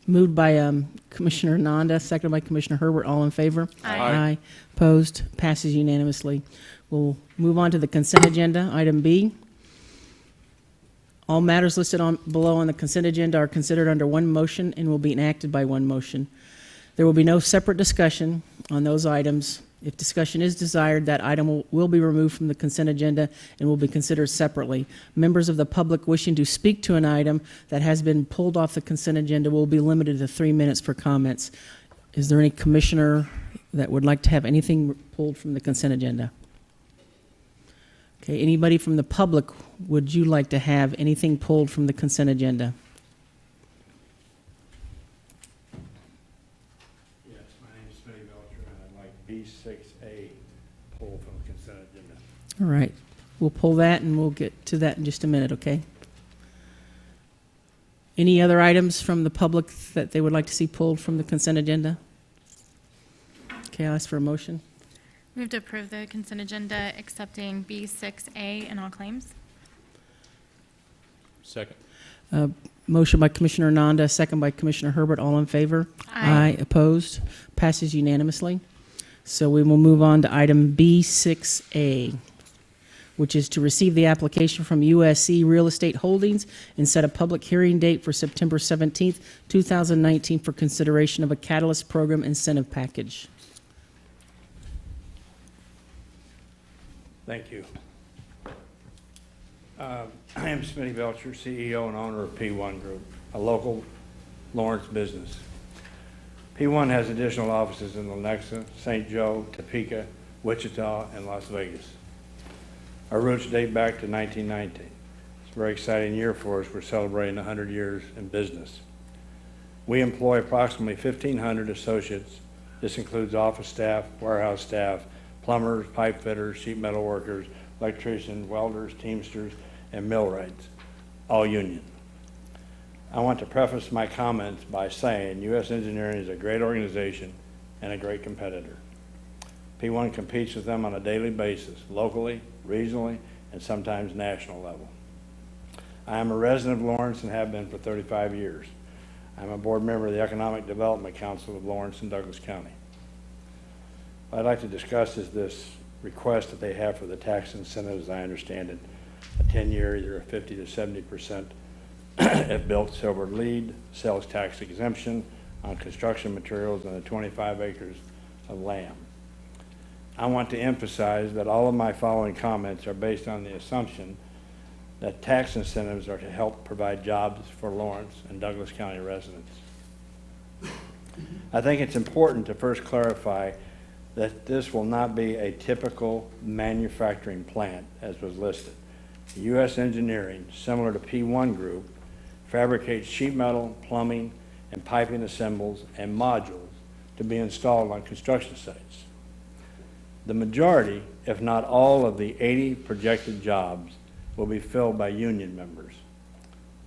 Moved by Commissioner Nanda, seconded by Commissioner Herbert. All in favor? Aye. Opposed? Passes unanimously. We'll move on to the consent agenda. Item B. All matters listed below on the consent agenda are considered under one motion and will be enacted by one motion. There will be no separate discussion on those items. If discussion is desired, that item will be removed from the consent agenda and will be considered separately. Members of the public wishing to speak to an item that has been pulled off the consent agenda will be limited to 3 minutes for comments. Is there any commissioner that would like to have anything pulled from the consent agenda? Okay, anybody from the public, would you like to have anything pulled from the consent agenda? Yes, my name is Smitty Belcher, and I'd like B6A pulled from the consent agenda. All right, we'll pull that and we'll get to that in just a minute, okay? Any other items from the public that they would like to see pulled from the consent agenda? Okay, I'll ask for a motion. Move to approve the consent agenda accepting B6A in all claims. Second. Motion by Commissioner Nanda, second by Commissioner Herbert. All in favor? Aye. Opposed? Passes unanimously. So we will move on to item B6A, which is to receive the application from USC Real Estate Holdings and set a public hearing date for September 17th, 2019 for consideration of a Catalyst Program incentive package. Thank you. I am Smitty Belcher, CEO and owner of P1 Group, a local Lawrence business. P1 has additional offices in Lenexa, St. Joe, Topeka, Wichita, and Las Vegas. Our roots date back to 1919. It's a very exciting year for us. We're celebrating 100 years in business. We employ approximately 1,500 associates. This includes office staff, warehouse staff, plumbers, pipe fitters, sheet metal workers, electricians, welders, teamsters, and millwrights, all union. I want to preface my comments by saying U.S. Engineering is a great organization and a great competitor. P1 competes with them on a daily basis, locally, regionally, and sometimes national level. I am a resident of Lawrence and have been for 35 years. I'm a board member of the Economic Development Council of Lawrence and Douglas County. What I'd like to discuss is this request that they have for the tax incentives, as I understand it, a 10-year, either a 50 to 70% if built silver lead, sales tax exemption on construction materials, and the 25 acres of land. I want to emphasize that all of my following comments are based on the assumption that tax incentives are to help provide jobs for Lawrence and Douglas County residents. I think it's important to first clarify that this will not be a typical manufacturing plant as was listed. U.S. Engineering, similar to P1 Group, fabricates sheet metal, plumbing, and piping assembles and modules to be installed on construction sites. The majority, if not all, of the 80 projected jobs will be filled by union members.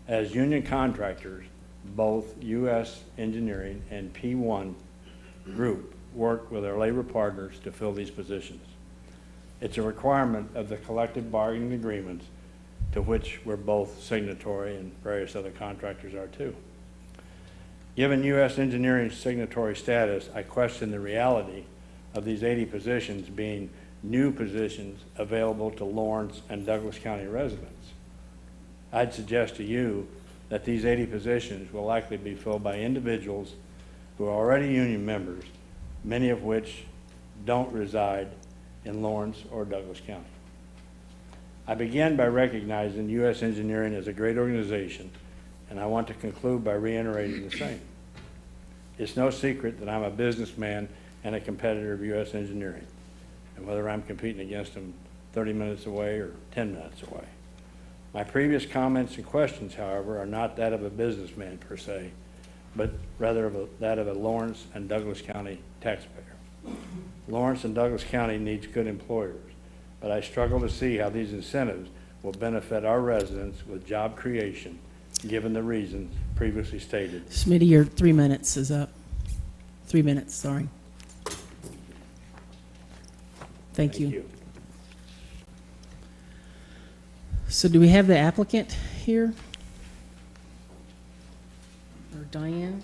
As union contractors, both U.S. Engineering and P1 Group work with our labor partners to fill these positions. It's a requirement of the collective bargaining agreements to which we're both signatory and various other contractors are too. Given U.S. Engineering's signatory status, I question the reality of these 80 positions being new positions available to Lawrence and Douglas County residents. I'd suggest to you that these 80 positions will likely be filled by individuals who are already union members, many of which don't reside in Lawrence or Douglas County. I begin by recognizing U.S. Engineering as a great organization, and I want to conclude by reiterating the same. It's no secret that I'm a businessman and a competitor of U.S. Engineering, and whether I'm competing against them 30 minutes away or 10 minutes away. My previous comments and questions, however, are not that of a businessman per se, but rather that of a Lawrence and Douglas County taxpayer. Lawrence and Douglas County needs good employers, but I struggle to see how these incentives will benefit our residents with job creation, given the reasons previously stated. Smitty, your 3 minutes is up. 3 minutes, sorry. Thank you. So do we have the applicant here? Or Diane?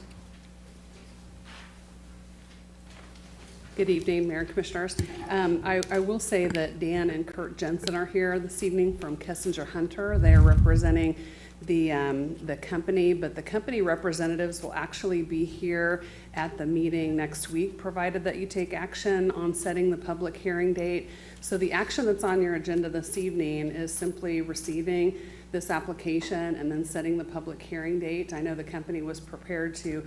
Good evening, Mayor and Commissioners. I will say that Dan and Kurt Jensen are here this evening from Kessinger Hunter. They are representing the company, but the company representatives will actually be here at the meeting next week, provided that you take action on setting the public hearing date. So the action that's on your agenda this evening is simply receiving this application and then setting the public hearing date. I know the company was prepared to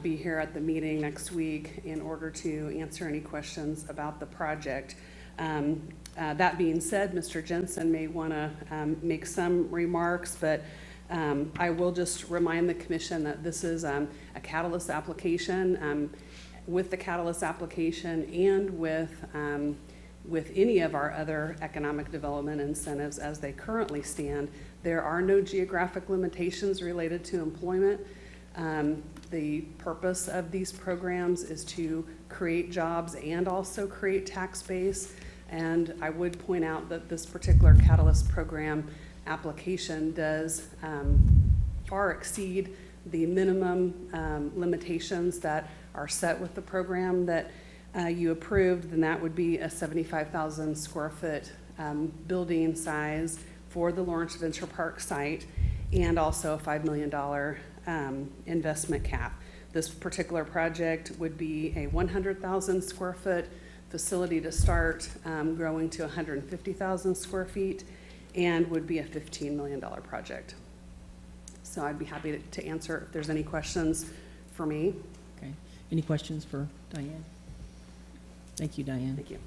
be here at the meeting next week in order to answer any questions about the project. That being said, Mr. Jensen may want to make some remarks, but I will just remind the commission that this is a catalyst application. With the catalyst application and with any of our other economic development incentives as they currently stand, there are no geographic limitations related to employment. The purpose of these programs is to create jobs and also create tax base. And I would point out that this particular Catalyst program application does far exceed the minimum limitations that are set with the program that you approved. Then that would be a 75,000 square foot building size for the Lawrence Venture Park site, and also a $5 million investment cap. This particular project would be a 100,000 square foot facility to start, growing to 150,000 square feet, and would be a $15 million project. So I'd be happy to answer if there's any questions for me. Okay. Any questions for Diane? Thank you, Diane. Thank you.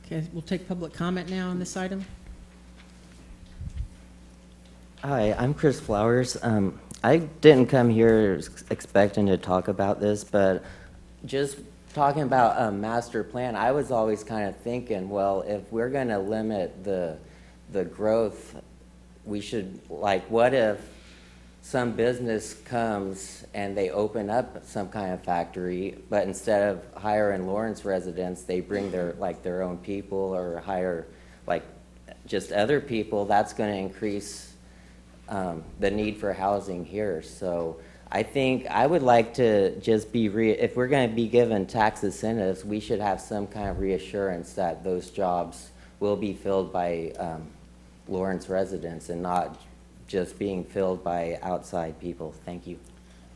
Okay, we'll take public comment now on this item. Hi, I'm Chris Flowers. I didn't come here expecting to talk about this, but just talking about a master plan, I was always kind of thinking, well, if we're going to limit the growth, we should, like, what if some business comes and they open up some kind of factory, but instead of hiring Lawrence residents, they bring their own people or hire like just other people. That's going to increase the need for housing here. So I think I would like to just be, if we're going to be given tax incentives, we should have some kind of reassurance that those jobs will be filled by Lawrence residents and not just being filled by outside people. Thank you.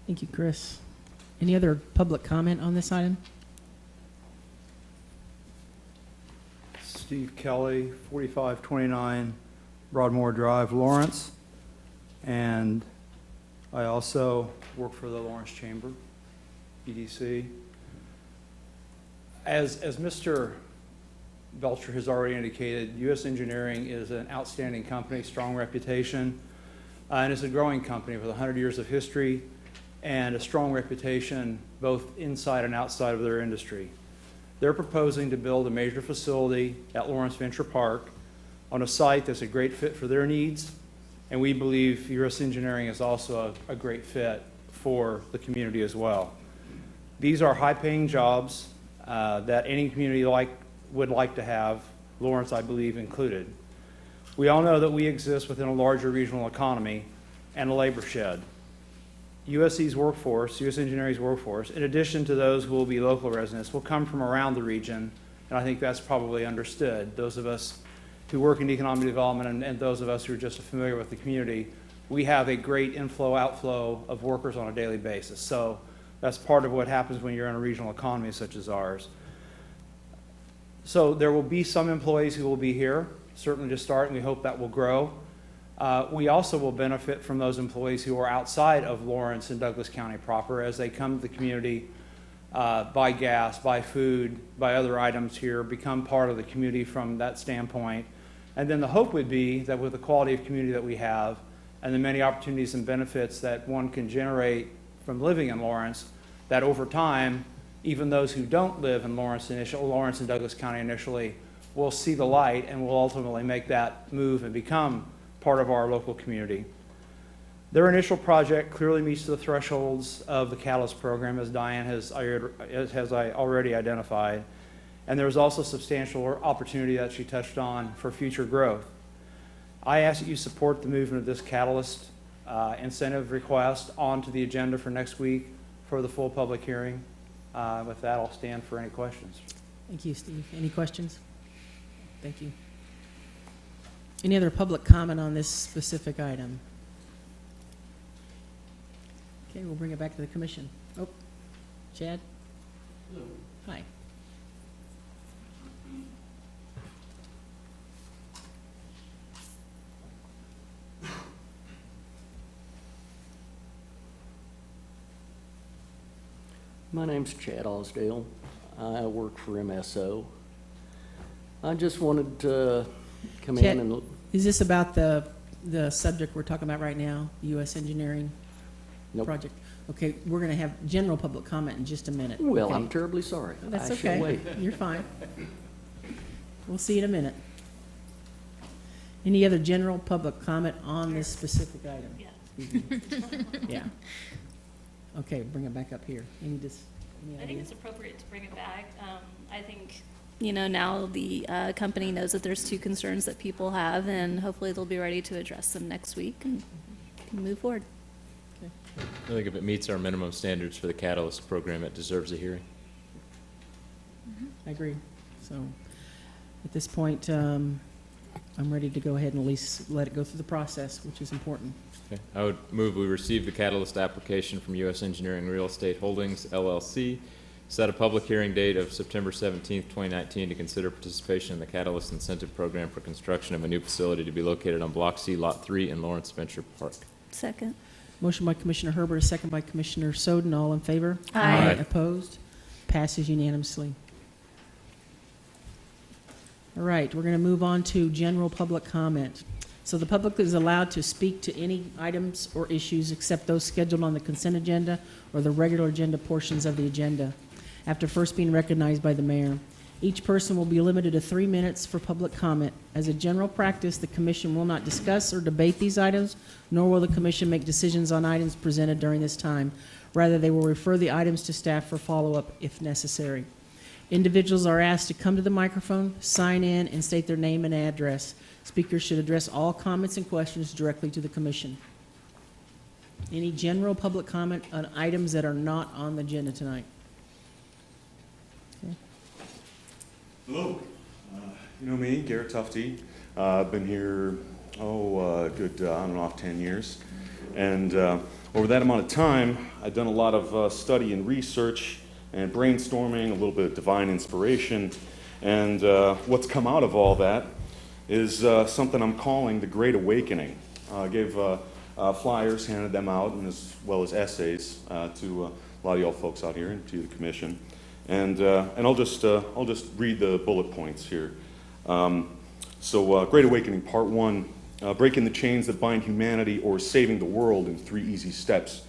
Thank you, Chris. Any other public comment on this item? Steve Kelly, 4529 Broadmoor Drive, Lawrence. And I also work for the Lawrence Chamber, EDC. As Mr. Belcher has already indicated, U.S. Engineering is an outstanding company, strong reputation, and it's a growing company with 100 years of history and a strong reputation both inside and outside of their industry. They're proposing to build a major facility at Lawrence Venture Park on a site that's a great fit for their needs, and we believe U.S. Engineering is also a great fit for the community as well. These are high-paying jobs that any community would like to have, Lawrence, I believe, included. We all know that we exist within a larger regional economy and a labor shed. USE's workforce, U.S. Engineering's workforce, in addition to those who will be local residents, will come from around the region, and I think that's probably understood. Those of us who work in economic development and those of us who are just familiar with the community, we have a great inflow, outflow of workers on a daily basis. So that's part of what happens when you're in a regional economy such as ours. So there will be some employees who will be here, certainly to start, and we hope that will grow. We also will benefit from those employees who are outside of Lawrence and Douglas County proper as they come to the community, buy gas, buy food, buy other items here, become part of the community from that standpoint. And then the hope would be that with the quality of community that we have and the many opportunities and benefits that one can generate from living in Lawrence, that over time, even those who don't live in Lawrence and Douglas County initially will see the light and will ultimately make that move and become part of our local community. Their initial project clearly meets the thresholds of the Catalyst program, as Diane has already identified, and there is also substantial opportunity that she touched on for future growth. I ask that you support the movement of this Catalyst incentive request onto the agenda for next week for the full public hearing. With that, I'll stand for any questions. Thank you, Steve. Any questions? Thank you. Any other public comment on this specific item? Okay, we'll bring it back to the commission. Oh, Chad? Hello. Hi. My name's Chad Osdale. I work for MSO. I just wanted to come Chad, in and, Is this about the subject we're talking about right now, the U.S. Engineering nope. project? Okay, we're going to have general public comment in just a minute. Well, okay? I'm terribly sorry. That's I shall okay. wait. You're fine. We'll see you in a minute. Any other general public comment on this specific item? Yeah. Yeah. Okay, bring it back up here. Any I think ideas? it's appropriate to bring it back. I think, now the company knows that there's two concerns that people have, and hopefully they'll be ready to address them next week and can move forward. I think if it meets our minimum standards for the Catalyst program, it deserves a hearing. I agree. So at this point, I'm ready to go ahead and at least let it go through the process, which is important. Okay. I would move we receive the Catalyst application from U.S. Engineering Real Estate Holdings, LLC, set a public hearing date of September 17th, 2019 to consider participation in the Catalyst Incentive Program for construction of a new facility to be located on Block C, Lot 3 in Lawrence Venture Park. Second. Motion by Commissioner Herbert, a second by Commissioner Soden. All in favor? Aye. Aye. Opposed? Passes unanimously. All right, we're going to move on to general public comment. So the public is allowed to speak to any items or issues except those scheduled on the consent agenda or the regular agenda portions of the agenda, after first being recognized by the mayor. Each person will be limited to 3 minutes for public comment. As a general practice, the commission will not discuss or debate these items, nor will the commission make decisions on items presented during this time. Rather, they will refer the items to staff for follow-up if necessary. Individuals are asked to come to the microphone, sign in, and state their name and address. Speakers should address all comments and questions directly to the commission. Any general public comment on items that are not on the agenda tonight? Okay. Hello. You know me, Garrett Tufte. I've been here, good on and off 10 years. And over that amount of time, I've done a lot of study and research and brainstorming, a little bit of divine inspiration. And what's come out of all that is something I'm calling the Great Awakening. I gave flyers, handed them out, and as well as essays to a lot of y'all folks out here and to the commission. And I'll just read the bullet points here. Great Awakening, Part 1, breaking the chains that bind humanity or saving the world in 3 easy steps.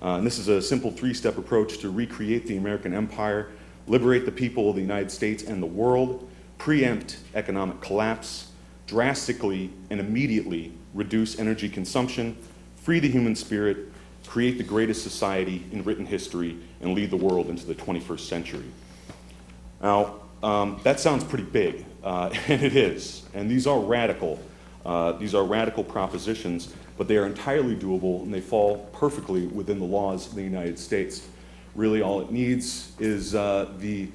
And this is a simple 3-step approach to recreate the American empire, liberate the people of the United States and the world, preempt economic collapse, drastically and immediately reduce energy consumption, free the human spirit, create the greatest society in written history, and lead the world into the 21st century. Now, that sounds pretty big, and it is. And these are radical propositions, but they are entirely doable, and they fall perfectly within the laws of the United States. Really, all it needs is the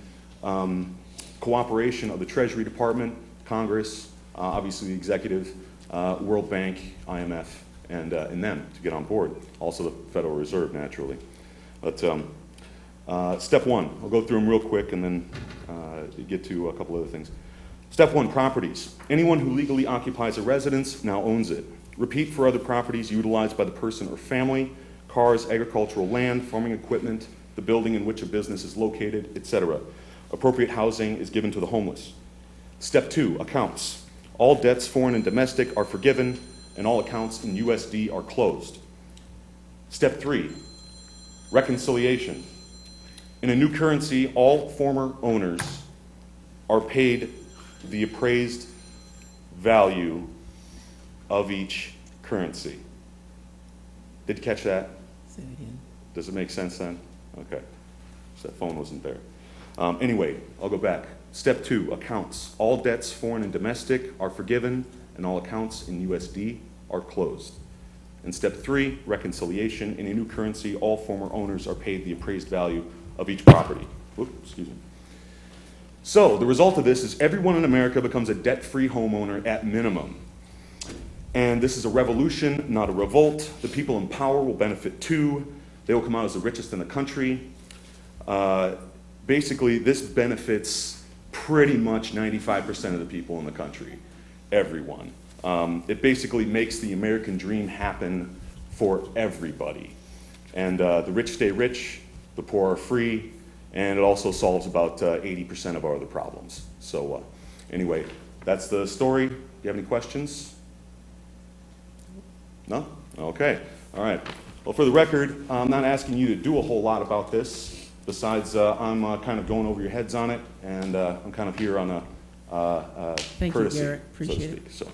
cooperation of the Treasury Department, Congress, obviously the executive, World Bank, IMF, and them to get on board. Also the Federal Reserve, naturally. But step 1, I'll go through them real quick and then get to a couple other things. Step 1, properties. Anyone who legally occupies a residence now owns it. Repeat for other properties utilized by the person or family, cars, agricultural land, farming equipment, the building in which a business is located, etc. Appropriate housing is given to the homeless. Step 2, accounts. All debts, foreign and domestic, are forgiven, and all accounts in USD are closed. Step 3, reconciliation. In a new currency, all former owners are paid the appraised value of each currency. Did you catch that? Say it again. Does it make sense then? Okay. So that phone wasn't there. Anyway, I'll go back. Step 2, accounts. All debts, foreign and domestic, are forgiven, and all accounts in USD are closed. And step 3, reconciliation. In a new currency, all former owners are paid the appraised value of each property. Whoop, excuse me. So the result of this is everyone in America becomes a debt-free homeowner at minimum. And this is a revolution, not a revolt. The people in power will benefit too. They will come out as the richest in the country. Basically, this benefits pretty much 95% of the people in the country, everyone. It basically makes the American dream happen for everybody. And the rich stay rich, the poor are free, and it also solves about 80% of our other problems. So anyway, that's the story. Do you have any questions? No? Okay, all right. Well, for the record, I'm not asking you to do a whole lot about this, besides I'm kind of going over your heads on it, and I'm kind of here on a Thank you, courtesy, Garrett. so to Appreciate it. speak. So,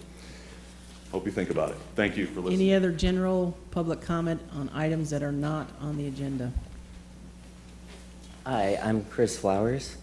hope you think about it. Thank you for listening. Any other general public comment on items that are not on the agenda? Hi, I'm Chris Flowers.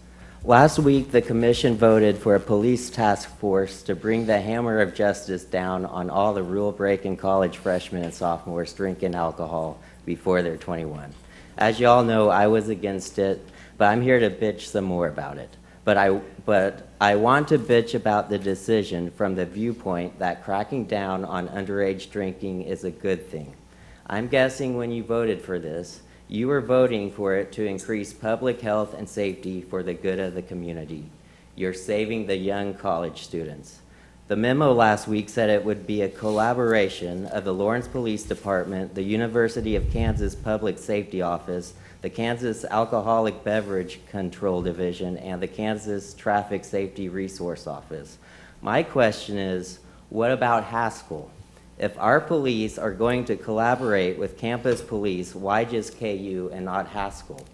Last week, the commission voted for a police task force to bring the hammer of justice down on all the rule-breaking college freshmen and sophomores drinking alcohol before they're 21. As you all know, I was against it, but I'm here to bitch some more about it. But I want to bitch about the decision from the viewpoint that cracking down on underage drinking is a good thing. I'm guessing when you voted for this, you were voting for it to increase public health and safety for the good of the community. You're saving the young college students. The memo last week said it would be a collaboration of the Lawrence Police Department, the University of Kansas Public Safety Office, the Kansas Alcoholic Beverage Control Division, and the Kansas Traffic Safety Resource Office. My question is, what about Haskell? If our police are going to collaborate with campus police, why just KU and not Haskell?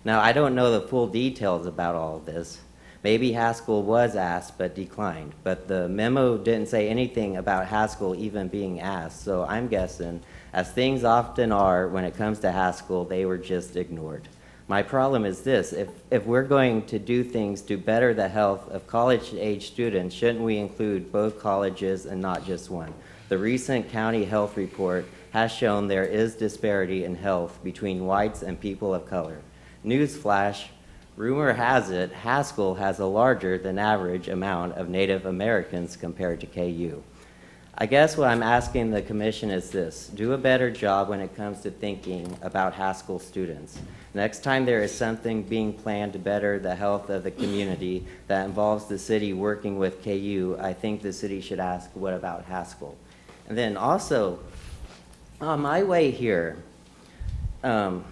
Now, I don't know the full details about all of this. Maybe Haskell was asked but declined, but the memo didn't say anything about Haskell even being asked, so I'm guessing, as things often are when it comes to Haskell, they were just ignored. My problem is this: if we're going to do things to better the health of college-age students, shouldn't we include both colleges and not just one? The recent county health report has shown there is disparity in health between whites and people of color. Newsflash, rumor has it Haskell has a larger than average amount of Native Americans compared to KU. I guess what I'm asking the commission is this: do a better job when it comes to thinking about Haskell students. Next time there is something being planned to better the health of the community that involves the city working with KU, I think the city should ask, what about Haskell? And then also, on my way here, on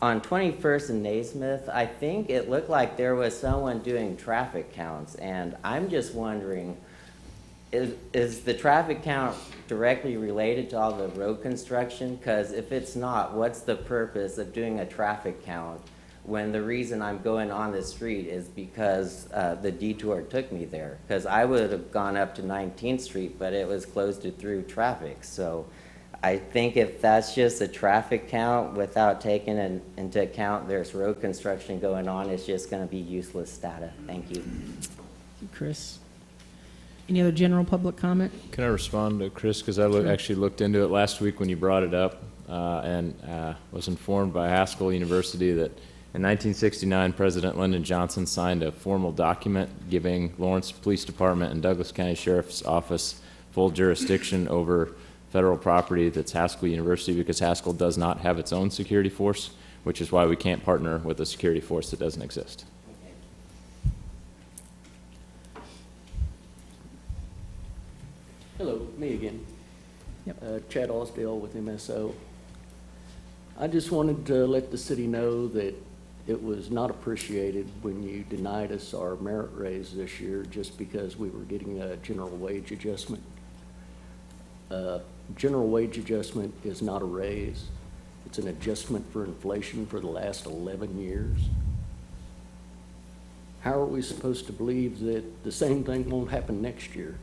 21st and Naismith, I think it looked like there was someone doing traffic counts, and I'm just wondering, is the traffic count directly related to all the road construction? Because if it's not, what's the purpose of doing a traffic count when the reason I'm going on the street is because the detour took me there? Because I would have gone up to 19th Street, but it was closed to through traffic. So I think if that's just a traffic count without taking into account there's road construction going on, it's just going to be useless data. Thank you. Chris? Any other general public comment? Can I respond to Chris? Because I actually looked into it last week when you brought it up, and was informed by Haskell University that in 1969, President Lyndon Johnson signed a formal document giving Lawrence Police Department and Douglas County Sheriff's Office full jurisdiction over federal property that's Haskell University, because Haskell does not have its own security force, which is why we can't partner with a security force that doesn't exist. Hello, me again. Yep. Chad Osdale with MSO. I just wanted to let the city know that it was not appreciated when you denied us our merit raise this year just because we were getting a general wage adjustment. General wage adjustment is not a raise. It's an adjustment for inflation for the last 11 years. How are we supposed to believe that the same thing won't happen next year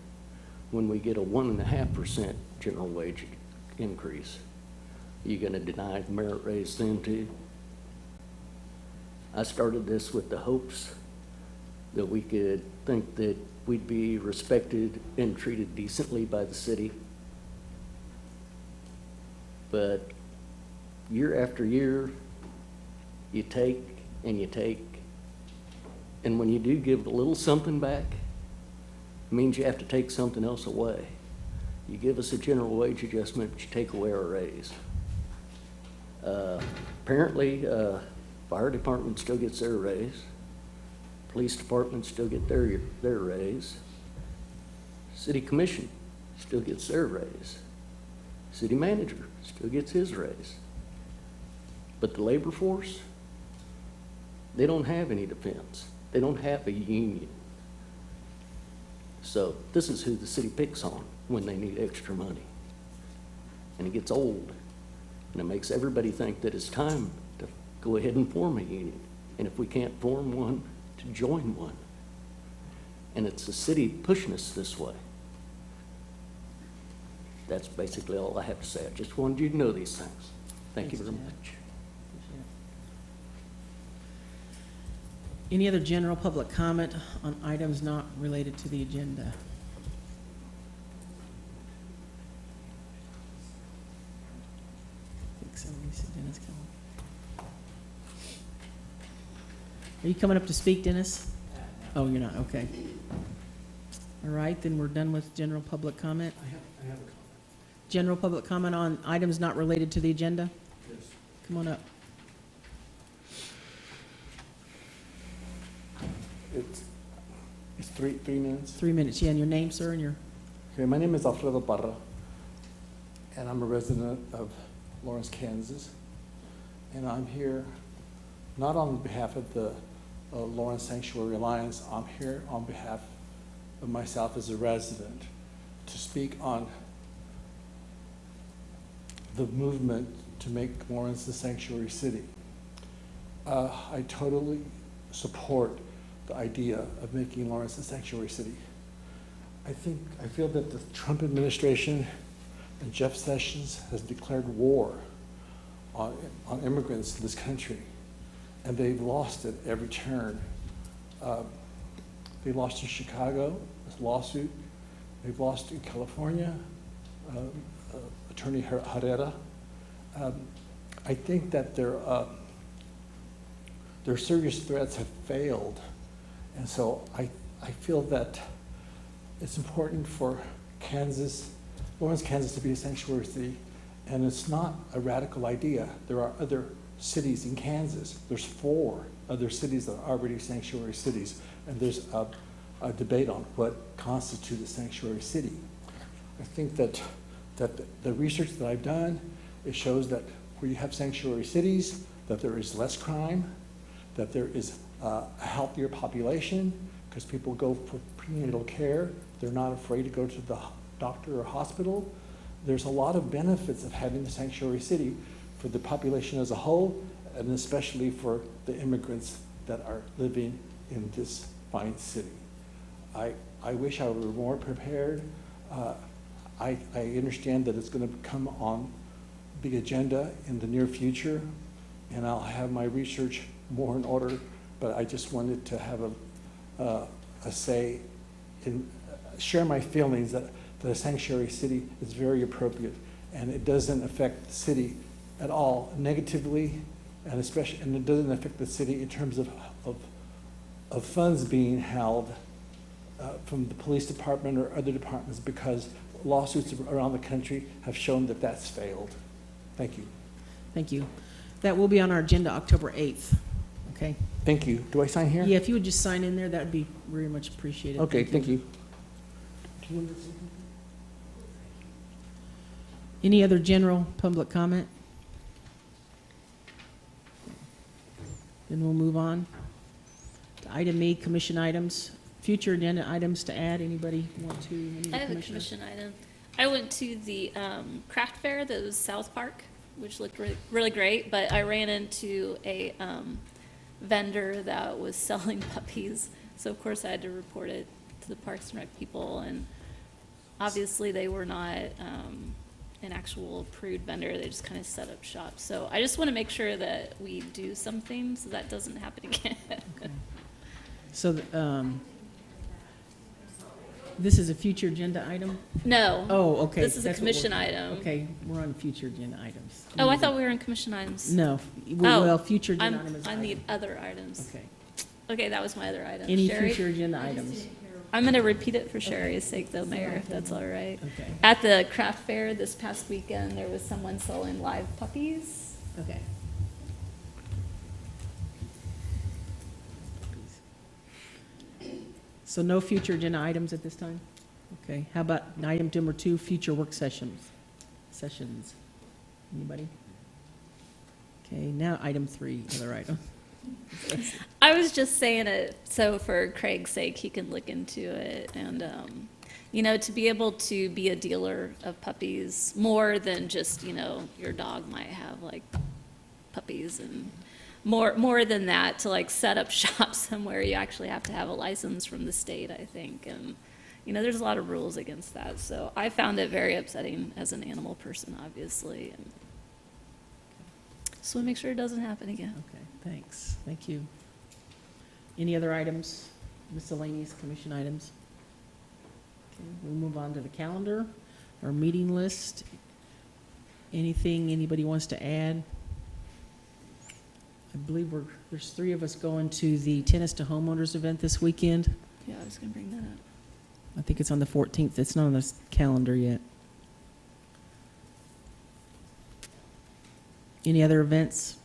when we get a 1.5% general wage increase? Are you going to deny the merit raise then too? I started this with the hopes that we could think that we'd be respected and treated decently by the city. But year after year, you take and you take, and when you do give a little something back, it means you have to take something else away. You give us a general wage adjustment, but you take away our raise. Apparently, fire department still gets their raise. Police department still get their raise. City commission still gets their raise. City manager still gets his raise. But the labor force, they don't have any defense. They don't have a union. So this is who the city picks on when they need extra money. And it gets old, and it makes everybody think that it's time to go ahead and form a union. And if we can't form one, to join one. And it's the city pushing us this way. That's basically all I have to say. I just wanted you to know these things. Thank you Thanks, very Chad. much. Any other general public comment on items not related to the agenda? I think somebody said Dennis coming. Are you coming up to speak, Dennis? Oh, you're not, okay. All right, then we're done with general public comment. I have a comment. General public comment on items not related to the agenda? Yes. Come on up. It's three minutes. 3 minutes, yeah, and your name, sir, and your, Okay, my name is Alfredo Parra, and I'm a resident of Lawrence, Kansas. And I'm here not on behalf of the Lawrence Sanctuary Alliance. I'm here on behalf of myself as a resident to speak on the movement to make Lawrence a sanctuary city. I totally support the idea of making Lawrence a sanctuary city. I feel that the Trump administration and Jeff Sessions has declared war on immigrants in this country, and they've lost it every turn. They lost in Chicago, this lawsuit. They've lost in California, Attorney Herrera. I think that their serious threats have failed. And so I feel that it's important for Lawrence, Kansas to be a sanctuary city, and it's not a radical idea. There are other cities in Kansas. There's 4 other cities that are already sanctuary cities, and there's a debate on what constitutes a sanctuary city. I think that the research that I've done, it shows that where you have sanctuary cities, that there is less crime, that there is a healthier population, because people go for prenatal care. They're not afraid to go to the doctor or hospital. There's a lot of benefits of having the sanctuary city for the population as a whole, and especially for the immigrants that are living in this fine city. I wish I were more prepared. I understand that it's going to come on the agenda in the near future, and I'll have my research more in order, but I just wanted to have a say in, share my feelings that the sanctuary city is very appropriate, and it doesn't affect the city at all negatively, and it doesn't affect the city in terms of funds being held from the police department or other departments, because lawsuits around the country have shown that that's failed. Thank you. thank you. That will be on our agenda October 8th, okay? Thank you. Do I sign here? Yeah, if you would just sign in there, that would be very much appreciated. Okay, thank you. Any other general public comment? Then we'll move on to item E, commission items. Future agenda items to add. Anybody want to? Any of the I have a commissioners? commission item. I went to the craft fair that was South Park, which looked really great, but I ran into a vendor that was selling puppies. So of course I had to report it to the Parks and Rec people, and obviously they were not an actual approved vendor. They just kind of set up shop. So I just want to make sure that we do something so that doesn't happen again. So, This is a future agenda item? No. Oh, okay. This is a that's what we're- commission item. Okay, we're on future agenda items. Oh, I thought we were in commission items. No, Oh, well, future agenda I'm item is. on the item. other items. Okay. Okay, that was my other item. Any Sherry? future agenda items? I'm gonna repeat it for Sherry's sake though, Mayor, if that's all right. Okay. At the craft fair this past weekend, there was someone selling live puppies. Okay. So no future agenda items at this time? Okay, how about item number 2, future work sessions? Anybody? Okay, now item 3, other item. I was just saying it so for Craig's sake, he can look into it and, you know, to be able to be a dealer of puppies, more than just, you know, your dog might have like puppies and more than that, to like set up shop somewhere, you actually have to have a license from the state, I think. And, you know, there's a lot of rules against that. So I found it very upsetting as an animal person, obviously. And just want to make sure it doesn't happen again. Okay, thanks, thank you. Any other items, miscellaneous commission items? Okay, we'll move on to the calendar, our meeting list. Anything anybody wants to add? I believe there's 3 of us going to the Tennis to Homeowners event this weekend. Yeah, I was going to bring that up. I think it's on the 14th, it's not on the calendar yet. Any other events?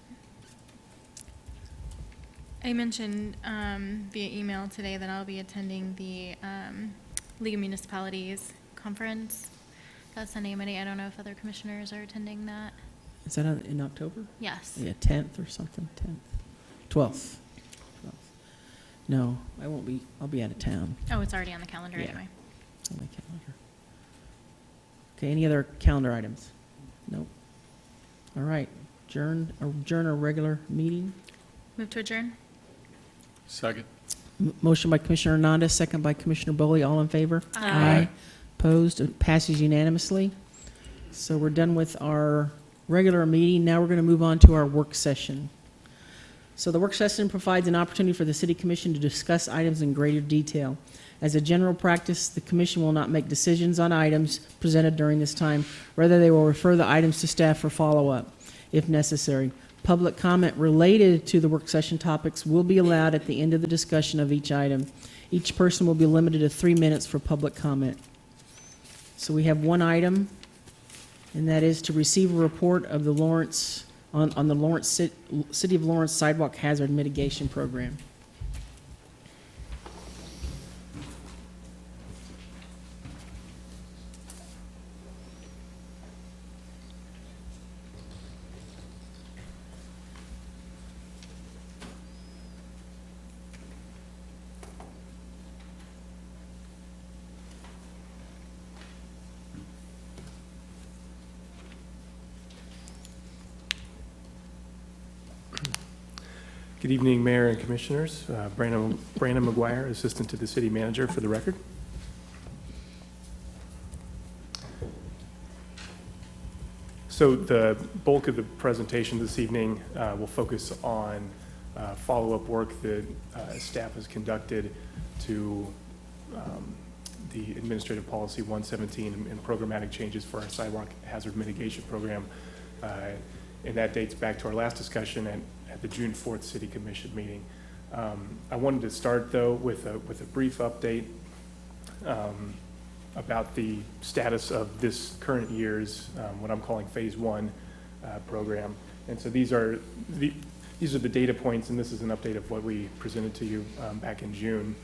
I mentioned via email today that I'll be attending the League of Municipalities conference. That's Sunday, Monday. I don't know if other commissioners are attending that. Is that in October? Yes. Yeah, 10th or something, 10th, 12th. No, I won't be, I'll be out of town. Oh, it's already on the calendar Yeah. anyway. It's on my calendar. Okay, any other calendar items? Nope. All right, adjourn our regular meeting. Move to adjourn? Second. Motion by Commissioner Hernandez, second by Commissioner Boley, all in favor? Aye. Opposed, it passes unanimously. So we're done with our regular meeting. Now we're going to move on to our work session. So the work session provides an opportunity for the City Commission to discuss items in greater detail. As a general practice, the Commission will not make decisions on items presented during this time. Rather, they will refer the items to staff for follow-up, if necessary. Public comment related to the work session topics will be allowed at the end of the discussion of each item. Each person will be limited to 3 minutes for public comment. So we have one item, and that is to receive a report of the Lawrence, on the Lawrence, City of Lawrence Sidewalk Hazard Mitigation Program. Good evening, Mayor and Commissioners. Brandon McGuire, Assistant to the City Manager, for the record. So the bulk of the presentation this evening will focus on follow-up work that staff has conducted to the Administrative Policy 117 and programmatic changes for our sidewalk hazard mitigation program. And that dates back to our last discussion at the June 4th City Commission meeting. I wanted to start, though, with a brief update about the status of this current year's, what I'm calling Phase 1 program. And so these are the data points, and this is an update of what we presented to you back in June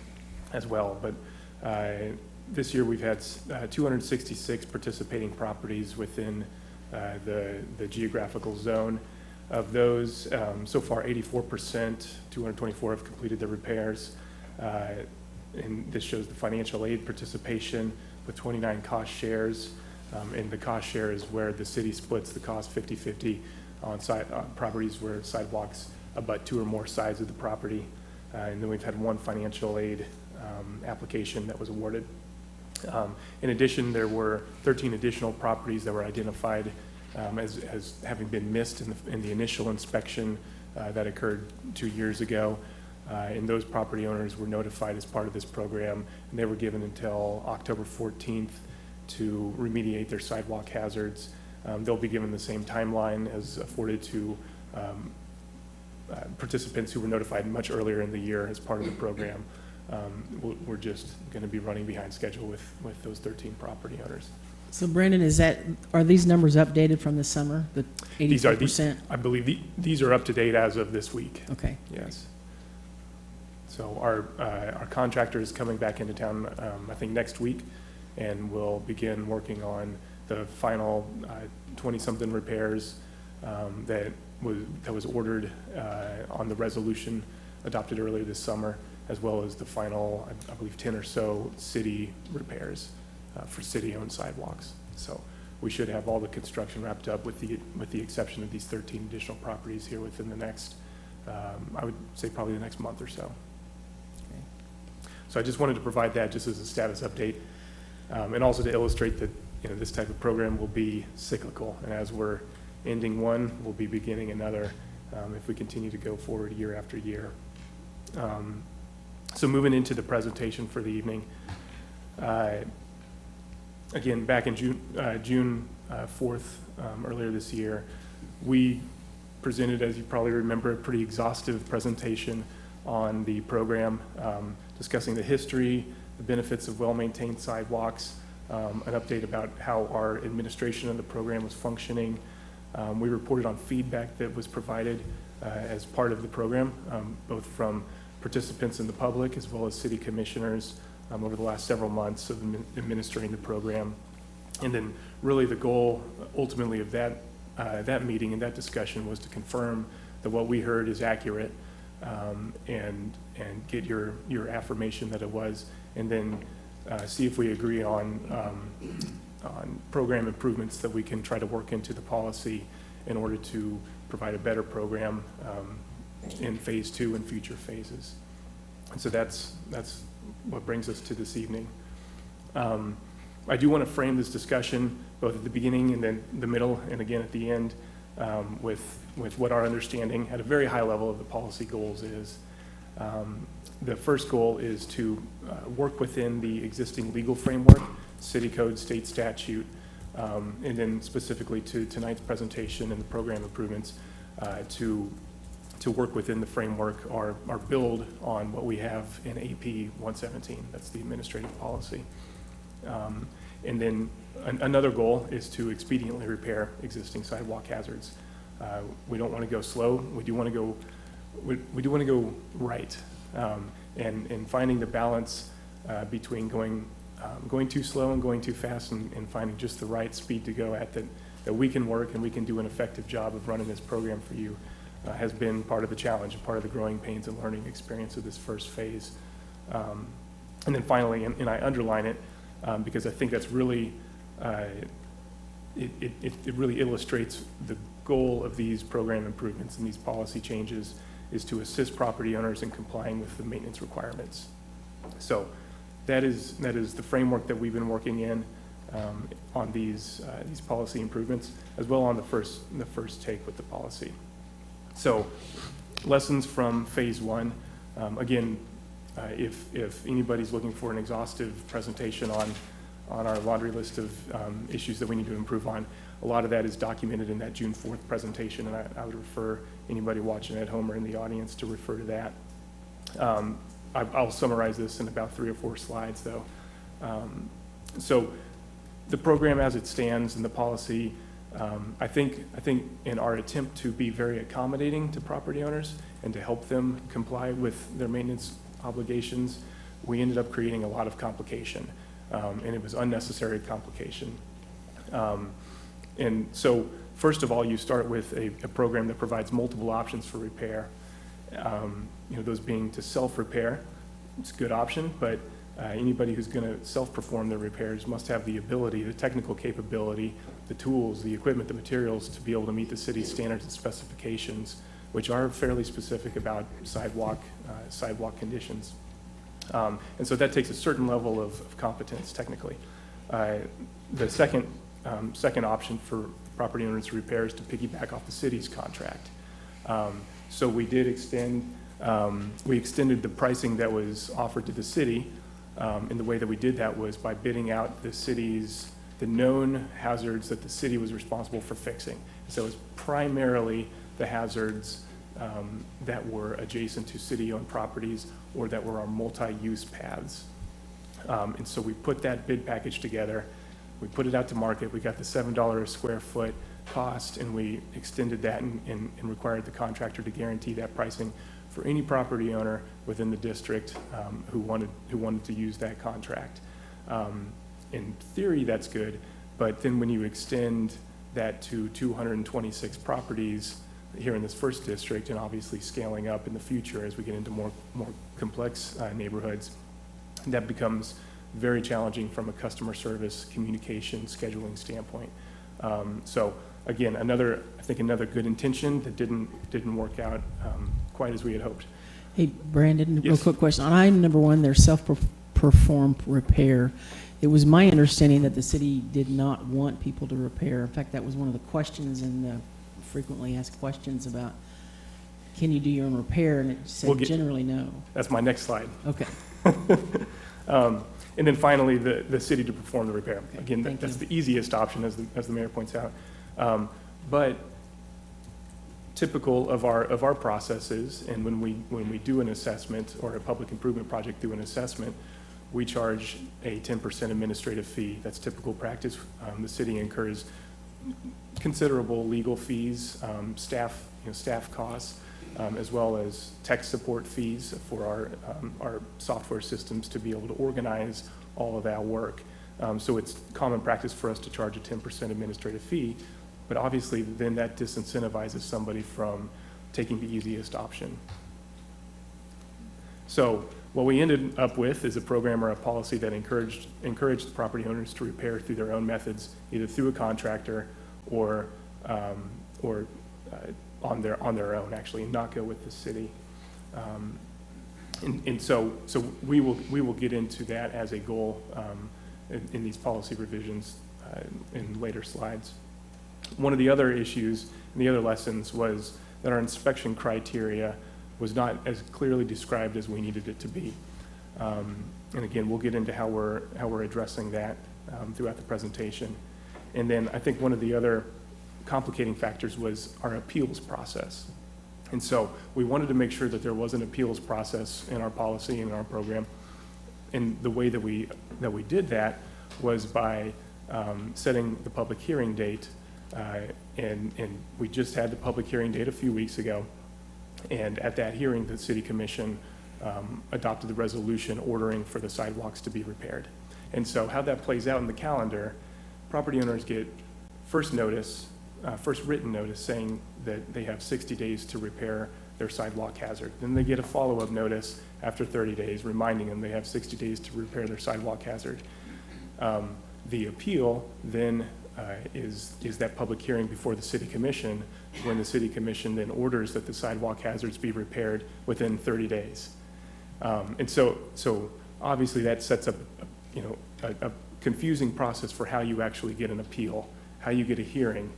as well. But this year we've had 266 participating properties within the geographical zone. Of those, so far 84%, 224 have completed their repairs. And this shows the financial aid participation with 29 cost shares. And the cost share is where the city splits the cost 50-50 on properties where sidewalks abut 2 or more sides of the property. And then we've had 1 financial aid application that was awarded. In addition, there were 13 additional properties that were identified as having been missed in the initial inspection that occurred 2 years ago. And those property owners were notified as part of this program, and they were given until October 14th to remediate their sidewalk hazards. They'll be given the same timeline as afforded to participants who were notified much earlier in the year as part of the program. We're just going to be running behind schedule with those 13 property owners. So Brandon, are these numbers updated from the summer, the These are 84%? I believe these are up to date as of this week. Okay. Yes. So our contractor is coming back into town, I think next week, and we'll begin working on the final 20-something repairs that was ordered on the resolution adopted earlier this summer, as well as the final, I believe, 10 or so city repairs for city-owned sidewalks. So we should have all the construction wrapped up with the exception of these 13 additional properties here within the next, I would say probably the next month or so. So I just wanted to provide that just as a status update, and also to illustrate that, you know, this type of program will be cyclical, and as we're ending one, we'll be beginning another if we continue to go forward year after year. So moving into the presentation for the evening, again, back in June 4th, earlier this year, we presented, as you probably remember, a pretty exhaustive presentation on the program, discussing the history, the benefits of well-maintained sidewalks, an update about how our administration of the program was functioning. We reported on feedback that was provided as part of the program, both from participants in the public as well as city commissioners over the last several months of administering the program. And then really the goal ultimately of that meeting and that discussion was to confirm that what we heard is accurate, and get your affirmation that it was, and then see if we agree on program improvements that we can try to work into the policy in order to provide a better program in phase 2 and future phases. And so that's what brings us to this evening. I do want to frame this discussion both at the beginning and then the middle and again at the end with what our understanding at a very high level of the policy goals is. The first goal is to work within the existing legal framework, city code, state statute, and then specifically to tonight's presentation and the program improvements to work within the framework or build on what we have in AP 117. That's the administrative policy. And then another goal is to expediently repair existing sidewalk hazards. We don't want to go slow. We do want to go right. And finding the balance between going too slow and going too fast, and finding just the right speed to go at that we can work and we can do an effective job of running this program for you has been part of the challenge and part of the growing pains and learning experience of this first phase. And then finally, and I underline it because I think that's really, it really illustrates the goal of these program improvements and these policy changes is to assist property owners in complying with the maintenance requirements. So that is the framework that we've been working in on these policy improvements, as well on the first take with the policy. So lessons from phase 1. Again, if anybody's looking for an exhaustive presentation on our laundry list of issues that we need to improve on, a lot of that is documented in that June 4th presentation, and I would refer anybody watching at home or in the audience to refer to that. I'll summarize this in about 3 or 4 slides, though. So the program as it stands and the policy, I think in our attempt to be very accommodating to property owners and to help them comply with their maintenance obligations, we ended up creating a lot of complication, and it was unnecessary complication. And so first of all, you start with a program that provides multiple options for repair. Those being to self-repair. It's a good option, but anybody who's going to self-perform their repairs must have the ability, the technical capability, the tools, the equipment, the materials to be able to meet the city's standards and specifications, which are fairly specific about sidewalk conditions. And so that takes a certain level of competence technically. The second option for property owners to repair is to piggyback off the city's contract. So we did extend We extended the pricing that was offered to the city, and the way that we did that was by bidding out the known hazards that the city was responsible for fixing. So it's primarily the hazards that were adjacent to city-owned properties or that were our multi-use paths. And so we put that bid package together, we put it out to market, we got the $7 a square foot cost, and we extended that and required the contractor to guarantee that pricing for any property owner within the district who wanted to use that contract. In theory, that's good, but then when you extend that to 226 properties here in this first district, and obviously scaling up in the future as we get into more complex neighborhoods, that becomes very challenging from a customer service, communication, scheduling standpoint. So again, I think another good intention that didn't work out quite as we had hoped. Hey, Brandon, real Yes. quick question. On item number 1, there's self-performed repair. It was my understanding that the city did not want people to repair. In fact, that was one of the questions in the frequently asked questions about, can you do your own repair? And it said generally no. That's my next slide. Okay. And then finally, the city to perform the repair. Okay, Again, thank that's you. the easiest option, as the mayor points out. But typical of our processes, and when we do an assessment or a public improvement project do an assessment, we charge a 10% administrative fee. That's typical practice. The city incurs considerable legal fees, staff costs, as well as tech support fees for our software systems to be able to organize all of that work. So it's common practice for us to charge a 10% administrative fee, but obviously then that disincentivizes somebody from taking the easiest option. So what we ended up with is a program or a policy that encouraged property owners to repair through their own methods, either through a contractor or on their own, actually, and not go with the city. And so we will get into that as a goal in these policy revisions in later slides. One of the other issues and the other lessons was that our inspection criteria was not as clearly described as we needed it to be. And again, we'll get into how we're addressing that throughout the presentation. And then I think one of the other complicating factors was our appeals process. And so we wanted to make sure that there was an appeals process in our policy and in our program. And the way that we did that was by setting the public hearing date. And we just had the public hearing date a few weeks ago. And at that hearing, the City Commission adopted the resolution ordering for the sidewalks to be repaired. And so how that plays out in the calendar, property owners get first written notice saying that they have 60 days to repair their sidewalk hazard. Then they get a follow-up notice after 30 days reminding them they have 60 days to repair their sidewalk hazard. The appeal then is that public hearing before the City Commission, when the City Commission then orders that the sidewalk hazards be repaired within 30 days. And so obviously that sets up a confusing process for how you actually get an appeal, how you get a hearing.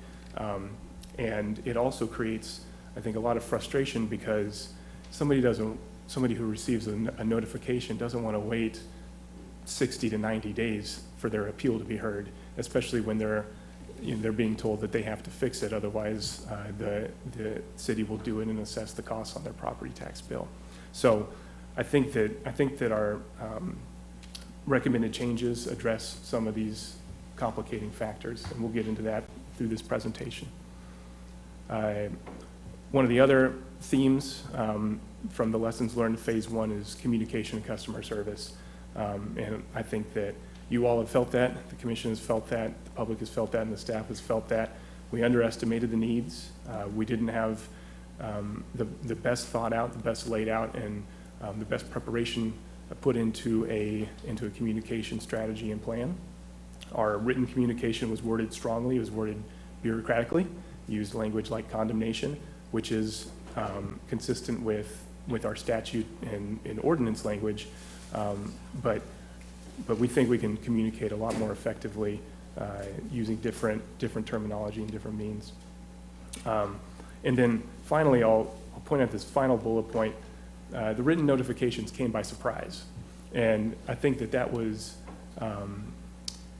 And it also creates, I think, a lot of frustration because somebody who receives a notification doesn't want to wait 60 to 90 days for their appeal to be heard, especially when they're being told that they have to fix it, otherwise the city will do it and assess the costs on their property tax bill. So I think that our recommended changes address some of these complicating factors, and we'll get into that through this presentation. One of the other themes from the lessons learned in phase 1 is communication and customer service. And I think that you all have felt that, the commission has felt that, the public has felt that, and the staff has felt that. We underestimated the needs. We didn't have the best thought out, the best laid out, and the best preparation put into a communication strategy and plan. Our written communication was worded strongly, it was worded bureaucratically, used language like condemnation, which is consistent with our statute and ordinance language, but we think we can communicate a lot more effectively using different terminology and different means. And then finally, I'll point out this final bullet point. The written notifications came by surprise. And I think that that was,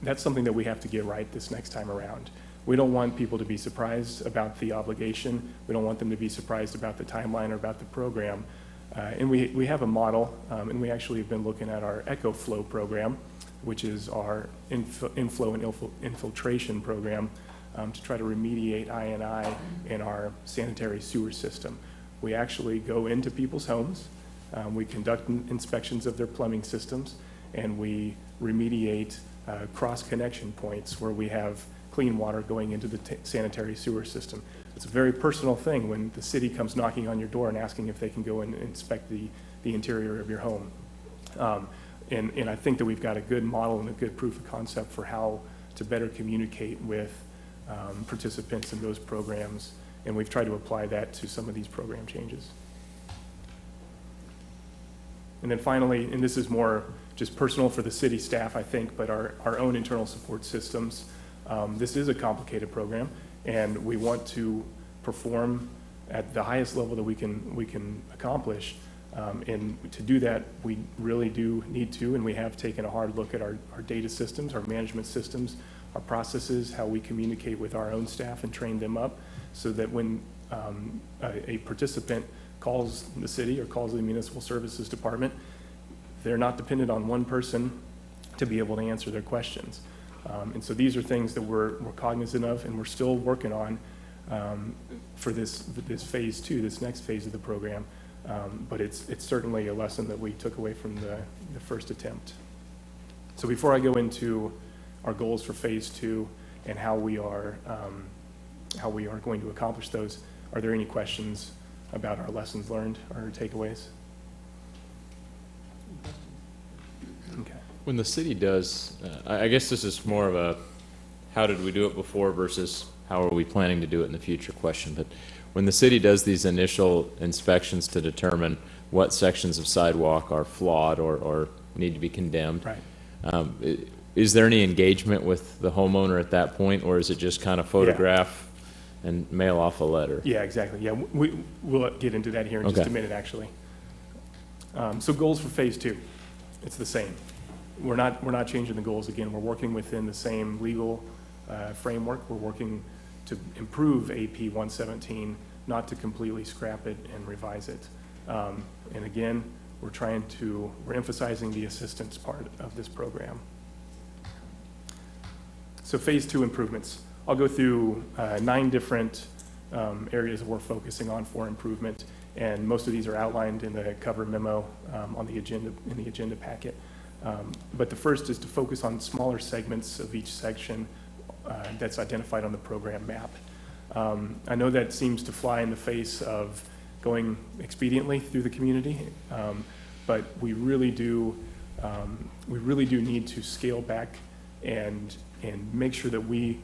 that's something that we have to get right this next time around. We don't want people to be surprised about the obligation. We don't want them to be surprised about the timeline or about the program. And we have a model, and we actually have been looking at our EcoFlow program, which is our inflow and infiltration program to try to remediate I&I in our sanitary sewer system. We actually go into people's homes, we conduct inspections of their plumbing systems, and we remediate cross-connection points where we have clean water going into the sanitary sewer system. It's a very personal thing when the city comes knocking on your door and asking if they can go and inspect the interior of your home. And I think that we've got a good model and a good proof of concept for how to better communicate with participants in those programs, and we've tried to apply that to some of these program changes. And then finally, and this is more just personal for the city staff, I think, but our own internal support systems. This is a complicated program, and we want to perform at the highest level that we can accomplish. And to do that, we really do need to, and we have taken a hard look at our data systems, our management systems, our processes, how we communicate with our own staff and train them up, so that when a participant calls the city or calls the municipal services department, they're not dependent on one person to be able to answer their questions. And so these are things that we're cognizant of, and we're still working on for this phase two, this next phase of the program. But it's certainly a lesson that we took away from the first attempt. So before I go into our goals for phase two and how we are going to accomplish those, are there any questions about our lessons learned or takeaways? Okay. When the city does, I guess this is more of a how did we do it before versus how are we planning to do it in the future question, but when the city does these initial inspections to determine what sections of sidewalk are flawed or need to be condemned, Right. Is there any engagement with the homeowner at that point, or is it just kind of photograph and mail off a letter? Yeah, exactly. Yeah, we'll get into that here in just Okay. a minute, actually. So goals for phase two, it's the same. We're not changing the goals again. We're working within the same legal framework. We're working to improve AP 117, not to completely scrap it and revise it. And again, we're emphasizing the assistance part of this program. So phase two improvements. I'll go through 9 different areas that we're focusing on for improvement, and most of these are outlined in the cover memo on the agenda, in the agenda packet. But the first is to focus on smaller segments of each section that's identified on the program map. I know that seems to fly in the face of going expediently through the community, but we really do need to scale back and make sure that we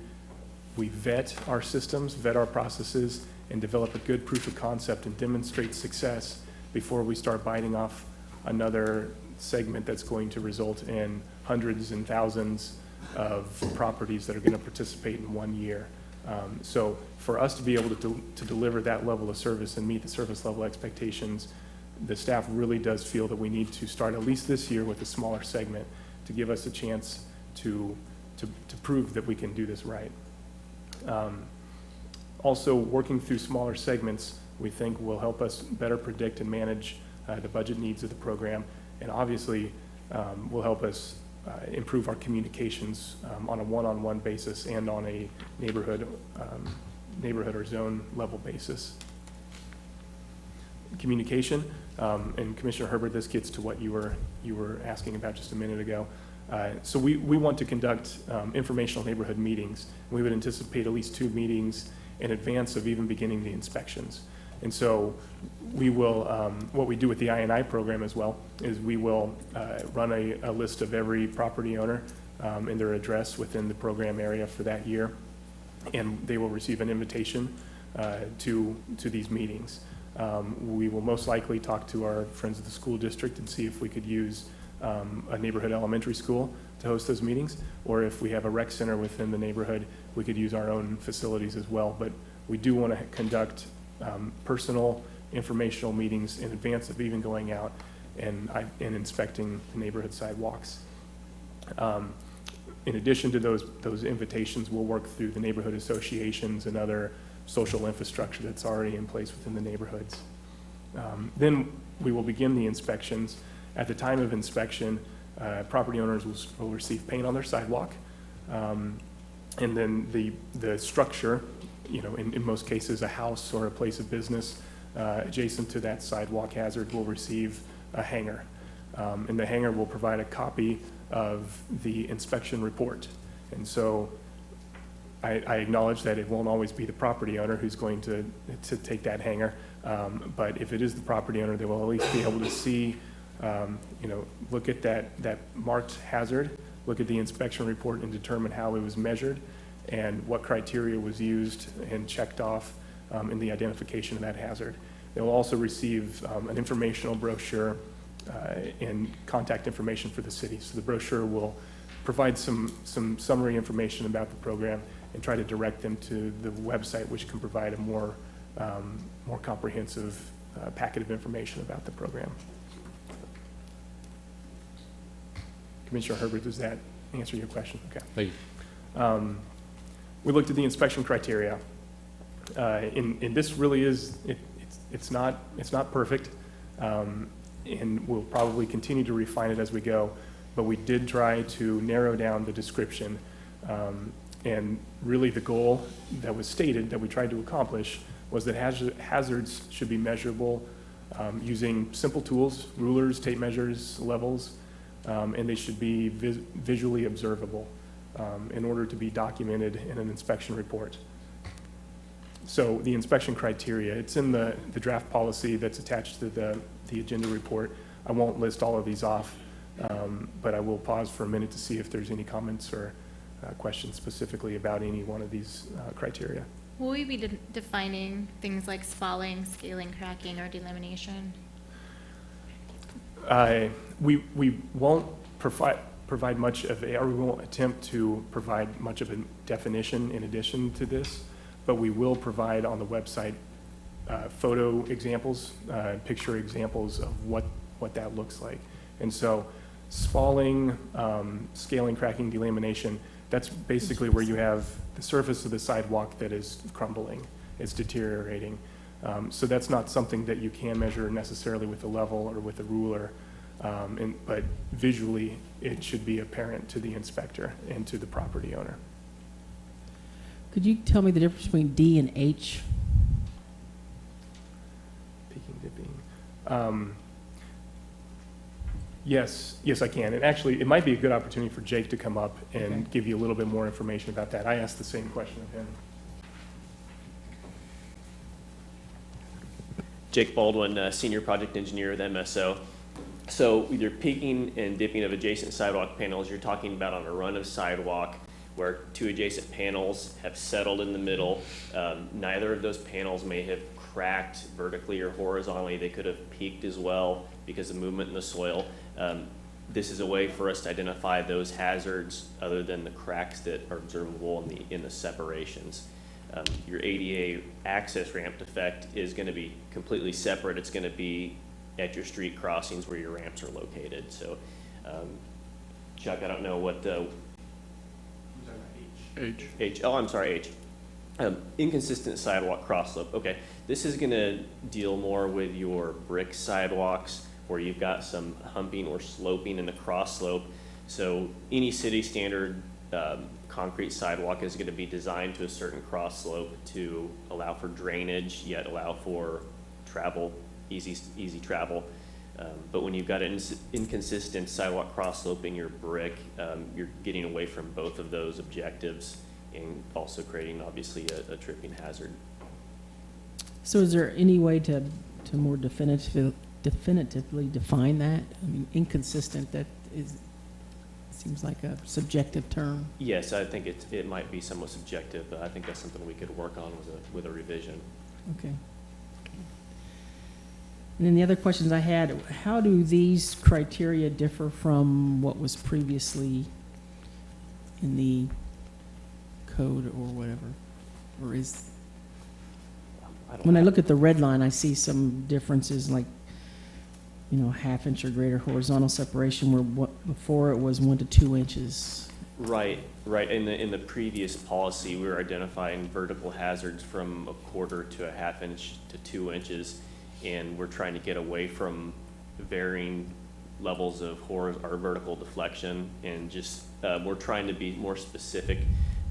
vet our systems, vet our processes, and develop a good proof of concept and demonstrate success before we start biting off another segment that's going to result in hundreds and thousands of properties that are going to participate in 1 year. So for us to be able to deliver that level of service and meet the service level expectations, the staff really does feel that we need to start at least this year with a smaller segment to give us a chance to prove that we can do this right. Also, working through smaller segments, we think will help us better predict and manage the budget needs of the program, and obviously will help us improve our communications on a one-on-one basis and on a neighborhood or zone level basis. Communication, and Commissioner Herbert, this gets to what you were asking about just a minute ago. So we want to conduct informational neighborhood meetings. We would anticipate at least 2 meetings in advance of even beginning the inspections. And so we will, what we do with the I&I program as well, is we will run a list of every property owner and their address within the program area for that year. And they will receive an invitation to these meetings. We will most likely talk to our friends at the school district and see if we could use a neighborhood elementary school to host those meetings, or if we have a rec center within the neighborhood, we could use our own facilities as well. But we do want to conduct personal informational meetings in advance of even going out and inspecting the neighborhood sidewalks. In addition to those invitations, we'll work through the neighborhood associations and other social infrastructure that's already in place within the neighborhoods. Then we will begin the inspections. At the time of inspection, property owners will receive paint on their sidewalk. And then the structure, in most cases, a house or a place of business adjacent to that sidewalk hazard will receive a hanger. And the hanger will provide a copy of the inspection report. And so I acknowledge that it won't always be the property owner who's going to take that hanger. But if it is the property owner, they will at least be able to see, look at that marked hazard, look at the inspection report and determine how it was measured and what criteria was used and checked off in the identification of that hazard. They will also receive an informational brochure and contact information for the city. So the brochure will provide some summary information about the program and try to direct them to the website, which can provide a more comprehensive packet of information about the program. Commissioner Herbert, does that answer your question? Okay. Thank you. We looked at the inspection criteria. And this really is, it's not perfect. And we'll probably continue to refine it as we go, but we did try to narrow down the description. And really the goal that was stated, that we tried to accomplish, was that hazards should be measurable using simple tools, rulers, tape measures, levels, and they should be visually observable in order to be documented in an inspection report. So the inspection criteria, it's in the draft policy that's attached to the agenda report. I won't list all of these off, but I will pause for a minute to see if there's any comments or questions specifically about any one of these criteria. Will we be defining things like spalling, scaling, cracking, or delamination? We won't provide much of or we won't attempt to provide much of a definition in addition to this, but we will provide on the website photo examples, picture examples of what that looks like. And so spalling, scaling, cracking, delamination, that's basically where you have the surface of the sidewalk that is crumbling, it's deteriorating. So that's not something that you can measure necessarily with a level or with a ruler, but visually it should be apparent to the inspector and to the property owner. Could you tell me the difference between D and H? Peeking, dipping. Yes, I can. And actually, it might be a good opportunity for Jake to come up and give you a little bit more information about that. I asked the same question of him. Jake Baldwin, Senior Project Engineer with MSO. So with your peaking and dipping of adjacent sidewalk panels, you're talking about on a run of sidewalk where two adjacent panels have settled in the middle. Neither of those panels may have cracked vertically or horizontally. They could have peaked as well because of movement in the soil. This is a way for us to identify those hazards other than the cracks that are observable in the separations. Your ADA access ramp defect is going to be completely separate. It's going to be at your street crossings where your ramps are located. So, Chuck, I don't know what H. Oh, I'm sorry, H. Inconsistent sidewalk cross slope. Okay, this is going to deal more with your brick sidewalks where you've got some humping or sloping in the cross slope. So any city standard concrete sidewalk is going to be designed to a certain cross slope to allow for drainage, yet allow for travel, easy travel. But when you've got an inconsistent sidewalk cross slope in your brick, you're getting away from both of those objectives and also creating obviously a tripping hazard. So is there any way to more definitively define that? I mean, inconsistent, that seems like a subjective term. Yes, I think it might be somewhat subjective, but I think that's something we could work on with a revision. Okay. And then the other questions I had, how do these criteria differ from what was previously in the code or whatever? Or is... don't When I have look it. at the red line, I see some differences, like, you know, ½ inch or greater horizontal separation, where before it was 1 to 2 inches. Right, right. In the previous policy, we were identifying vertical hazards from 1/4 to ½ inch to 2 inches. And we're trying to get away from varying levels of or vertical deflection, and just, we're trying to be more specific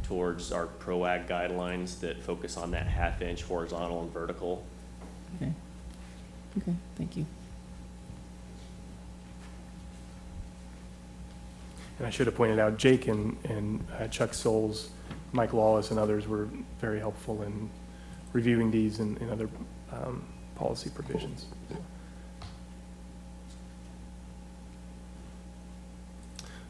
towards our PROAG guidelines that focus on that ½ inch horizontal and vertical. Okay. Okay, thank you. And I should have pointed out, Jake and Chuck Souls, Mike Lawless, and others were very helpful in reviewing these and other policy provisions.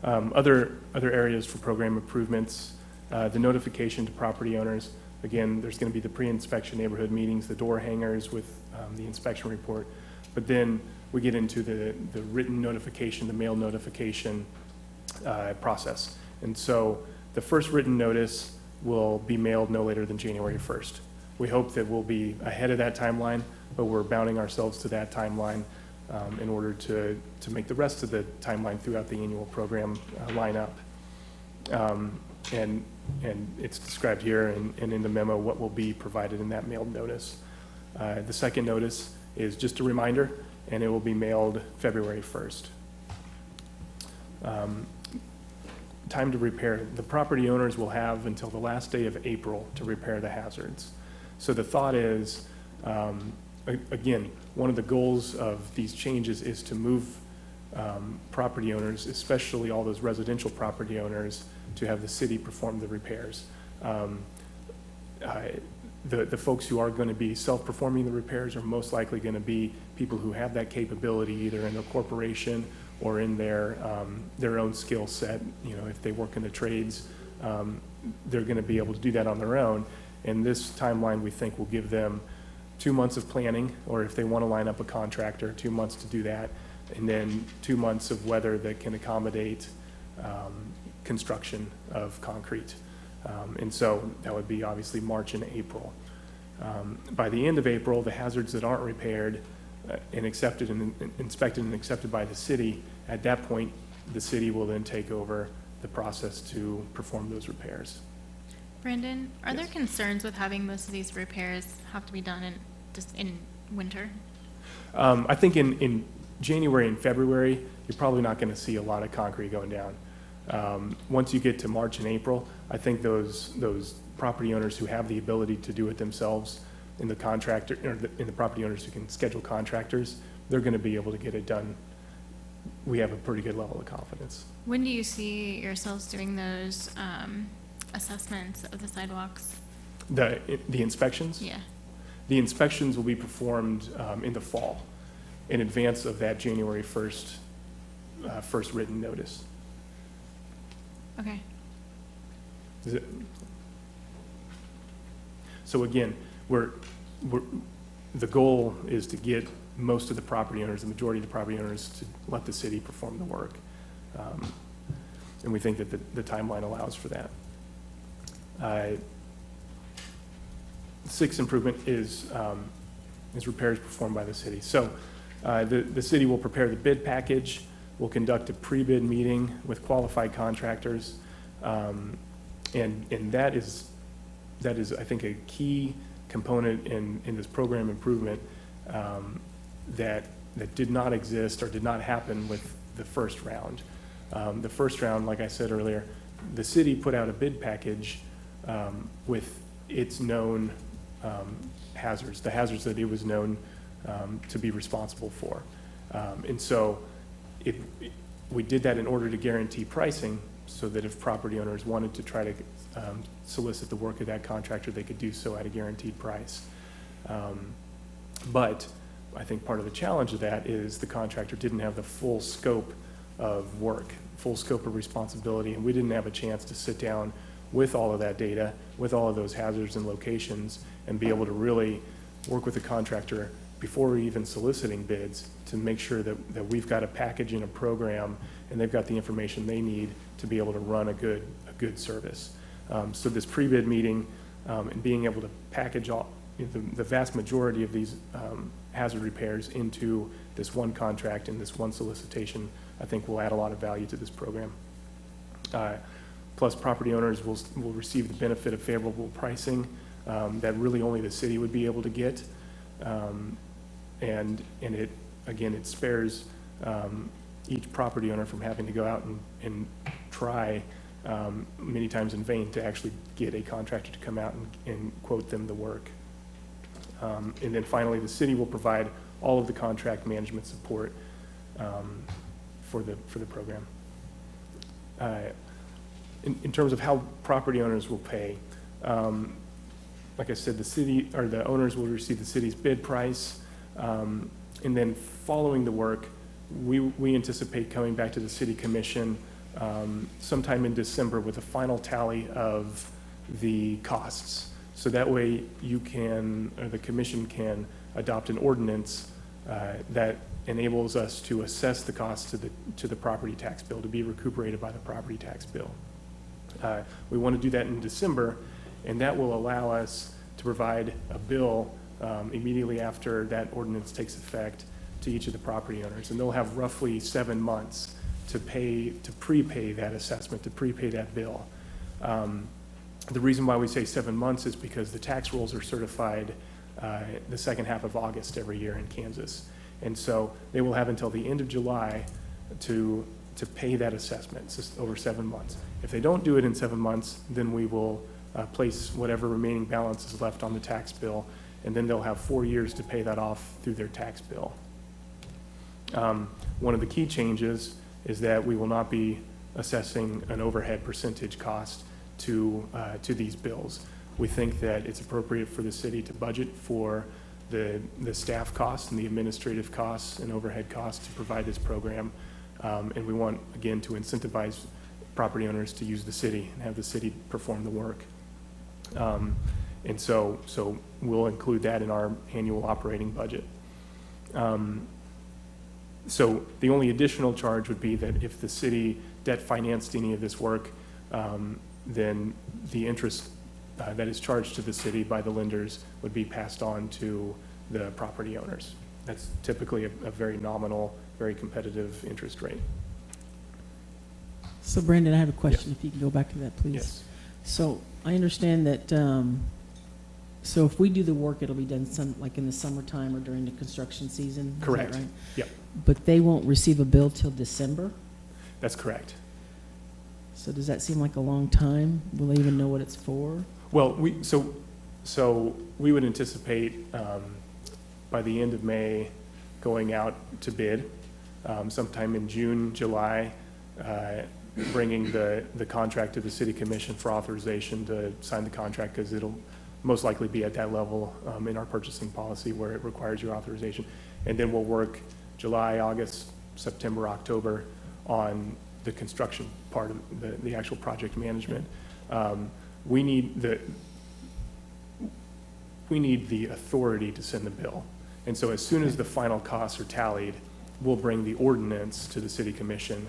Other areas for program improvements, the notification to property owners. Again, there's going to be the pre-inspection neighborhood meetings, the door hangers with the inspection report. But then we get into the written notification, the mail notification process. And so the first written notice will be mailed no later than January 1st. We hope that we'll be ahead of that timeline, but we're bounding ourselves to that timeline in order to make the rest of the timeline throughout the annual program line up. And it's described here and in the memo what will be provided in that mailed notice. The second notice is just a reminder, and it will be mailed February 1st. Time to repair. The property owners will have until the last day of April to repair the hazards. So the thought is, again, one of the goals of these changes is to move property owners, especially all those residential property owners, to have the city perform the repairs. The folks who are going to be self-performing the repairs are most likely going to be people who have that capability, either in a corporation or in their own skill set. You know, if they work in the trades, they're going to be able to do that on their own. And this timeline, we think, will give them 2 months of planning, or if they want to line up a contractor, 2 months to do that, and then 2 months of weather that can accommodate construction of concrete. And so that would be obviously March and April. By the end of April, the hazards that aren't repaired and accepted and inspected and accepted by the city, at that point, the city will then take over the process to perform those repairs. Brandon, are there Yes. concerns with having most of these repairs have to be done in winter? I think in January and February, you're probably not going to see a lot of concrete going down. Once you get to March and April, I think those property owners who have the ability to do it themselves, in the contractor, or in the property owners who can schedule contractors, they're going to be able to get it done. We have a pretty good level of confidence. When do you see yourselves doing those assessments of the sidewalks? The inspections? Yeah. The inspections will be performed in the fall, in advance of that January 1st, first written notice. Okay. Is it- So again, the goal is to get most of the property owners, the majority of the property owners, to let the city perform the work. And we think that the timeline allows for that. Sixth improvement is repairs performed by the city. So the city will prepare the bid package, will conduct a pre-bid meeting with qualified contractors, and that is, I think, a key component in this program improvement that did not exist or did not happen with the first round. The first round, like I said earlier, the city put out a bid package with its known hazards, the hazards that it was known to be responsible for. And so we did that in order to guarantee pricing, so that if property owners wanted to try to solicit the work of that contractor, they could do so at a guaranteed price. But I think part of the challenge of that is the contractor didn't have the full scope of work, full scope of responsibility, and we didn't have a chance to sit down with all of that data, with all of those hazards and locations, and be able to really work with the contractor before even soliciting bids to make sure that we've got a package and a program, and they've got the information they need to be able to run a good service. So this pre-bid meeting and being able to package the vast majority of these hazard repairs into this one contract and this one solicitation, I think will add a lot of value to this program. Plus, property owners will receive the benefit of favorable pricing that really only the city would be able to get. And it, again, it spares each property owner from having to go out and try many times in vain to actually get a contractor to come out and quote them the work. And then finally, the city will provide all of the contract management support for the program. In terms of how property owners will pay, like I said, the city, or the owners will receive the city's bid price, and then following the work, we anticipate coming back to the city commission sometime in December with a final tally of the costs. So that way you can, or the commission can adopt an ordinance that enables us to assess the cost to the property tax bill, to be recuperated by the property tax bill. We want to do that in December, and that will allow us to provide a bill immediately after that ordinance takes effect to each of the property owners. And they'll have roughly 7 months to prepay that assessment, to prepay that bill. The reason why we say 7 months is because the tax rolls are certified the second half of August every year in Kansas. And so they will have until the end of July to pay that assessment. It's just over 7 months. If they don't do it in 7 months, then we will place whatever remaining balance is left on the tax bill, and then they'll have 4 years to pay that off through their tax bill. One of the key changes is that we will not be assessing an overhead percentage cost to these bills. We think that it's appropriate for the city to budget for the staff costs and the administrative costs and overhead costs to provide this program. And we want, again, to incentivize property owners to use the city and have the city perform the work. And so we'll include that in our annual operating budget. So the only additional charge would be that if the city debt financed any of this work, then the interest that is charged to the city by the lenders would be passed on to the property owners. That's typically a very nominal, very competitive interest rate. So Brandon, I have a question, Yes. if you can go back to that, please. Yes. So I understand that, so if we do the work, it'll be done like in the summertime or during the construction season? Is that Correct. right? Yep, But they won't receive a bill till December? that's correct. So does that seem like a long time? Will they even know what it's for? Well, so we would anticipate by the end of May going out to bid, sometime in June, July, bringing the contract to the city commission for authorization to sign the contract, because it'll most likely be at that level in our purchasing policy where it requires your authorization. And then we'll work July, August, September, October on the construction part of the actual project management. We need the authority to send the bill. And so as soon as the final costs are tallied, we'll bring the ordinance to the city commission.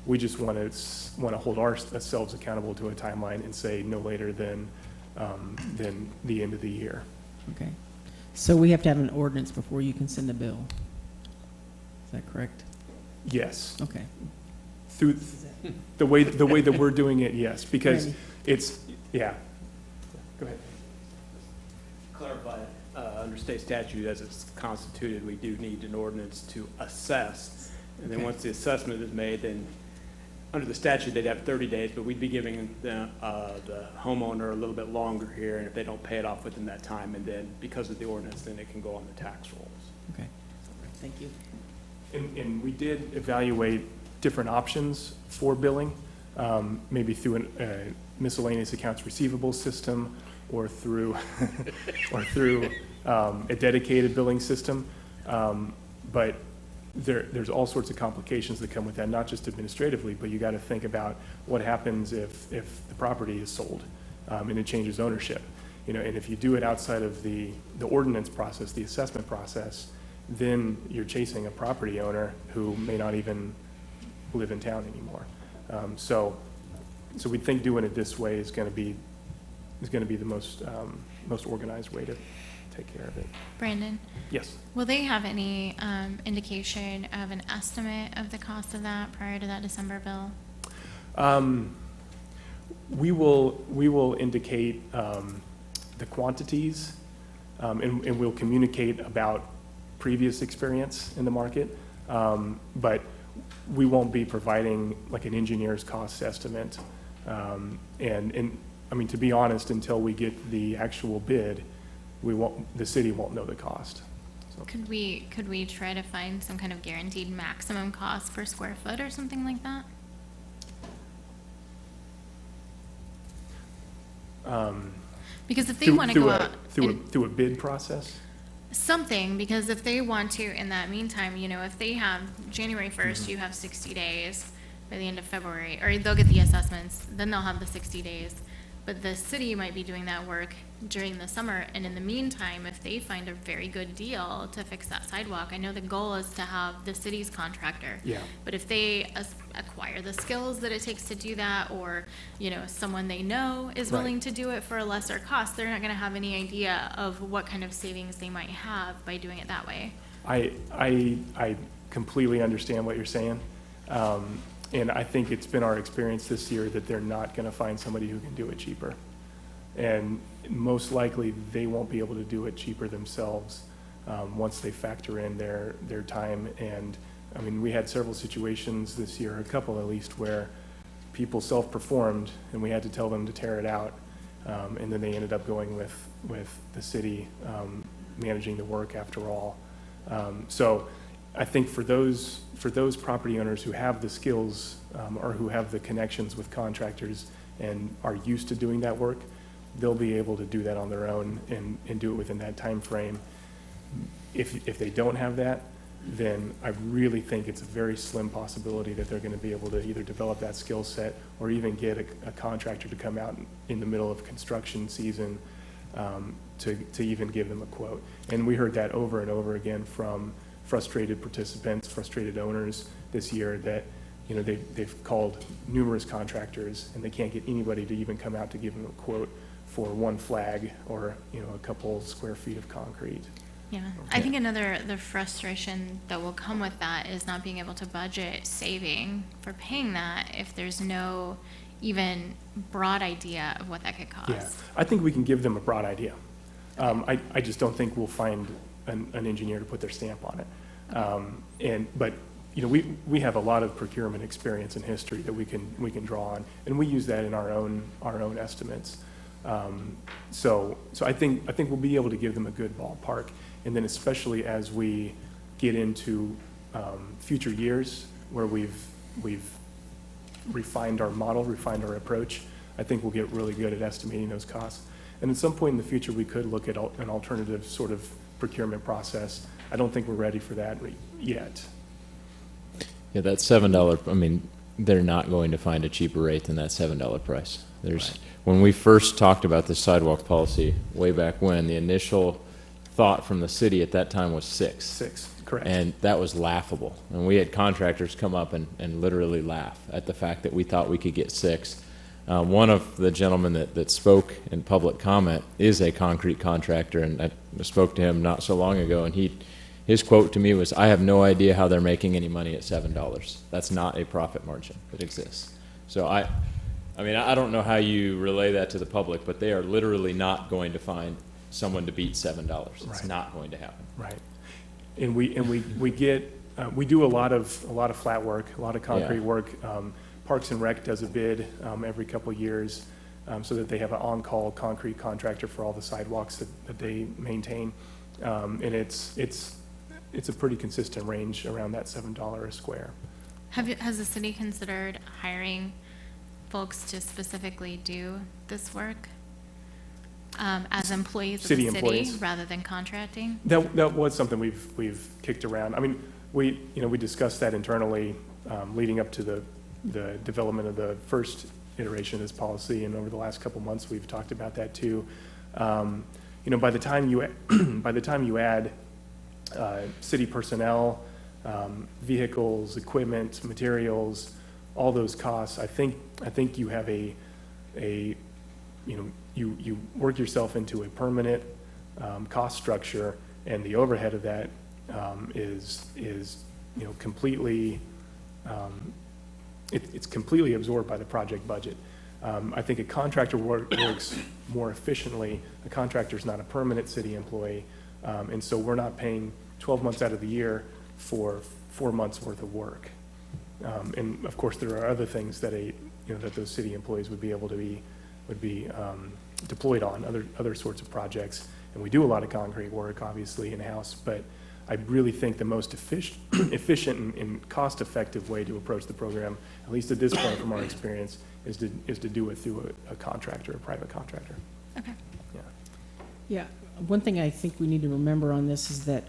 We just want to hold ourselves accountable to a timeline and say no later than the end of the year. Okay. So we have to have an ordinance before you can send a bill? Is that correct? Yes. Okay. Through the way that we're doing it, yes, because Randy. it's, yeah. Go ahead. Clarify, under state statute as it's constituted, we do need an ordinance to assess. And then Okay. once the assessment is made, then under the statute, they'd have 30 days, but we'd be giving the homeowner a little bit longer here, and if they don't pay it off within that time, and then because of the ordinance, then it can go on the tax rolls. Okay. Thank you. And we did evaluate different options for billing, maybe through a miscellaneous accounts receivable system or through, a dedicated billing system. But there's all sorts of complications that come with that, not just administratively, but you got to think about what happens if the property is sold and it changes ownership. And if you do it outside of the ordinance process, the assessment process, then you're chasing a property owner who may not even live in town anymore. So we think doing it this way is going to be is going to be the most, most organized way to take care of it. Brandon, Yes. will they have any indication of an estimate of the cost of that prior to that December bill? We will indicate the quantities, and we'll communicate about previous experience in the market. But we won't be providing like an engineer's cost estimate. And I mean, to be honest, until we get the actual bid, the city won't know the cost. So, Could we try to find some kind of guaranteed maximum cost per square foot or something like that? Because if they want to go out and through a bid process? something, because if they want to, in that meantime, you know, if they have January 1st, you have 60 days by the end of February, or they'll get the assessments, then they'll have the 60 days. But the city might be doing that work during the summer, and in the meantime, if they find a very good deal to fix that sidewalk, I know the goal is to have the city's contractor. Yeah. But if they acquire the skills that it takes to do that, or, you know, someone they know is Right. willing to do it for a lesser cost, they're not gonna have any idea of what kind of savings they might have by doing it that way. I completely understand what you're saying. And I think it's been our experience this year that they're not gonna find somebody who can do it cheaper. And most likely, they won't be able to do it cheaper themselves, once they factor in their time. And, I mean, we had several situations this year, a couple at least, where people self-performed and we had to tell them to tear it out. And then they ended up going with the city, managing the work after all. So I think for those property owners who have the skills, or who have the connections with contractors and are used to doing that work, they'll be able to do that on their own and do it within that time frame. If they don't have that, then I really think it's a very slim possibility that they're gonna be able to either develop that skill set or even get a contractor to come out in the middle of construction season, to even give them a quote. And we heard that over and over again from frustrated participants, frustrated owners this year, that, you know, they've called numerous contractors and they can't get anybody to even come out to give them a quote for one flag or, you know, a couple square feet of concrete. Yeah, I think the frustration that will come with that is not being able to budget saving for paying that if there's no even broad idea of what that could Yeah, cost. I think we can give them a broad idea. I just don't think we'll find an engineer to put their stamp on it. But, you know, we have a lot of procurement experience and history that we can draw on, and we use that in our own estimates. So I think we'll be able to give them a good ballpark. And then especially as we get into future years where we've refined our model, refined our approach, I think we'll get really good at estimating those costs. And at some point in the future, we could look at an alternative sort of procurement process. I don't think we're ready for that yet. Yeah, that $7, I mean, they're not going to find a cheaper rate than that $7 price. There's, when we first talked about this sidewalk policy way back when, the initial thought from the city at that time was $6. 6, correct. And that was laughable. And we had contractors come up and literally laugh at the fact that we thought we could get $6. One of the gentlemen that spoke in public comment is a concrete contractor, and I spoke to him not so long ago, and his quote to me was, "I have no idea how they're making any money at $7. That's not a profit margin that exists." So I mean, I don't know how you relay that to the public, but they are literally not going to find someone to beat $7. It's Right. not going to happen. Right. And we do a lot of flat work, a lot of concrete Yeah. work. Parks and Rec does a bid every couple of years, so that they have an on-call concrete contractor for all the sidewalks that they maintain. And it's a pretty consistent range around that $7 a square. Has the city considered hiring folks to specifically do this work? As employees of the City city, employees. rather than contracting? That was something we've kicked around. I mean, we discussed that internally, leading up to the development of the first iteration of this policy, and over the last couple months, we've talked about that too. You know, by the time you add city personnel, vehicles, equipment, materials, all those costs, I think you have you you work yourself into a permanent cost structure, and the overhead of that is completely, it's completely absorbed by the project budget. I think a contractor works more efficiently. A contractor's not a permanent city employee, and so we're not paying 12 months out of the year for 4 months worth of work. And of course, there are other things that that those city employees would be able to be deployed on, other sorts of projects. And we do a lot of concrete work, obviously, in-house, but I really think the most efficient and cost-effective way to approach the program, at least at this point from our experience, is to do it through a contractor, a private contractor. Okay. Yeah. Yeah, one thing I think we need to remember on this is that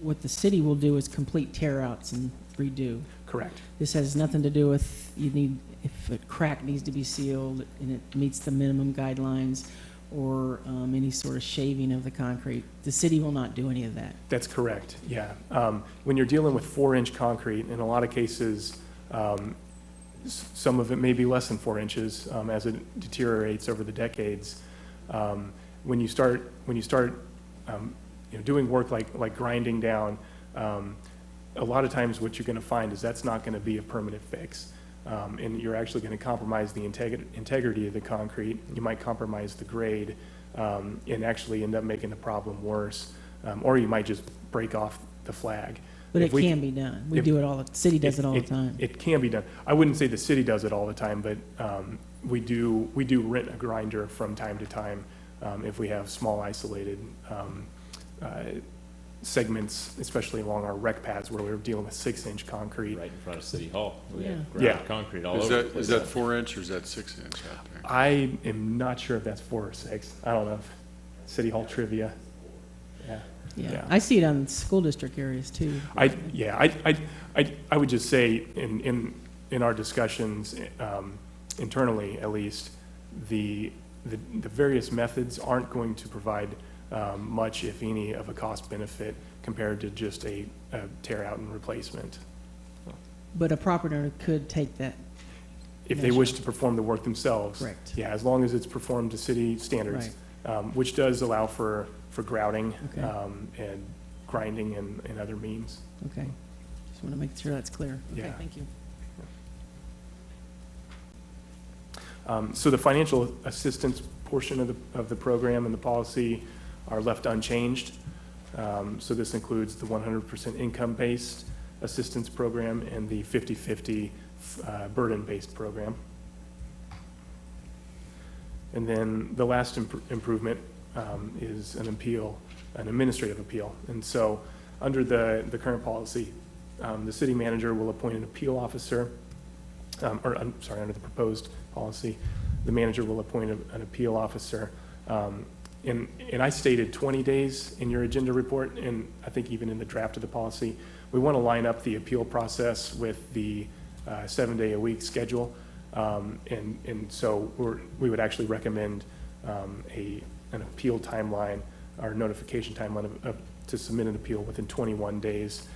what the city will do is complete tear-outs and redo. Correct. This has nothing to do with, if a crack needs to be sealed and it meets the minimum guidelines, or any sort of shaving of the concrete. The city will not do any of that. That's correct, yeah. When you're dealing with 4-inch concrete, in a lot of cases, some of it may be less than 4 inches as it deteriorates over the decades. When you start doing work like grinding down, a lot of times what you're going to find is that's not going to be a permanent fix. And you're actually going to compromise the integrity of the concrete. You might compromise the grade and actually end up making the problem worse. Or you might just break off the flag. But it can be done. We do it all, the city does it all the time. It can be done. I wouldn't say the city does it all the time, but we do rent a grinder from time to time if we have small isolated segments, especially along our rec pads where we're dealing with 6-inch concrete. Right in front of City Hall. We have Yeah. ground concrete all Is over the that, place. is that 4-inch or is that 6-inch out there? I am not sure if that's 4 or 6. I don't know. City Hall trivia. Yeah. Yeah, I see it on school district areas too. I would just say in our discussions, internally at least, the various methods aren't going to provide much, if any, of a cost benefit compared to just a tear out and replacement. But a property owner could take that. If they wish to perform the work themselves. Correct. Yeah, as long as it's performed to city standards, which does allow for grouting Okay. and grinding and other means. Okay, just want to make sure that's clear. Okay, Yeah. thank you. So the financial assistance portion of the program and the policy are left unchanged. So this includes the 100% income-based assistance program and the 50/50 burden-based program. And then the last improvement is an appeal, an administrative appeal. And so under the current policy, the city manager will appoint an appeal officer, under the proposed policy, the manager will appoint an appeal officer. And I stated 20 days in your agenda report, and I think even in the draft of the policy. We want to line up the appeal process with the 7-day-a-week schedule. And so we would actually recommend an appeal timeline, or notification timeline to submit an appeal within 21 days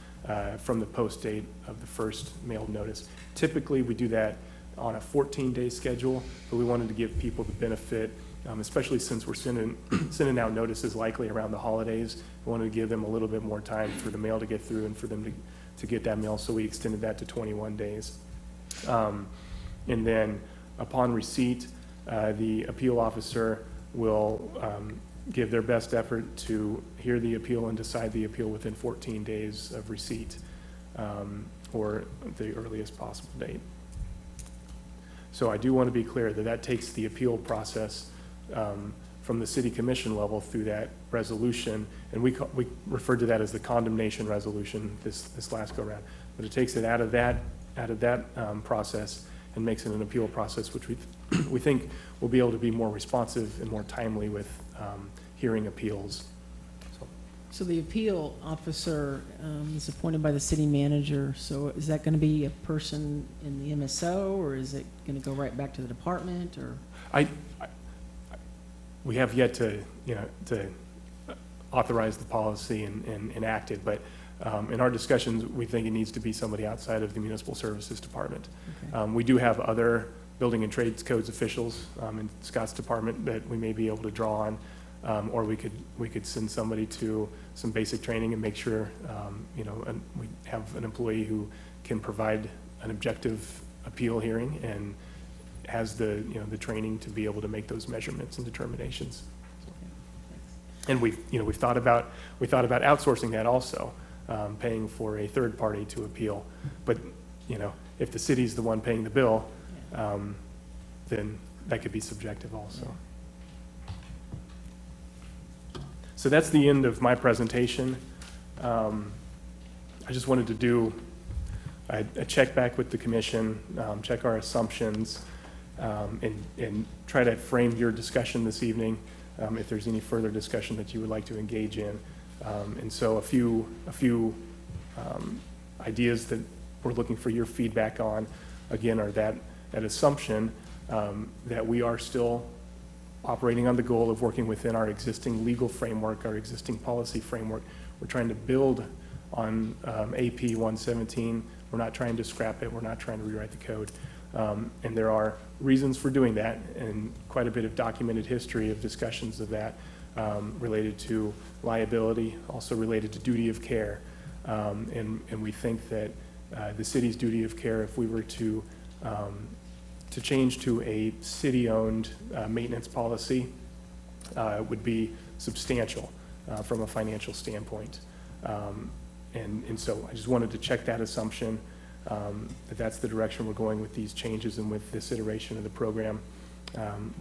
from the post date of the first mailed notice. Typically, we do that on a 14-day schedule, but we wanted to give people the benefit, especially since we're sending out notices likely around the holidays. We wanted to give them a little bit more time for the mail to get through and for them to get that mail, so we extended that to 21 days. And then upon receipt, the appeal officer will give their best effort to hear the appeal and decide the appeal within 14 days of receipt, or the earliest possible date. So I do want to be clear that takes the appeal process from the city commission level through that resolution, and we referred to that as the condemnation resolution this last go round. But it takes it out of that process and makes it an appeal process, which we think will be able to be more responsive and more timely with hearing appeals. So the appeal officer is appointed by the city manager, so is that going to be a person in the MSO, or is it going to go right back to the department, or? We have yet to authorize the policy and enact it, but in our discussions, we think it needs to be somebody outside of the municipal services department. Okay. We do have other building and trades codes officials in Scott's department that we may be able to draw on. Or we could send somebody to some basic training and make sure, and we have an employee who can provide an objective appeal hearing and has the training to be able to make those measurements and determinations. And we've thought about outsourcing that also, paying for a third party to appeal. But, if the city's the one paying the bill, then that could be subjective also. So that's the end of my presentation. I just wanted to do a check back with the commission, check our assumptions, and try to frame your discussion this evening, if there's any further discussion that you would like to engage in. And so a few ideas that we're looking for your feedback on, again, are that assumption that we are still operating on the goal of working within our existing legal framework, our existing policy framework. We're trying to build on AP 117. We're not trying to scrap it. We're not trying to rewrite the code. And there are reasons for doing that, and quite a bit of documented history of discussions of that related to liability, also related to duty of care. And we think that the city's duty of care, if we were to change to a city-owned maintenance policy, would be substantial from a financial standpoint. And so I just wanted to check that assumption, that that's the direction we're going with these changes and with this iteration of the program.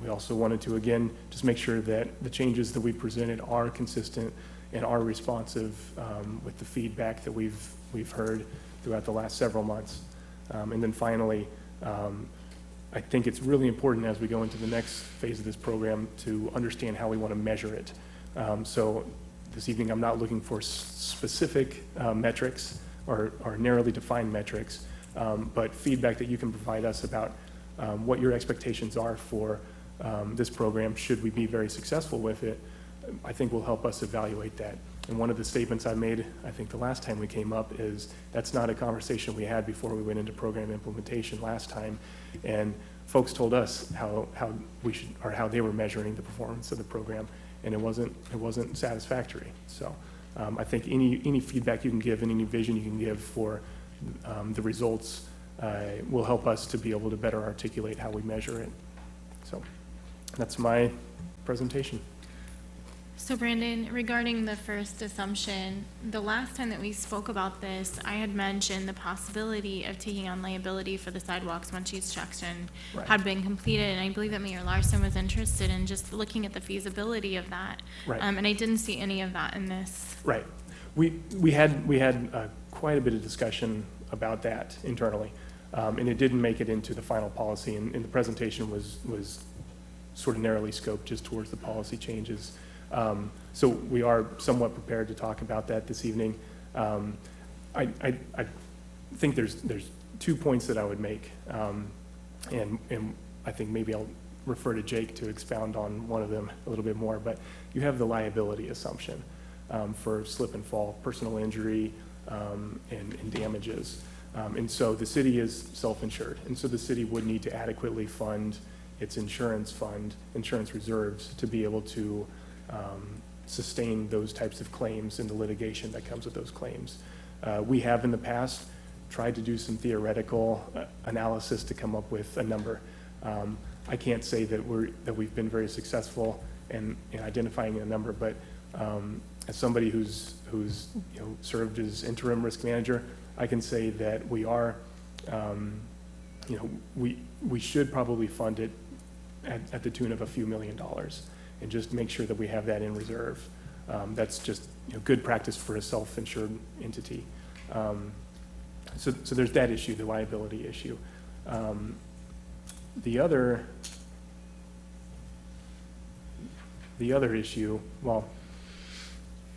We also wanted to, again, just make sure that the changes that we presented are consistent and are responsive with the feedback that we've heard throughout the last several months. And then finally, I think it's really important as we go into the next phase of this program to understand how we want to measure it. So this evening, I'm not looking for specific metrics or narrowly defined metrics, but feedback that you can provide us about what your expectations are for this program, should we be very successful with it, I think will help us evaluate that. And one of the statements I made, I think the last time we came up, is that's not a conversation we had before we went into program implementation last time. And folks told us how we should, or how they were measuring the performance of the program, and it wasn't satisfactory. So I think any feedback you can give and any vision you can give for the results will help us to be able to better articulate how we measure it. So that's my presentation. So Brandon, regarding the first assumption, the last time that we spoke about this, I had mentioned the possibility of taking on liability for the sidewalks once each section Right. had been completed, and I believe that Mayor Larson was interested in just looking at the feasibility of that. Right. And I didn't see any of that in this. Right. We had quite a bit of discussion about that internally, and it didn't make it into the final policy, and the presentation was sort of narrowly scoped just towards the policy changes. So we are somewhat prepared to talk about that this evening. I think there's 2 points that I would make, and I think maybe I'll refer to Jake to expound on one of them a little bit more. But you have the liability assumption for slip and fall, personal injury, and damages. And so the city is self-insured, and so the city would need to adequately fund its insurance reserves to be able to sustain those types of claims and the litigation that comes with those claims. We have in the past tried to do some theoretical analysis to come up with a number. I can't say that we've been very successful in identifying a number, but as somebody who's served as interim risk manager, I can say that we are, we should probably fund it at the tune of a few $1 million. And just make sure that we have that in reserve. That's just good practice for a self-insured entity. So there's that issue, the liability issue. The other issue, well,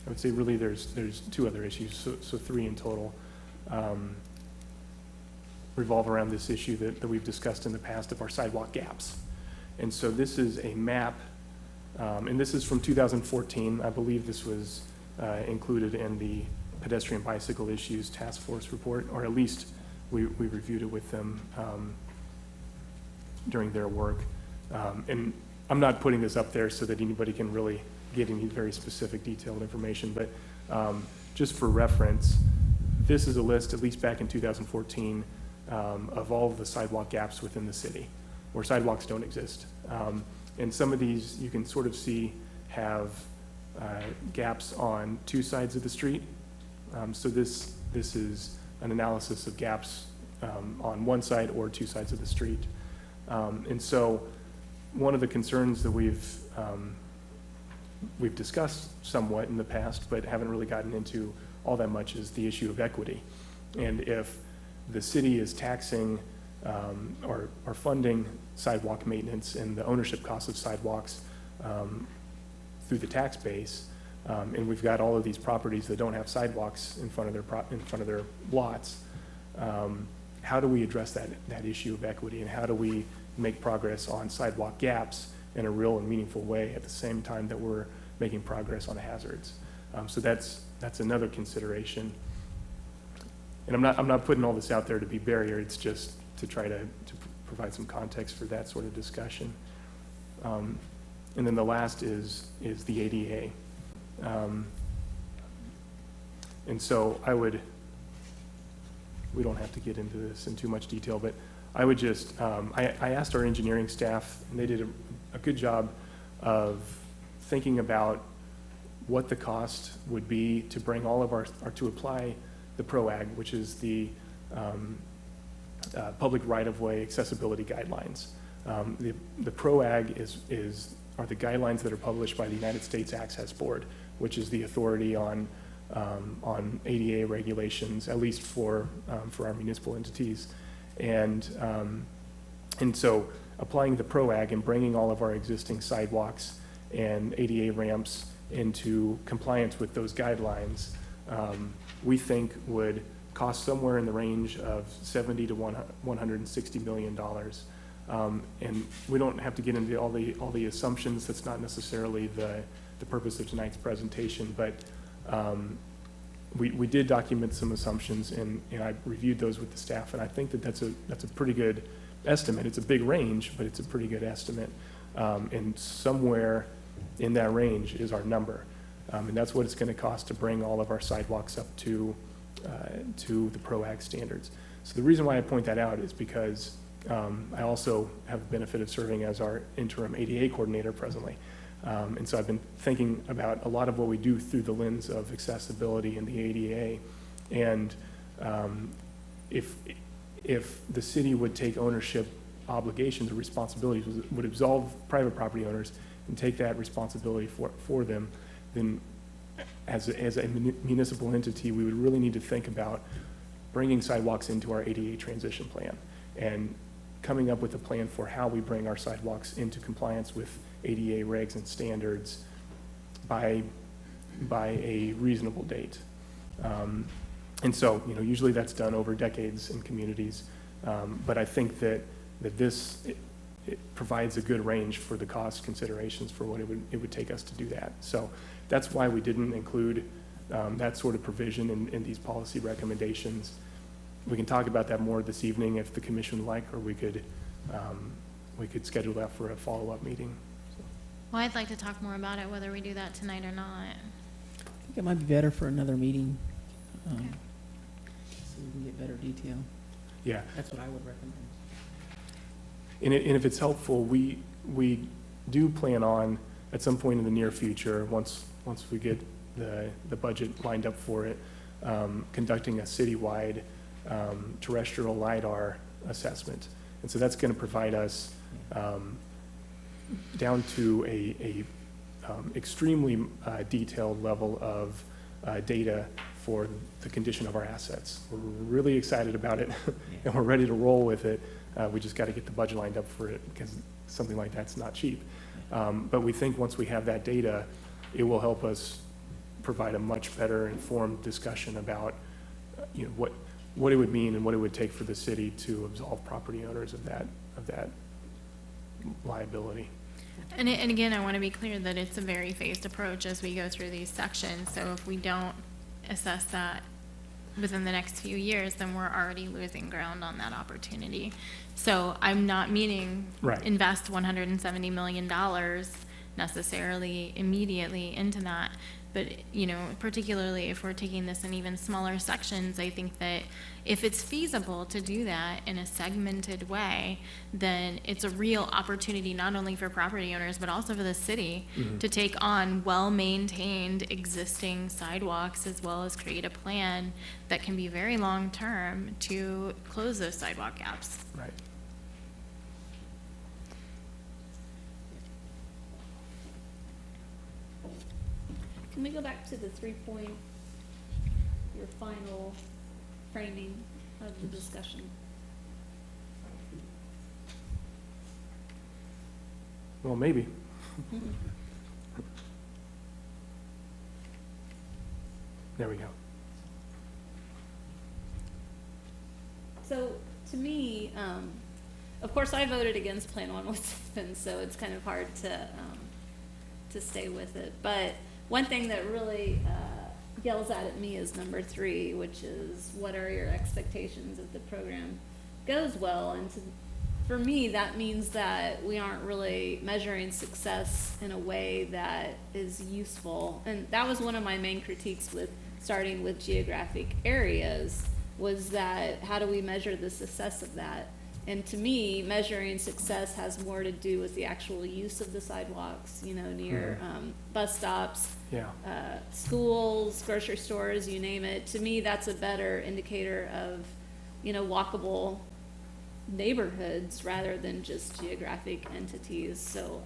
I would say really there's 2 other issues, so 3 in total, revolve around this issue that we've discussed in the past of our sidewalk gaps. And so this is a map. And this is from 2014. I believe this was included in the pedestrian bicycle issues task force report, or at least we reviewed it with them during their work. And I'm not putting this up there so that anybody can really get any very specific detailed information, but just for reference, this is a list, at least back in 2014, of all of the sidewalk gaps within the city, where sidewalks don't exist. And some of these, you can sort of see, have gaps on two sides of the street. So this is an analysis of gaps on one side or two sides of the street. And so one of the concerns that we've discussed somewhat in the past, but haven't really gotten into all that much, is the issue of equity. And if the city is taxing or funding sidewalk maintenance and the ownership costs of sidewalks through the tax base, and we've got all of these properties that don't have sidewalks in front of their lots, how do we address that issue of equity, and how do we make progress on sidewalk gaps in a real and meaningful way at the same time that we're making progress on the hazards? So that's another consideration. And I'm not putting all this out there to be barrier, it's just to try to provide some context for that sort of discussion. And then the last is the ADA. And so we don't have to get into this in too much detail, but I would just, I asked our engineering staff, and they did a good job of thinking about what the cost would be to bring all of to apply the PROAG, which is the public right-of-way accessibility guidelines. The PROAG are the guidelines that are published by the United States Access Board, which is the authority on ADA regulations, at least for our municipal entities. And so applying the PROAG and bringing all of our existing sidewalks and ADA ramps into compliance with those guidelines, we think would cost somewhere in the range of $70 to $160 million. And we don't have to get into all the assumptions. That's not necessarily the purpose of tonight's presentation, but we did document some assumptions, and I reviewed those with the staff, and I think that's a pretty good estimate. It's a big range, but it's a pretty good estimate. And somewhere in that range is our number. And that's what it's going to cost to bring all of our sidewalks up to the PROAG standards. So the reason why I point that out is because I also have the benefit of serving as our interim ADA coordinator presently. And so I've been thinking about a lot of what we do through the lens of accessibility in the ADA. And if the city would take ownership obligations or responsibilities, would absolve private property owners and take that responsibility for them, then as a municipal entity, we would really need to think about bringing sidewalks into our ADA transition plan and coming up with a plan for how we bring our sidewalks into compliance with ADA regs and standards by a reasonable date. And so, usually that's done over decades in communities, but I think that this it provides a good range for the cost considerations for what it would take us to do that. So that's why we didn't include that sort of provision in these policy recommendations. We can talk about that more this evening if the commission would like, or we could schedule that for a follow-up meeting. So. Well, I'd like to talk more about it, whether we do that tonight or not. I think it might be better for another meeting, Okay. so we can get better detail. Yeah. That's what I would recommend. And if it's helpful, we do plan on, at some point in the near future, once we get the budget lined up for it, conducting a citywide terrestrial LiDAR assessment. And so that's going to provide us down to a extremely detailed level of data for the condition of our assets. We're really excited about it, and we're ready to roll with it. We just got to get the budget lined up for it, because something like that's not cheap. But we think once we have that data, it will help us provide a much better informed discussion about what it would mean and what it would take for the city to absolve property owners of that liability. And again, I want to be clear that it's a very phased approach as we go through these sections. So if we don't assess that within the next few years, then we're already losing ground on that opportunity. So I'm not meaning Right. invest $170 million necessarily immediately into that. But, you know, particularly if we're taking this in even smaller sections, I think that if it's feasible to do that in a segmented way, then it's a real opportunity not only for property owners, but also for the city to take on well-maintained existing sidewalks, as well as create a plan that can be very long-term to close those sidewalk gaps. Right. Can we go back to the 3-point, your final framing of the discussion? Well, maybe. There we go. So, to me, of course, I voted against Plan 117, so it's kind of hard to stay with it. But one thing that really yells out at me is number 3, which is, what are your expectations if the program goes well? And for me, that means that we aren't really measuring success in a way that is useful. And that was one of my main critiques with starting with geographic areas, was that how do we measure the success of that? And to me, measuring success has more to do with the actual use of the sidewalks, you know, near bus stops, Yeah. schools, grocery stores, you name it. To me, that's a better indicator of, you know, walkable neighborhoods rather than just geographic entities. So,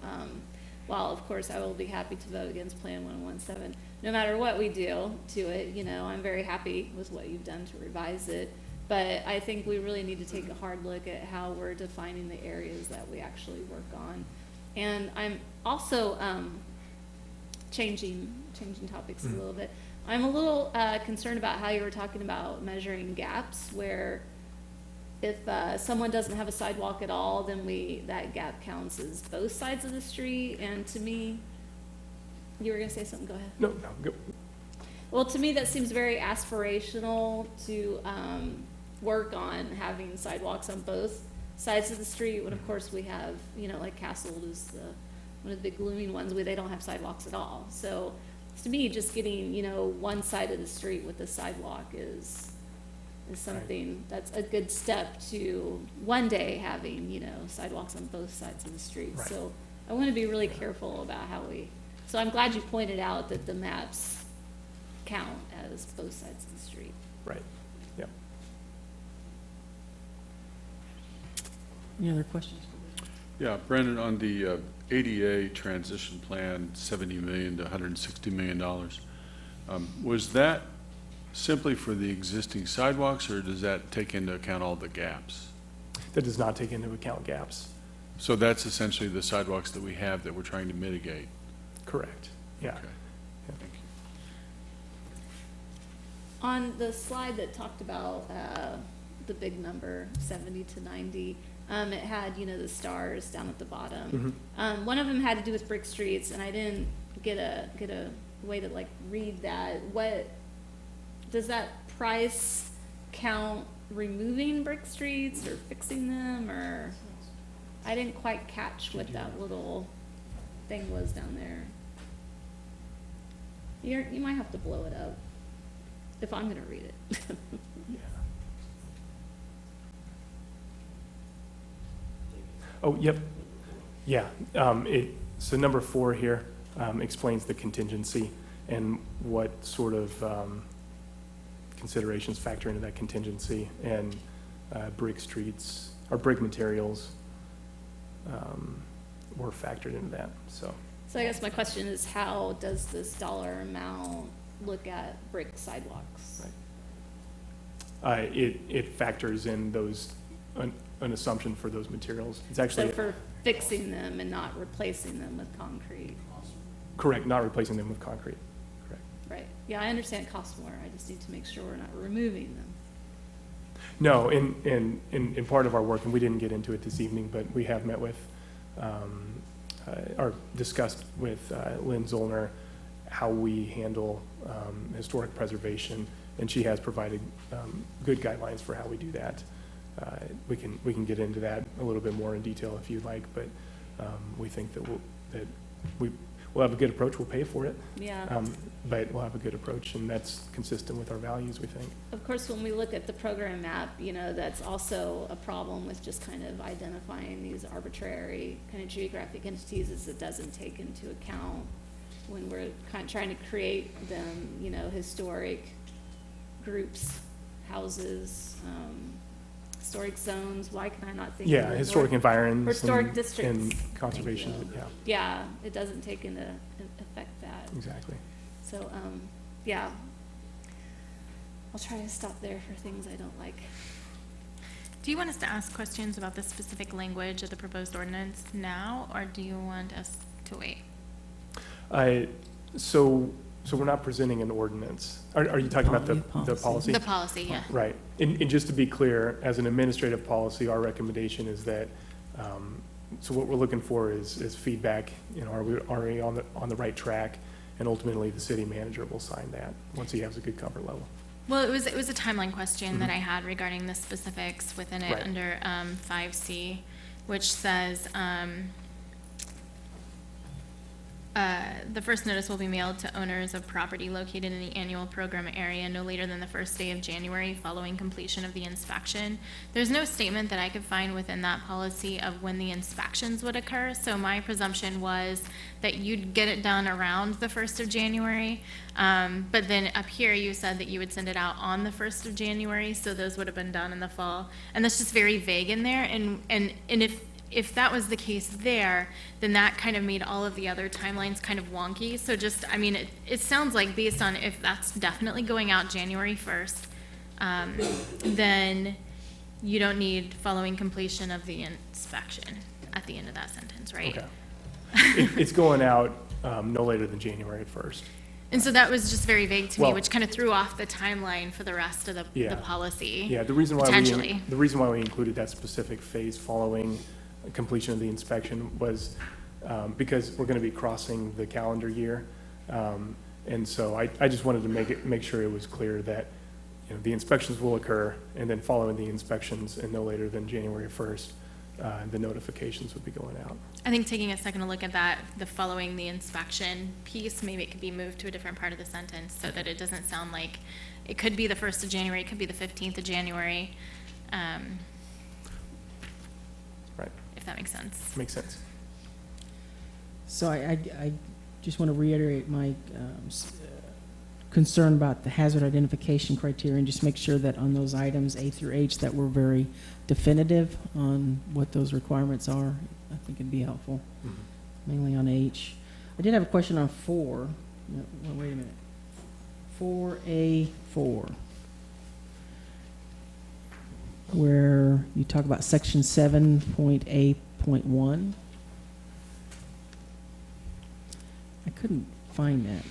while of course I will be happy to vote against Plan 117, no matter what we do to it, you know, I'm very happy with what you've done to revise it. But I think we really need to take a hard look at how we're defining the areas that we actually work on. And I'm also changing topics a little bit. I'm a little concerned about how you were talking about measuring gaps, where if someone doesn't have a sidewalk at all, then that gap counts as both sides of the street. And to me, you were gonna say something, go ahead. No, go. Well, to me, that seems very aspirational to work on having sidewalks on both sides of the street, when of course we have, you know, like Castle is one of the big blooming ones where they don't have sidewalks at all. So to me, just getting, you know, one side of the street with a sidewalk is something that's a good step to one day having, you know, sidewalks on both sides of the street. Right. So I want to be really careful about so I'm glad you pointed out that the maps count as both sides of the street. Right. Yeah. Any other questions? Yeah, Brandon, on the ADA transition plan, $70 million to $160 million, was that simply for the existing sidewalks, or does that take into account all the gaps? That does not take into account gaps. So that's essentially the sidewalks that we have that we're trying to mitigate? Correct. Yeah. Okay, thank you. On the slide that talked about the big number, 70 to 90, it had, you know, the stars down at the bottom. One of them had to do with brick streets, and I didn't get a way to like read that. What does that price count? Removing brick streets or fixing them, or I didn't quite catch what that little thing was down there. You might have to blow it up if I'm gonna read it. Yeah. Oh, yep. Yeah. So number 4 here explains the contingency and what sort of considerations factor into that contingency, and brick streets or brick materials were factored into that. So I guess my question is, how does this dollar amount look at brick sidewalks? it factors in those an assumption for those materials. It's So actually for fixing them and not replacing them with concrete, correct, not replacing them with concrete. Correct. right? Yeah, I understand it costs more, I just need to make sure we're not removing them. No, in part of our work, and we didn't get into it this evening, but we have met with, or discussed with Lynn Zollner how we handle historic preservation, and she has provided good guidelines for how we do that. We can get into that a little bit more in detail if you'd like, but we think that we'll have a good approach. We'll pay for it, Yeah. but we'll have a good approach, and that's consistent with our values, we think. Of course, when we look at the program map, that's also a problem with just kind of identifying these arbitrary kind of geographic entities, is it doesn't take into account when we're kind of trying to create them, historic groups, houses, historic zones. Why can I not think of Yeah, the historic word? environs. Historic and- districts. And conservation, Thank you. yeah, Yeah, it doesn't take into effect that. exactly. So, yeah. I'll try to stop there for things I don't like. Do you want us to ask questions about the specific language of the proposed ordinance now, or do you want us to wait? So we're not presenting an ordinance. Are you talking about the policy? The policy, yeah. Right. And just to be clear, as an administrative policy, our recommendation is that, so what we're looking for is feedback, are we on the right track? And ultimately, the city manager will sign that once he has a good cover level. Well, it was a timeline question that I had regarding the specifics within it Right. under 5C, which says, the first notice will be mailed to owners of property located in the annual program area no later than the first day of January following completion of the inspection. There's no statement that I could find within that policy of when the inspections would occur, so my presumption was that you'd get it done around the 1st of January. But then up here, you said that you would send it out on the 1st of January, so those would have been done in the fall. And that's just very vague in there, and if that was the case there, then that kind of made all of the other timelines kind of wonky. So just, it sounds like based on if that's definitely going out January 1st, then you don't need following completion of the inspection at the end of that sentence, right? Okay. It's going out no later than January 1st. And so that was just very vague to me, Well- which kind of threw off the timeline for the rest of the Yeah. policy. Yeah, the reason why we included that specific phase following completion of the inspection was because we're going to be crossing the calendar year. And so I just wanted to make sure it was clear that, the inspections will occur, and then following the inspections and no later than January 1st, the notifications would be going out. I think taking a second to look at that, the following the inspection piece, maybe it could be moved to a different part of the sentence so that it doesn't sound like, it could be the 1st of January, it could be the 15th of January, Right, if that makes sense. makes sense. So I just want to reiterate my concern about the hazard identification criteria, and just make sure that on those items A through H, that we're very definitive on what those requirements are. I think it'd be helpful, mainly on H. I did have a question on 4. No, wait a minute. 4A4, where you talk about section 7.A.1. I couldn't find that.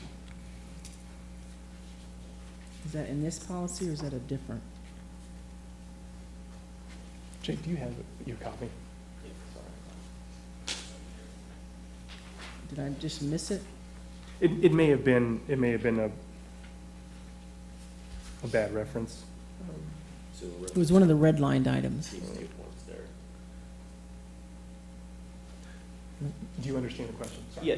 Is that in this policy, or is that a different? Jake, do you have your copy? Did I just miss it? It may have been a bad reference. It was one of the redlined items. Do you understand the question? Sorry. Yeah,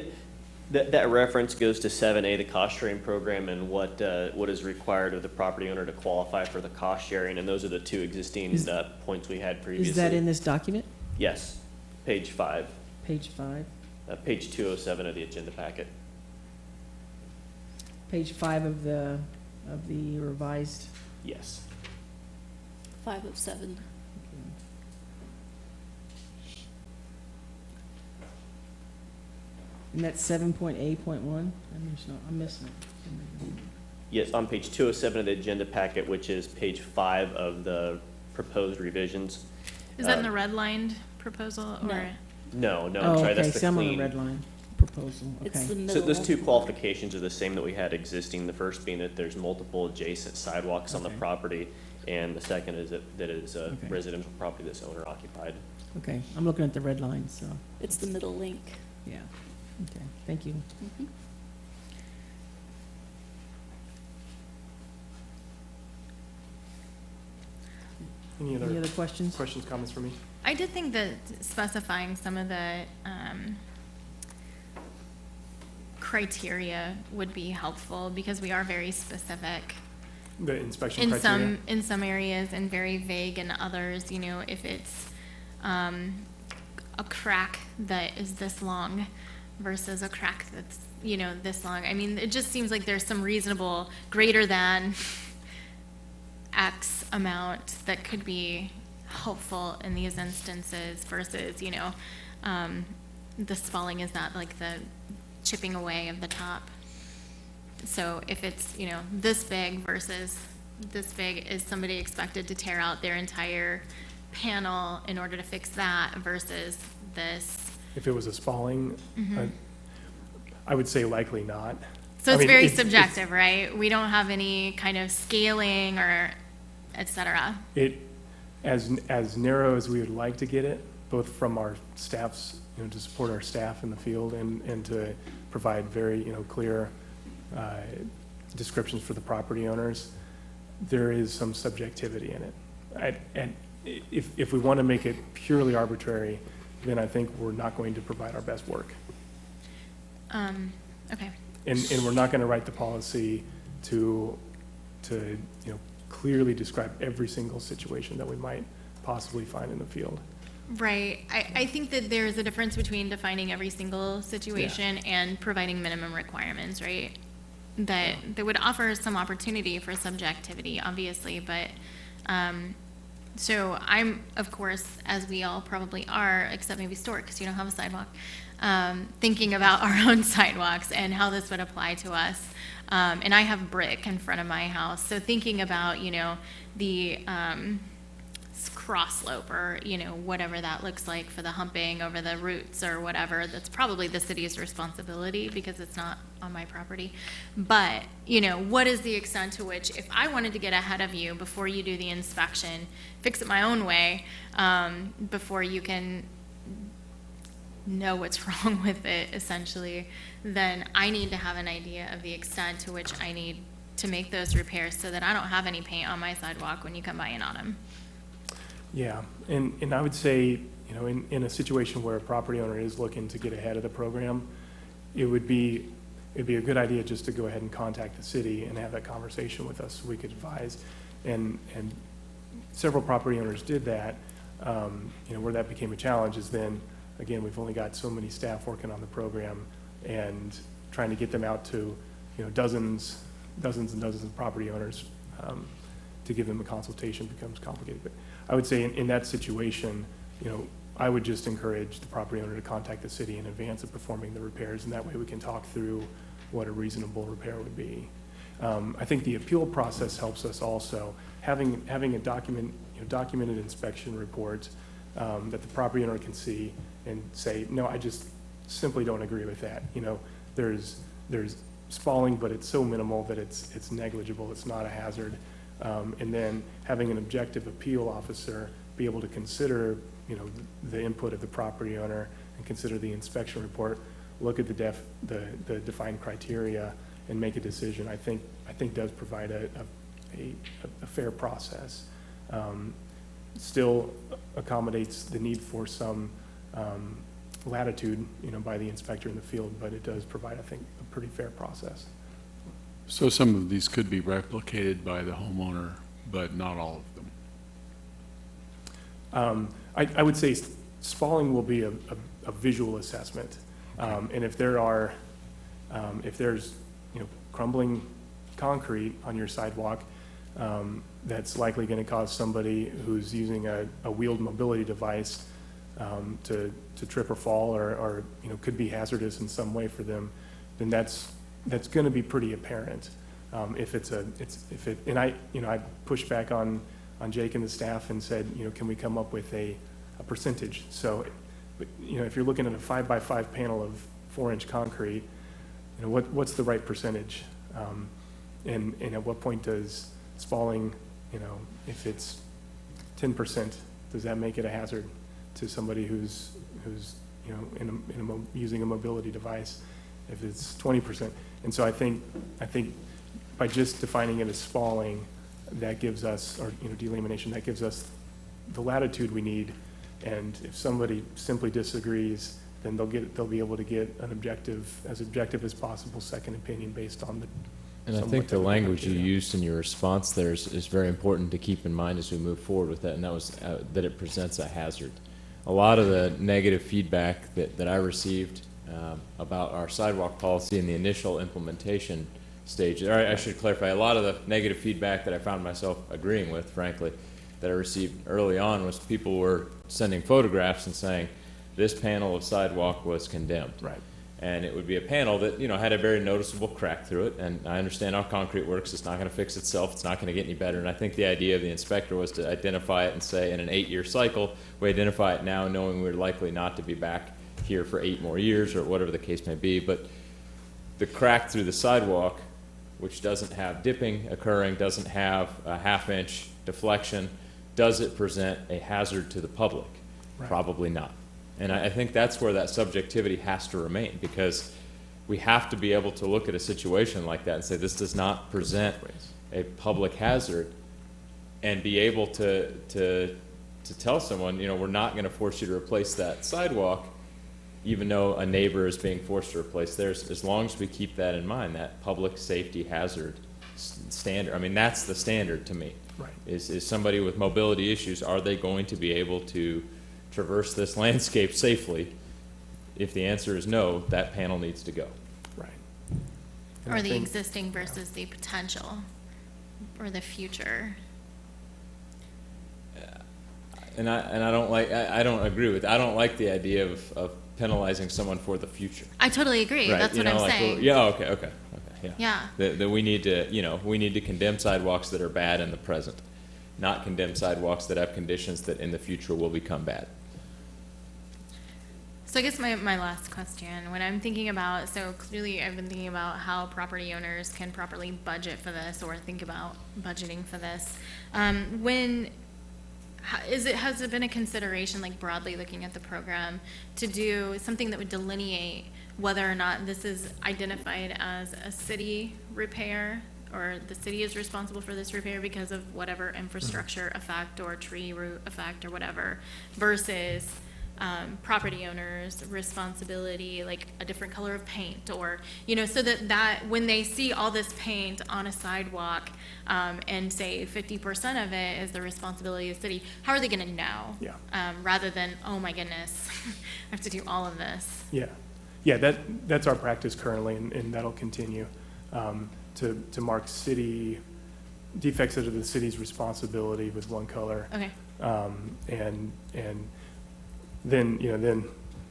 that reference goes to 7A, the cost sharing program, and what is required of the property owner to qualify for the cost sharing, and those are the two existing points we had previously. Is that in this document? Yes, page 5, Page 5? page 207 of the agenda packet. Page 5 of the revised? Yes. 5 of 7. And that's 7.A.1? I'm missing it. Yes, on page 207 of the agenda packet, which is page 5 of the proposed revisions. Is that in the redlined proposal, or? No. No, Oh, I'm sorry, okay, that's the some on the clean. red line proposal, It's okay. the So middle. those two qualifications are the same that we had existing, the first being that there's multiple adjacent sidewalks on the Okay. property, and the second is that it is a Okay. residential property that's owner occupied. Okay, I'm looking at the red line, so, It's the middle link. yeah. Okay, thank you. Mhm. Any Any other other questions? questions, comments for me? I did think that specifying some of the criteria would be helpful because we are very specific The inspection in criteria? some areas and very vague in others. You know, if it's a crack that is this long versus a crack that's, you know, this long. I mean, it just seems like there's some reasonable greater than X amount that could be helpful in these instances versus, you know, the spalling is not like the chipping away of the top. So if it's, you know, this big versus this big, is somebody expected to tear out their entire panel in order to fix that versus this? If it was a spalling, I would say likely not. So I it's mean, very subjective, right? We don't have any kind of scaling or et cetera. It, as narrow as we would like to get it, both from our staffs, you know, to support our staff in the field and to provide very, you know, clear descriptions for the property owners, there is some subjectivity in it. And if we want to make it purely arbitrary, then I think we're not going to provide our best work. Okay. And we're not going to write the policy to, you know, clearly describe every single situation that we might possibly find in the field. Right. I think that there's a difference between defining every single situation and providing minimum requirements, right? That would offer some opportunity for subjectivity, obviously, but, so I'm, of course, as we all probably are, except maybe Stuart, because you don't have a sidewalk, thinking about our own sidewalks and how this would apply to us. And I have brick in front of my house, so thinking about, you know, the cross slope or, you know, whatever that looks like for the humping over the roots or whatever, that's probably the city's responsibility because it's not on my property. But, you know, what is the extent to which, if I wanted to get ahead of you before you do the inspection, fix it my own way, before you can know what's wrong with it, essentially, then I need to have an idea of the extent to which I need to make those repairs so that I don't have any paint on my sidewalk when you come by in autumn. Yeah, and I would say, you know, in a situation where a property owner is looking to get ahead of the program, it'd be a good idea just to go ahead and contact the city and have that conversation with us so we could advise. And several property owners did that. You know, where that became a challenge is then, again, we've only got so many staff working on the program, and trying to get them out to, you know, dozens and dozens of property owners to give them a consultation becomes complicated. But I would say in that situation, you know, I would just encourage the property owner to contact the city in advance of performing the repairs, and that way we can talk through what a reasonable repair would be. I think the appeal process helps us also. Having a documented inspection report that the property owner can see and say, no, I just simply don't agree with that. You know, there's spalling, but it's so minimal that it's negligible, it's not a hazard. And then having an objective appeal officer be able to consider, you know, the input of the property owner and consider the inspection report, look at the defined criteria and make a decision, I think does provide a fair process. Still accommodates the need for some latitude, you know, by the inspector in the field, but it does provide, I think, a pretty fair process. So some of these could be replicated by the homeowner, but not all of them? I would say spalling will be a visual assessment. And if there's, you know, crumbling concrete on your sidewalk, that's likely going to cause somebody who's using a wheeled mobility device to trip or fall, or you know, could be hazardous in some way for them, then that's going to be pretty apparent. And I pushed back on Jake and the staff and said, you know, can we come up with a percentage? So, you know, if you're looking at a 5x5 panel of 4-inch concrete, you know, what's the right percentage? And at what point does spalling, you know, if it's 10%, does that make it a hazard to somebody who's you know, using a mobility device? If it's 20%, and so I think by just defining it as spalling, that gives us, or you know, delamination, that gives us the latitude we need. And if somebody simply disagrees, then they'll be able to get an objective as possible second opinion based on the. And I think the language you used in your response there is very important to keep in mind as we move forward with that, and that was that it presents a hazard. A lot of the negative feedback that I received about our sidewalk policy in the initial implementation stage, or I should clarify, a lot of the negative feedback that I found myself agreeing with, frankly, that I received early on was people were sending photographs and saying, this panel of sidewalk was condemned. Right. And it would be a panel that, you know, had a very noticeable crack through it. And I understand how concrete works. It's not going to fix itself. It's not going to get any better. And I think the idea of the inspector was to identify it and say, in an 8-year cycle, we identify it now knowing we're likely not to be back here for 8 more years or whatever the case may be. But the crack through the sidewalk, which doesn't have dipping occurring, doesn't have a half-inch deflection, does it present a hazard to the public? Right. Probably not. And I think that's where that subjectivity has to remain, because we have to be able to look at a situation like that and say, this does not present a public hazard, and be able to tell someone, you know, we're not going to force you to replace that sidewalk, even though a neighbor is being forced to replace theirs, as long as we keep that in mind, that public safety hazard standard. I mean, that's the standard to me. Right. Is somebody with mobility issues, are they going to be able to traverse this landscape safely? If the answer is no, that panel needs to go. Right. Or the existing versus the potential, or the future. And I don't like, I don't agree with, I don't like the idea of penalizing someone for the future. I totally agree. Right, That's you what know, I'm like, saying. yeah, okay, yeah. Yeah. That we need to, you know, we need to condemn sidewalks that are bad in the present, not condemn sidewalks that have conditions that in the future will become bad. So I guess my last question, when I'm thinking about, so clearly I've been thinking about how property owners can properly budget for this, or think about budgeting for this. Has it been a consideration, like broadly looking at the program, to do something that would delineate whether or not this is identified as a city repair, or the city is responsible for this repair because of whatever infrastructure effect or tree root effect or whatever, versus property owners' responsibility, like a different color of paint, or, you know, so that when they see all this paint on a sidewalk, and say 50% of it is the responsibility of the city, how are they gonna know? Yeah. Rather than, oh my goodness, I have to do all of this. Yeah, that's our practice currently, and that'll continue, to mark city defects that are the city's responsibility with one color. Okay. And then, you know, then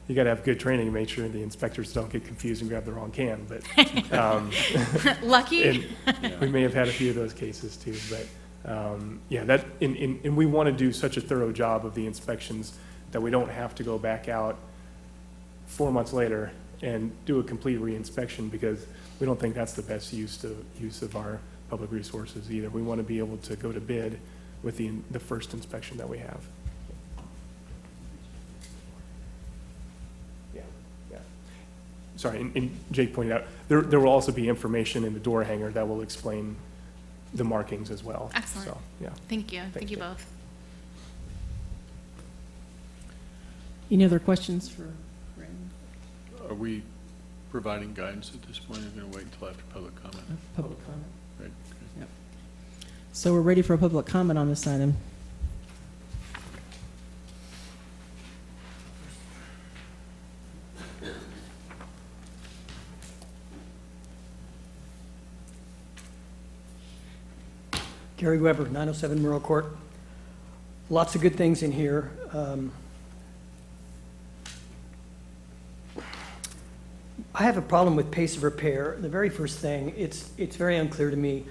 you gotta have good training to make sure the inspectors don't get confused and grab the wrong can, but. Lucky. And we may have had a few of those cases too, but, yeah, and we wanna do such a thorough job of the inspections that we don't have to go back out 4 months later and do a complete re-inspection, because we don't think that's the best use of our public resources either. We wanna be able to go to bid with the first inspection that we have. Sorry, and Jake pointed out, there will also be information in the door hanger that will explain the markings as well. Excellent. So, yeah. Thank you. Thank you Jake. both. Any other questions for Brandon? Are we providing guidance at this point? Or going to wait until after public comment? Public comment. Right. Yep. So we're ready for a public comment on this item. Gary Weber, 907 Merle Court. Lots of good things in here. I have a problem with pace of repair. The very first thing, it's very unclear to me.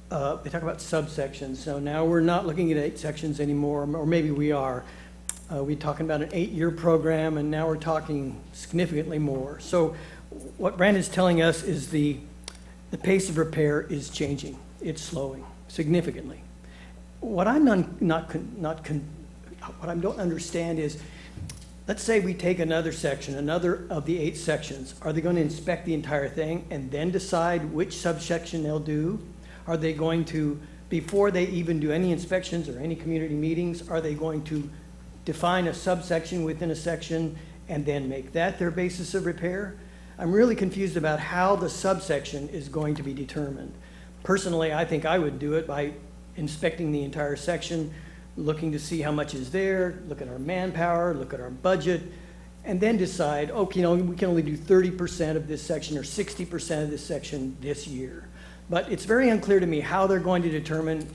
They talk about subsections, so now we're not looking at 8 sections anymore, or maybe we are. We're talking about an 8-year program, and now we're talking significantly more. So what Brandon's telling us is the pace of repair is changing. It's slowing significantly. What I'm what I don't understand is, let's say we take another section, another of the 8 sections. Are they going to inspect the entire thing and then decide which subsection they'll do? Are they going to before they even do any inspections or any community meetings, are they going to define a subsection within a section and then make that their basis of repair? I'm really confused about how the subsection is going to be determined. Personally, I think I would do it by inspecting the entire section, looking to see how much is there, look at our manpower, look at our budget, and then decide, okay, we can only do 30% of this section or 60% of this section this year. But it's very unclear to me how they're going to determine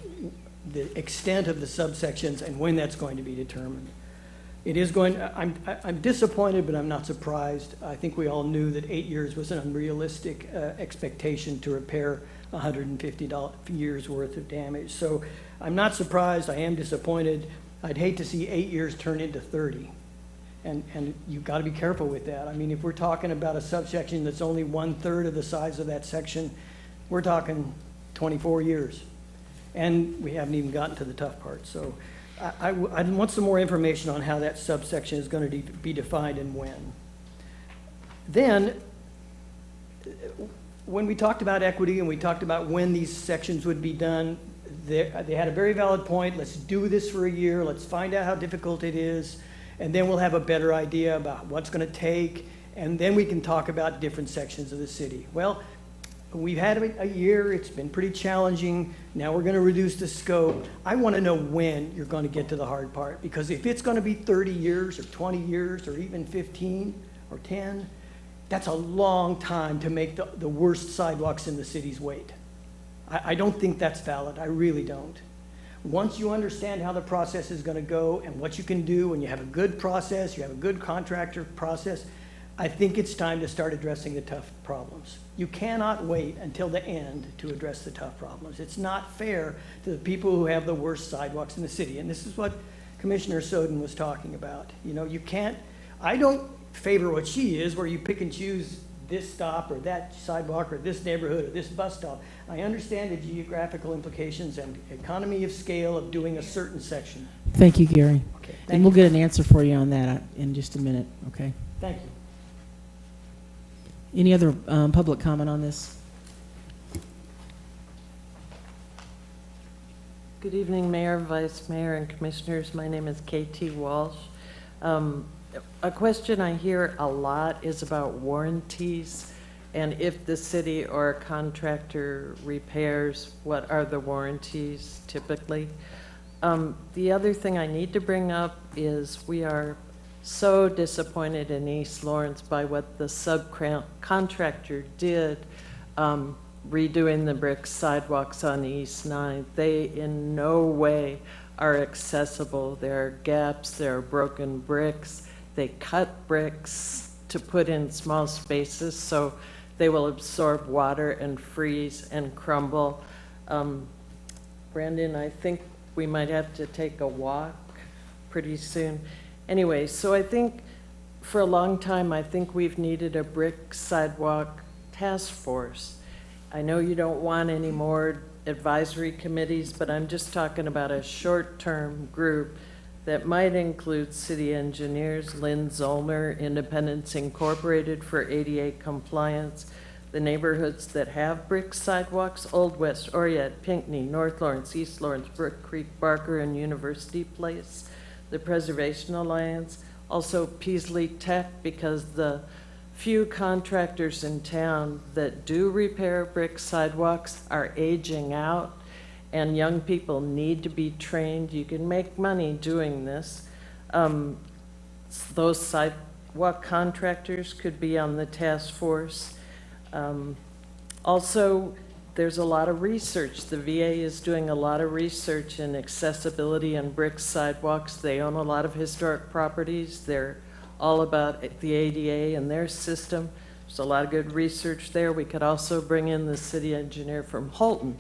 the extent of the subsections and when that's going to be determined. It is going, I'm disappointed, but I'm not surprised. I think we all knew that 8 years was an unrealistic expectation to repair 150 years worth of damage. So I'm not surprised, I am disappointed. I'd hate to see 8 years turn into 30. And you've got to be careful with that. I mean, if we're talking about a subsection that's only 1/3 of the size of that section, we're talking 24 years. And we haven't even gotten to the tough part. So I want some more information on how that subsection is going to be defined and when. Then, when we talked about equity and we talked about when these sections would be done, they had a very valid point. Let's do this for a year. Let's find out how difficult it is. And then we'll have a better idea about what's going to take. And then we can talk about different sections of the city. Well, we've had a year. It's been pretty challenging. Now we're going to reduce the scope. I want to know when you're going to get to the hard part. Because if it's going to be 30 years or 20 years or even 15 or 10, that's a long time to make the worst sidewalks in the cities wait. I don't think that's valid. I really don't. Once you understand how the process is going to go and what you can do, and you have a good process, you have a good contractor process, I think it's time to start addressing the tough problems. You cannot wait until the end to address the tough problems. It's not fair to the people who have the worst sidewalks in the city. And this is what Commissioner Soden was talking about. You know, you can't, I don't favor what she is, where you pick and choose this stop or that sidewalk or this neighborhood or this bus stop. I understand the geographical implications and economy of scale of doing a certain section. Thank you, Gary. Okay, And we'll get an answer for you on that in just a minute, okay? Thank you. Any other public comment on this? Good evening, Mayor, Vice Mayor, and Commissioners. My name is KT Walsh. A question I hear a lot is about warranties, and if the city or a contractor repairs, what are the warranties typically? The other thing I need to bring up is we are so disappointed in East Lawrence by what the subcontractor did redoing the brick sidewalks on East 9th. They in no way are accessible. There are gaps, there are broken bricks. They cut bricks to put in small spaces so they will absorb water and freeze and crumble. Brandon, I think we might have to take a walk pretty soon. Anyway, so I think for a long time, I think we've needed a brick sidewalk task force. I know you don't want any more advisory committees, but I'm just talking about a short-term group that might include city engineers, Lynn Zollner, Independence Incorporated for ADA compliance, the neighborhoods that have brick sidewalks, Old West, Oriette, Pinckney, North Lawrence, East Lawrence, Brook Creek, Barker, and University Place, the Preservation Alliance, also Peasley Tech, because the few contractors in town that do repair brick sidewalks are aging out, and young people need to be trained. You can make money doing this. Those sidewalk contractors could be on the task force. Also, there's a lot of research. The VA is doing a lot of research in accessibility and brick sidewalks. They own a lot of historic properties. They're all about the ADA and their system. There's a lot of good research there. We could also bring in the city engineer from Holton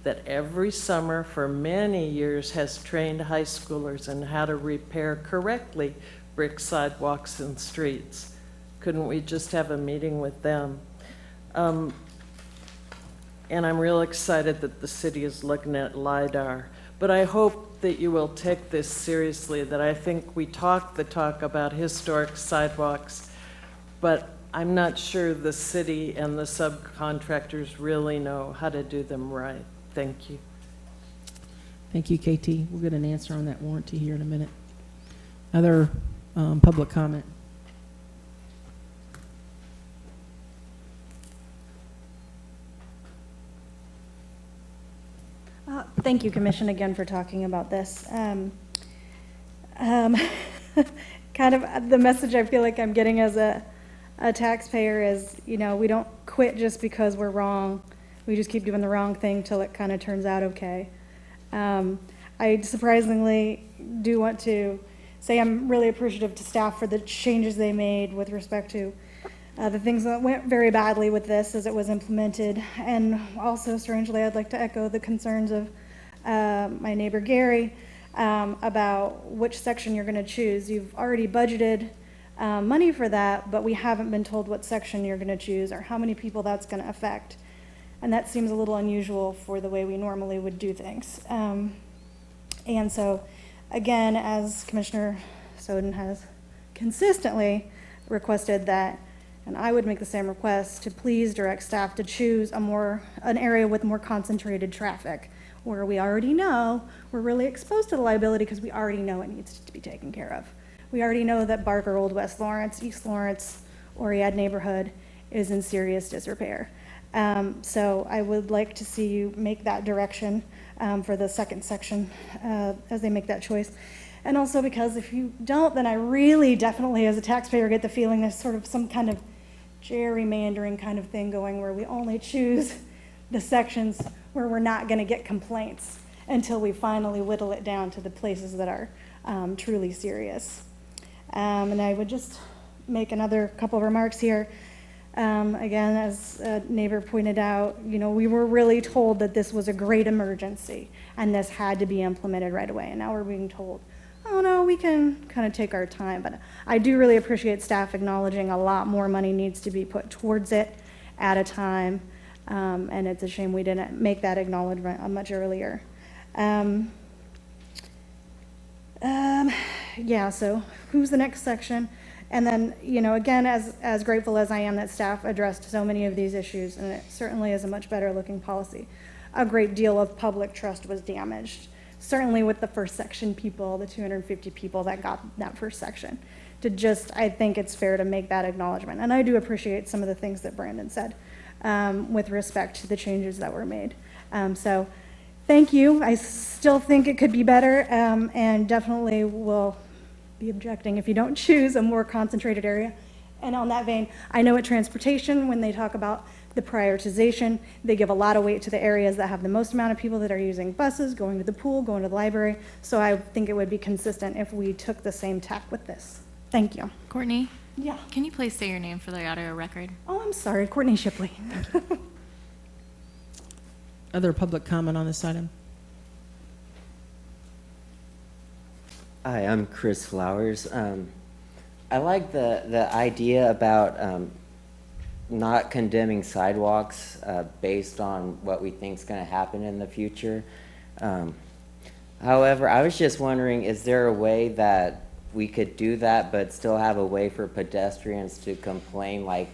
that every summer for many years has trained high schoolers in how to repair correctly brick sidewalks and streets. Couldn't we just have a meeting with them? And I'm real excited that the city is looking at LIDAR. But I hope that you will take this seriously, that I think we talk the talk about historic sidewalks, but I'm not sure the city and the subcontractors really know how to do them right. Thank you. Thank you, KT. We'll get an answer on that warranty here in a minute. Other public comment? Thank you, Commission, again for talking about this. Kind of the message I feel like I'm getting as a taxpayer is, you know, we don't quit just because we're wrong. We just keep doing the wrong thing till it kind of turns out okay. I surprisingly do want to say I'm really appreciative to staff for the changes they made with respect to the things that went very badly with this as it was implemented. And also, strangely, I'd like to echo the concerns of my neighbor Gary about which section you're going to choose. You've already budgeted money for that, but we haven't been told what section you're going to choose or how many people that's going to affect. And that seems a little unusual for the way we normally would do things. And so, again, as Commissioner Soden has consistently requested that, and I would make the same request, to please direct staff to choose an area with more concentrated traffic, where we already know we're really exposed to the liability because we already know it needs to be taken care of. We already know that Barker, Old West Lawrence, East Lawrence, Oriad neighborhood is in serious disrepair. So I would like to see you make that direction for the second section as they make that choice. And also because if you don't, then I really definitely as a taxpayer get the feeling there's sort of some kind of gerrymandering kind of thing going where we only choose the sections where we're not going to get complaints until we finally whittle it down to the places that are truly serious. And I would just make another couple of remarks here. Again, as a neighbor pointed out, you know, we were really told that this was a great emergency and this had to be implemented right away. And now we're being told, oh no, we can kind of take our time. But I do really appreciate staff acknowledging a lot more money needs to be put towards it at a time. And it's a shame we didn't make that acknowledgement much earlier. Yeah, so who's the next section? And then, you know, again, as grateful as I am that staff addressed so many of these issues, and it certainly is a much better looking policy, a great deal of public trust was damaged. Certainly with the first section people, the 250 people that got that first section. I think it's fair to make that acknowledgement. And I do appreciate some of the things that Brandon said with respect to the changes that were made. So thank you. I still think it could be better and definitely will be objecting if you don't choose a more concentrated area. And on that vein, I know at transportation, when they talk about the prioritization, they give a lot of weight to the areas that have the most amount of people that are using buses, going to the pool, going to the library. So I think it would be consistent if we took the same tack with this. Thank you. Courtney? Yeah. Can you please say your name for the audio record? Oh, I'm sorry, Courtney Shipley. Other public comment on this item? Hi, I'm Chris Flowers. I like the idea about not condemning sidewalks based on what we think is going to happen in the future. However, I was just wondering, is there a way that we could do that but still have a way for pedestrians to complain like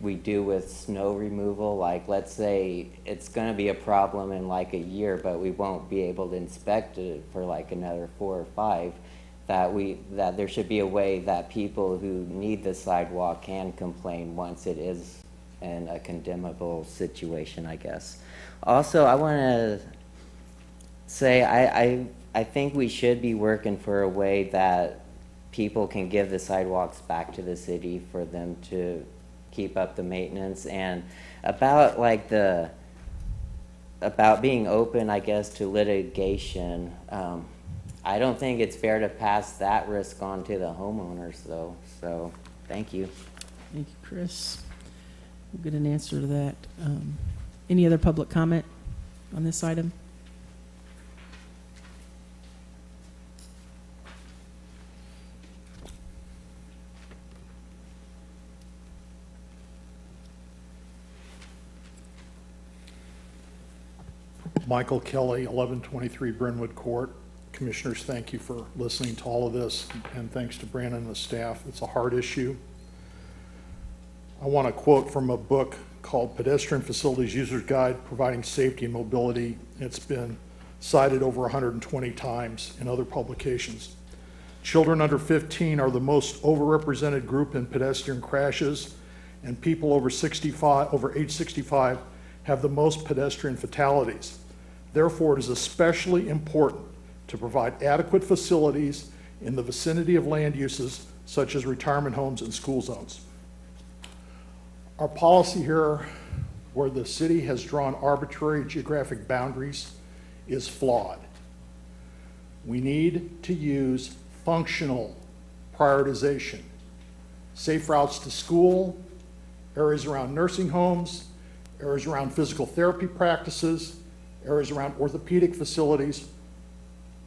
we do with snow removal? Like, let's say it's going to be a problem in like a year, but we won't be able to inspect it for like another 4 or 5. That there should be a way that people who need the sidewalk can complain once it is in a condemnable situation, I guess. Also, I want to say I think we should be working for a way that people can give the sidewalks back to the city for them to keep up the maintenance. And about like about being open, I guess, to litigation, I don't think it's fair to pass that risk on to the homeowners though. So thank you. Thank you, Chris. We'll get an answer to that. Any other public comment on this item? Michael Kelly, 1123 Brentwood Court. Commissioners, thank you for listening to all of this, and thanks to Brandon and the staff. It's a hard issue. I want to quote from a book called Pedestrian Facilities User's Guide, Providing Safety and Mobility. It's been cited over 120 times in other publications. Children under 15 are the most overrepresented group in pedestrian crashes, and people over age 65 have the most pedestrian fatalities. Therefore, it is especially important to provide adequate facilities in the vicinity of land uses such as retirement homes and school zones. Our policy here, where the city has drawn arbitrary geographic boundaries, is flawed. We need to use functional prioritization. Safe routes to school, areas around nursing homes, areas around physical therapy practices, areas around orthopedic facilities,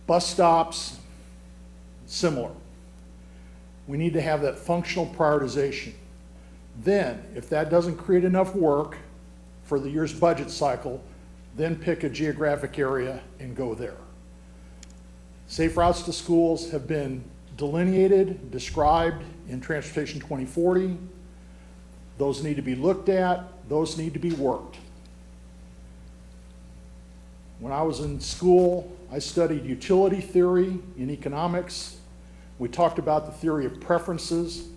bus stops, similar. We need to have that functional prioritization. Then, if that doesn't create enough work for the year's budget cycle, then pick a geographic area and go there. Safe routes to schools have been delineated, described in Transportation 2040. Those need to be looked at, those need to be worked. When I was in school, I studied utility theory in economics. We talked about the theory of preferences.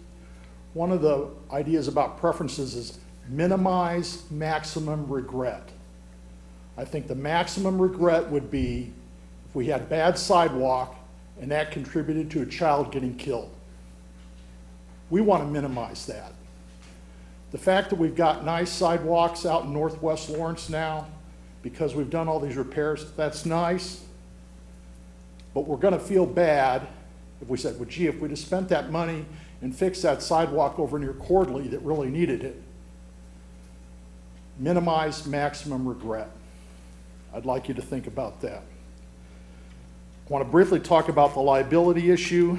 One of the ideas about preferences is minimize maximum regret. I think the maximum regret would be if we had bad sidewalk and that contributed to a child getting killed. We want to minimize that. The fact that we've got nice sidewalks out in Northwest Lawrence now, because we've done all these repairs, that's nice. But we're going to feel bad if we said, well, gee, if we'd have spent that money and fixed that sidewalk over near Cordley that really needed it. Minimize maximum regret. I'd like you to think about that. I want to briefly talk about the liability issue.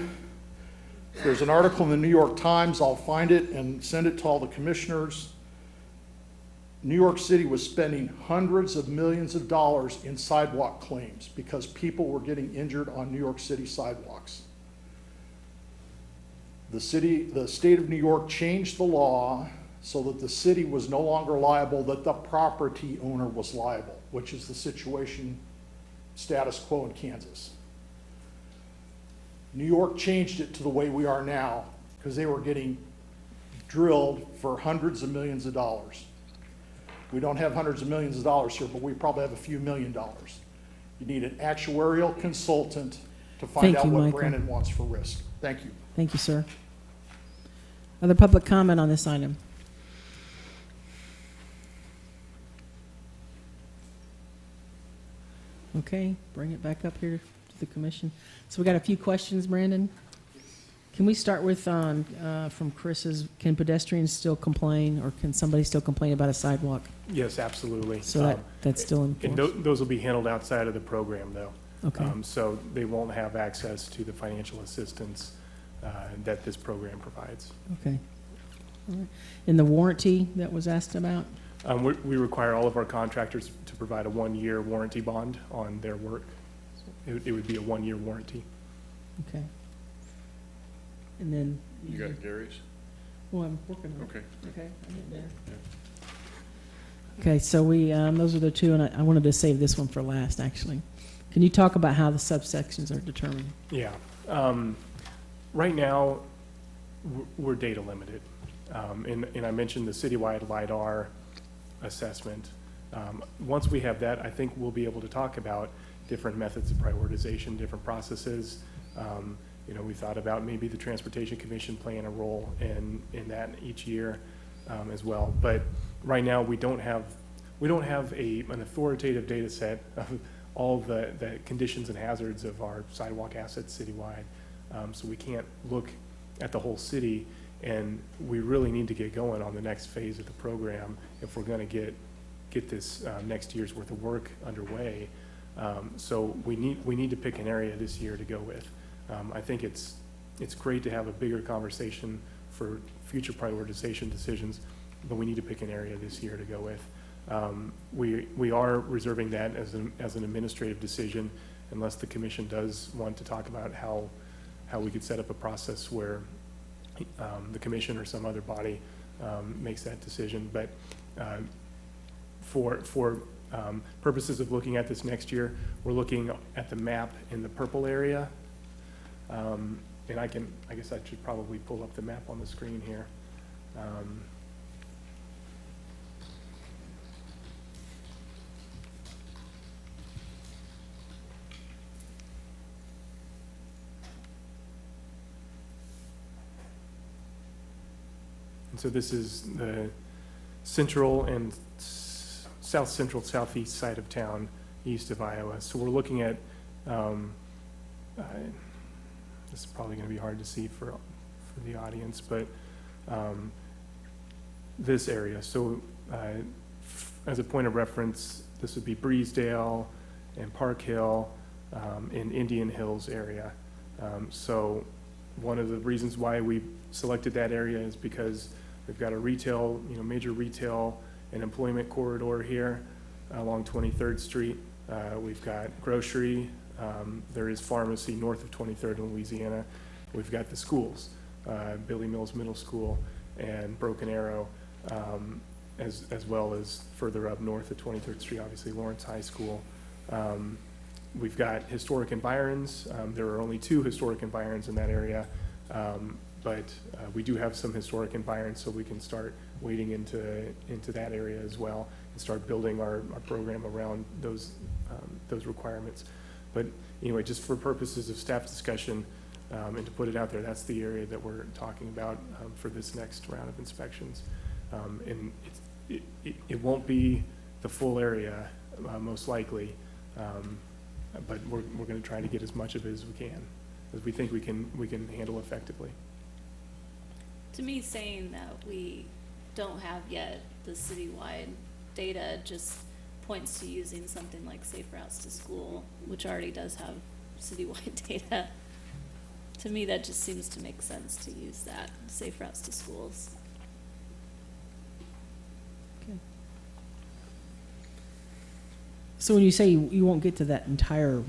There's an article in the New York Times. I'll find it and send it to all the commissioners. New York City was spending hundreds of millions of dollars in sidewalk claims because people were getting injured on New York City sidewalks. The state of New York changed the law so that the city was no longer liable, that the property owner was liable, which is the situation, status quo in Kansas. New York changed it to the way we are now because they were getting drilled for hundreds of millions of dollars. We don't have hundreds of millions of dollars here, but we probably have a few $1 million. You need an actuarial consultant to find Thank out you, what Michael. Brandon wants for risk. Thank you. Thank you, sir. Other public comment on this item? Okay, bring it back up here to the commission. So we got a few questions, Brandon. Can we start with, from Chris's, can pedestrians still complain, or can somebody still complain about a sidewalk? Yes, absolutely. So that's still And enforced? those will be handled outside of the program, though. Okay. So they won't have access to the financial assistance that this program provides. Okay. All right. And the warranty that was asked about? We require all of our contractors to provide a 1-year warranty bond on their work. It would be a 1-year warranty. Okay. And then? You got Gary's? Well, I'm working on it. Okay. Okay, I'm getting there. Okay, so we, those are the two, and I wanted to save this one for last, actually. Can you talk about how the subsections are determined? Yeah. Right now, we're data limited. And I mentioned the citywide LiDAR assessment. Once we have that, I think we'll be able to talk about different methods of prioritization, different processes. You know, we thought about maybe the Transportation Commission playing a role in that each year as well. But right now, we don't have an authoritative data set of all the conditions and hazards of our sidewalk assets citywide. So we can't look at the whole city, and we really need to get going on the next phase of the program if we're going to get this next year's worth of work underway. So we need to pick an area this year to go with. I think it's great to have a bigger conversation for future prioritization decisions, but we need to pick an area this year to go with. We are reserving that as an administrative decision, unless the commission does want to talk about how we could set up a process where the commission or some other body makes that decision. But for purposes of looking at this next year, we're looking at the map in the purple area. And I guess I should probably pull up the map on the screen here. And so this is the central and south central, southeast side of town, east of Iowa. So we're looking at, this is probably going to be hard to see for the audience, but this area. So as a point of reference, this would be Breesedale and Park Hill in Indian Hills area. So one of the reasons why we selected that area is because we've got a retail, major retail and employment corridor here along 23rd Street. We've got grocery. There is pharmacy north of 23rd in Louisiana. We've got the schools, Billy Mills Middle School and Broken Arrow, as well as further up north of 23rd Street, obviously Lawrence High School. We've got historic environs. There are only 2 historic environs in that area, but we do have some historic environs, so we can start wading into that area as well and start building our program around those requirements. But anyway, just for purposes of staff discussion and to put it out there, that's the area that we're talking about for this next round of inspections. And it won't be the full area, most likely, but we're going to try to get as much of it as we can, as we think we can handle effectively. To me, saying that we don't have yet the citywide data just points to using something like Safe Routes to School, which already does have citywide data. To me, that just seems to make sense to use that, Safe Routes to Schools. So when you say you won't get to that entire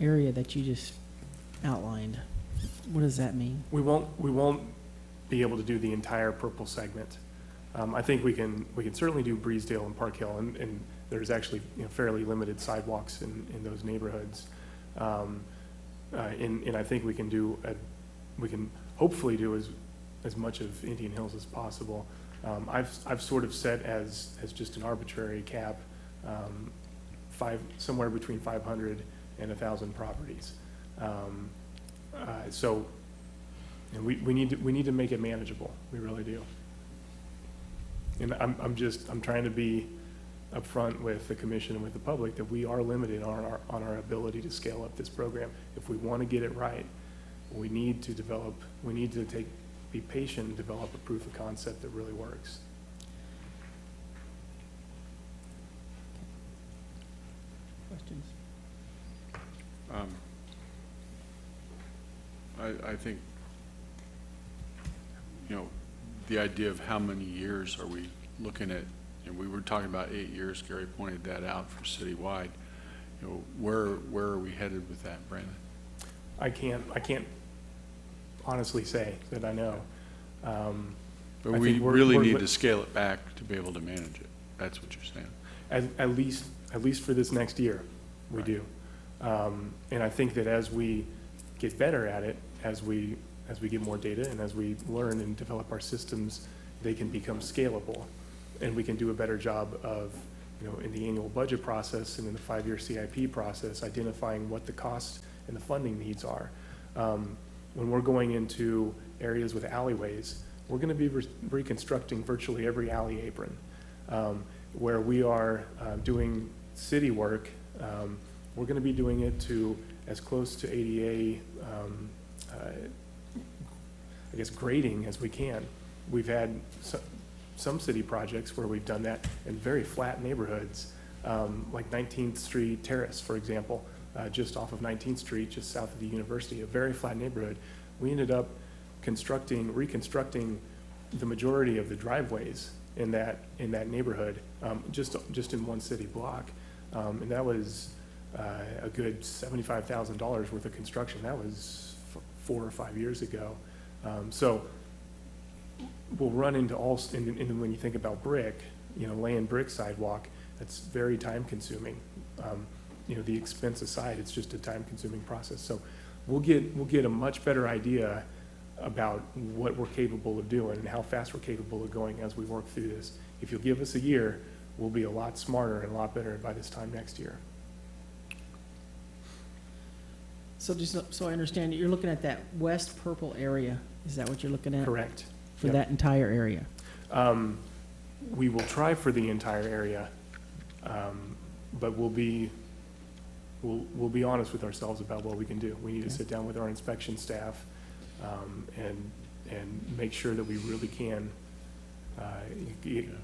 area that you just outlined, what does that mean? We won't be able to do the entire purple segment. I think we can certainly do Breesedale and Park Hill, and there's actually fairly limited sidewalks in those neighborhoods. And I think we can hopefully do as much of Indian Hills as possible. I've sort of set as just an arbitrary cap, somewhere between 500 and 1,000 properties. So and we need to make it manageable. We really do. And I'm trying to be upfront with the commission and with the public that we are limited on our ability to scale up this program. If we want to get it right, we need to be patient and develop a proof of concept that really works. Questions? I think, the idea of how many years are we looking at, and we were talking about 8 years, Gary pointed that out for citywide. Where are we headed with that, Brandon? I can't honestly say that I know. But I we think really need to scale it back to be able to manage it. That's what you're saying. At least for this next year, we do. And I think that as we get better at it, as we get more data and as we learn and develop our systems, they can become scalable. And we can do a better job of, in the annual budget process and in the 5-year CIP process, identifying what the cost and the funding needs are. When we're going into areas with alleyways, we're going to be reconstructing virtually every alley apron. Where we are doing city work, we're going to be doing it to as close to ADA, grading as we can. We've had some city projects where we've done that in very flat neighborhoods, like 19th Street Terrace, for example, just off of 19th Street, just south of the university, a very flat neighborhood. We ended up reconstructing the majority of the driveways in that neighborhood, just in one city block. And that was a good $75,000 worth of construction. That was 4 or 5 years ago. So we'll run into and when you think about brick, laying brick sidewalk, That's very time consuming. The expense aside, it's just a time consuming process. So we'll get a much better idea about what we're capable of doing and how fast we're capable of going as we work through this. If you'll give us a year, we'll be a lot smarter and a lot better by this time next year. So just so I understand, you're looking at that west purple area, is that what you're looking at? Correct. For Yep. that entire area? We will try for the entire area, but we'll be honest with ourselves about what we can do. We need to sit down with our inspection staff and make sure that we really can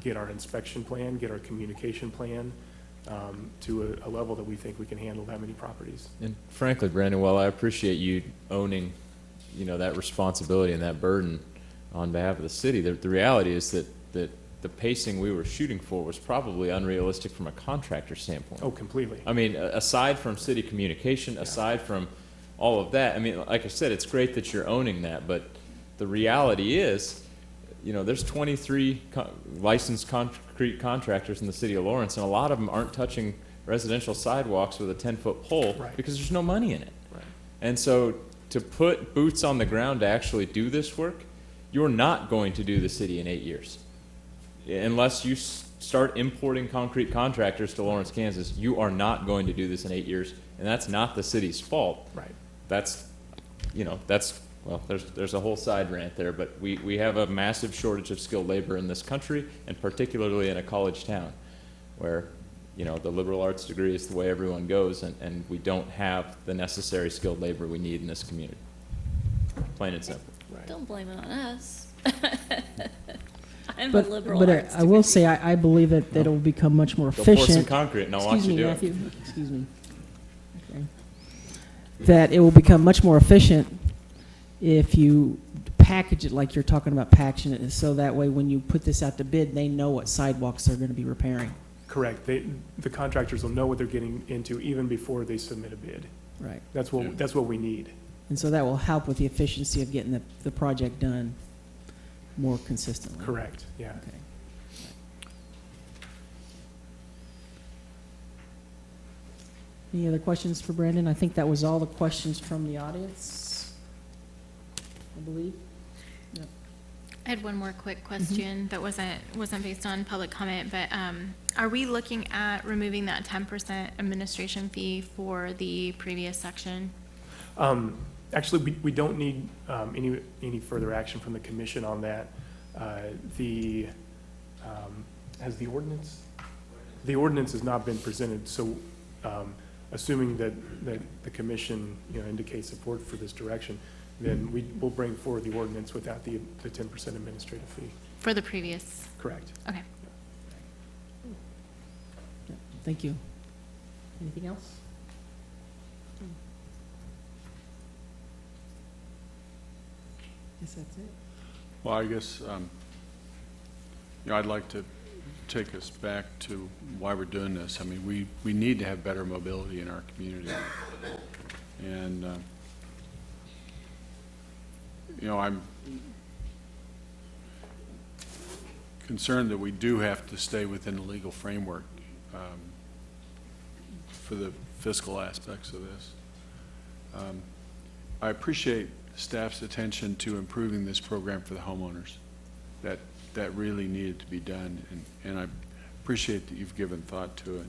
get our inspection plan, get our communication plan to a level that we think we can handle that many properties. And frankly, Brandon, while I appreciate you owning, that responsibility and that burden on behalf of the city, the reality is that the pacing we were shooting for was probably unrealistic from a contractor standpoint. Oh, completely. I mean, aside from city communication, aside from all of that, I mean, like I said, it's great that you're owning that, but the reality is, there's 23 licensed concrete contractors in the city of Lawrence, and a lot of them aren't touching residential sidewalks with a 10-foot pole Right. because there's no money in it. Right. And so to put boots on the ground to actually do this work, you're not going to do the city in 8 years. Unless you start importing concrete contractors to Lawrence, Kansas, you are not going to do this in 8 years, and that's not the city's fault. Right. Well, there's a whole side rant there, but we have a massive shortage of skilled labor in this country, and particularly in a college town, where, the liberal arts degree is the way everyone goes, and we don't have the necessary skilled labor we need in this community. Plain and simple. Right. Don't blame it on us. I'm a But, liberal but arts I will degree. say, I believe that it will become much more Go pour some efficient. concrete and I'll watch you do it. Excuse me, Matthew, excuse me. Okay. That it will become much more efficient if you package it like you're talking about packaging it, so that way when you put this out to bid, they know what sidewalks they're gonna be repairing. Correct. The contractors will know what they're getting into even before they submit a bid. Right. That's what we need. And so that will help with the efficiency of getting the project done more consistently. Correct, yeah. Okay. Any other questions for Brandon? I think that was all the questions from the audience, I believe. Yep. I had one more quick question that wasn't based on public comment, but are we looking at removing that 10% administration fee for the previous section? Actually, we don't need any further action from the commission on that. Has the ordinance? The ordinance has not been presented, so assuming that the commission indicates support for this direction, then we'll bring forward the ordinance without the 10% administrative fee. For the previous? Correct. Okay. Yep. Thank you. Anything else? Guess that's it. Well, I guess, I'd like to take us back to why we're doing this. I mean, we need to have better mobility in our community. And, I'm concerned that we do have to stay within the legal framework for the fiscal aspects of this. I appreciate staff's attention to improving this program for the homeowners. That really needed to be done, and I appreciate that you've given thought to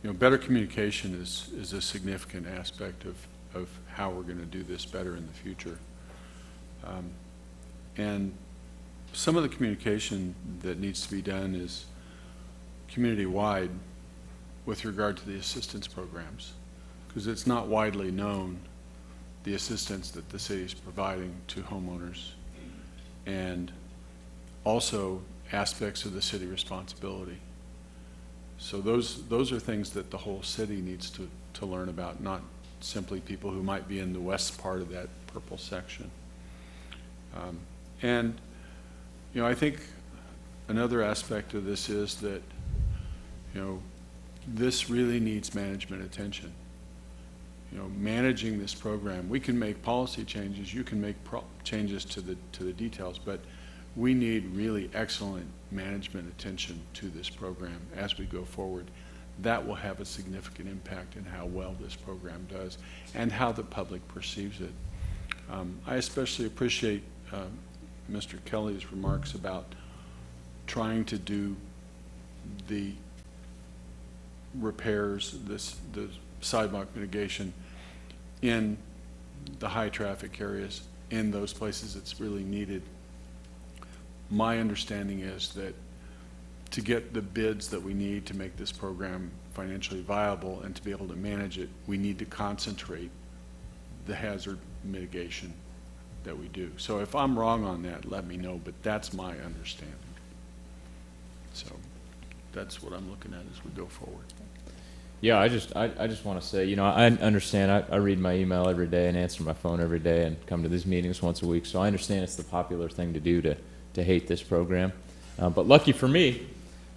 it. Better communication is a significant aspect of how we're going to do this better in the future. And some of the communication that needs to be done is community-wide with regard to the assistance programs, because it's not widely known the assistance that the city is providing to homeowners, and also aspects of the city responsibility. So those are things that the whole city needs to learn about, not simply people who might be in the west part of that purple section. And I think another aspect of this is that this really needs management attention. Managing this program, we can make policy changes, you can make changes to the details, but we need really excellent management attention to this program as we go forward. That will have a significant impact in how well this program does and how the public perceives it. I especially appreciate Mr. Kelly's remarks about trying to do the repairs, the sidewalk mitigation in the high traffic areas, in those places it's really needed. My understanding is that to get the bids that we need to make this program financially viable and to be able to manage it, we need to concentrate the hazard mitigation that we do. So if I'm wrong on that, let me know, but that's my understanding. So that's what I'm looking at as we go forward. Yeah, I just want to say, you know, I understand. I read my email every day and answer my phone every day and come to these meetings once a week. So I understand it's the popular thing to do to hate this program. But lucky for me,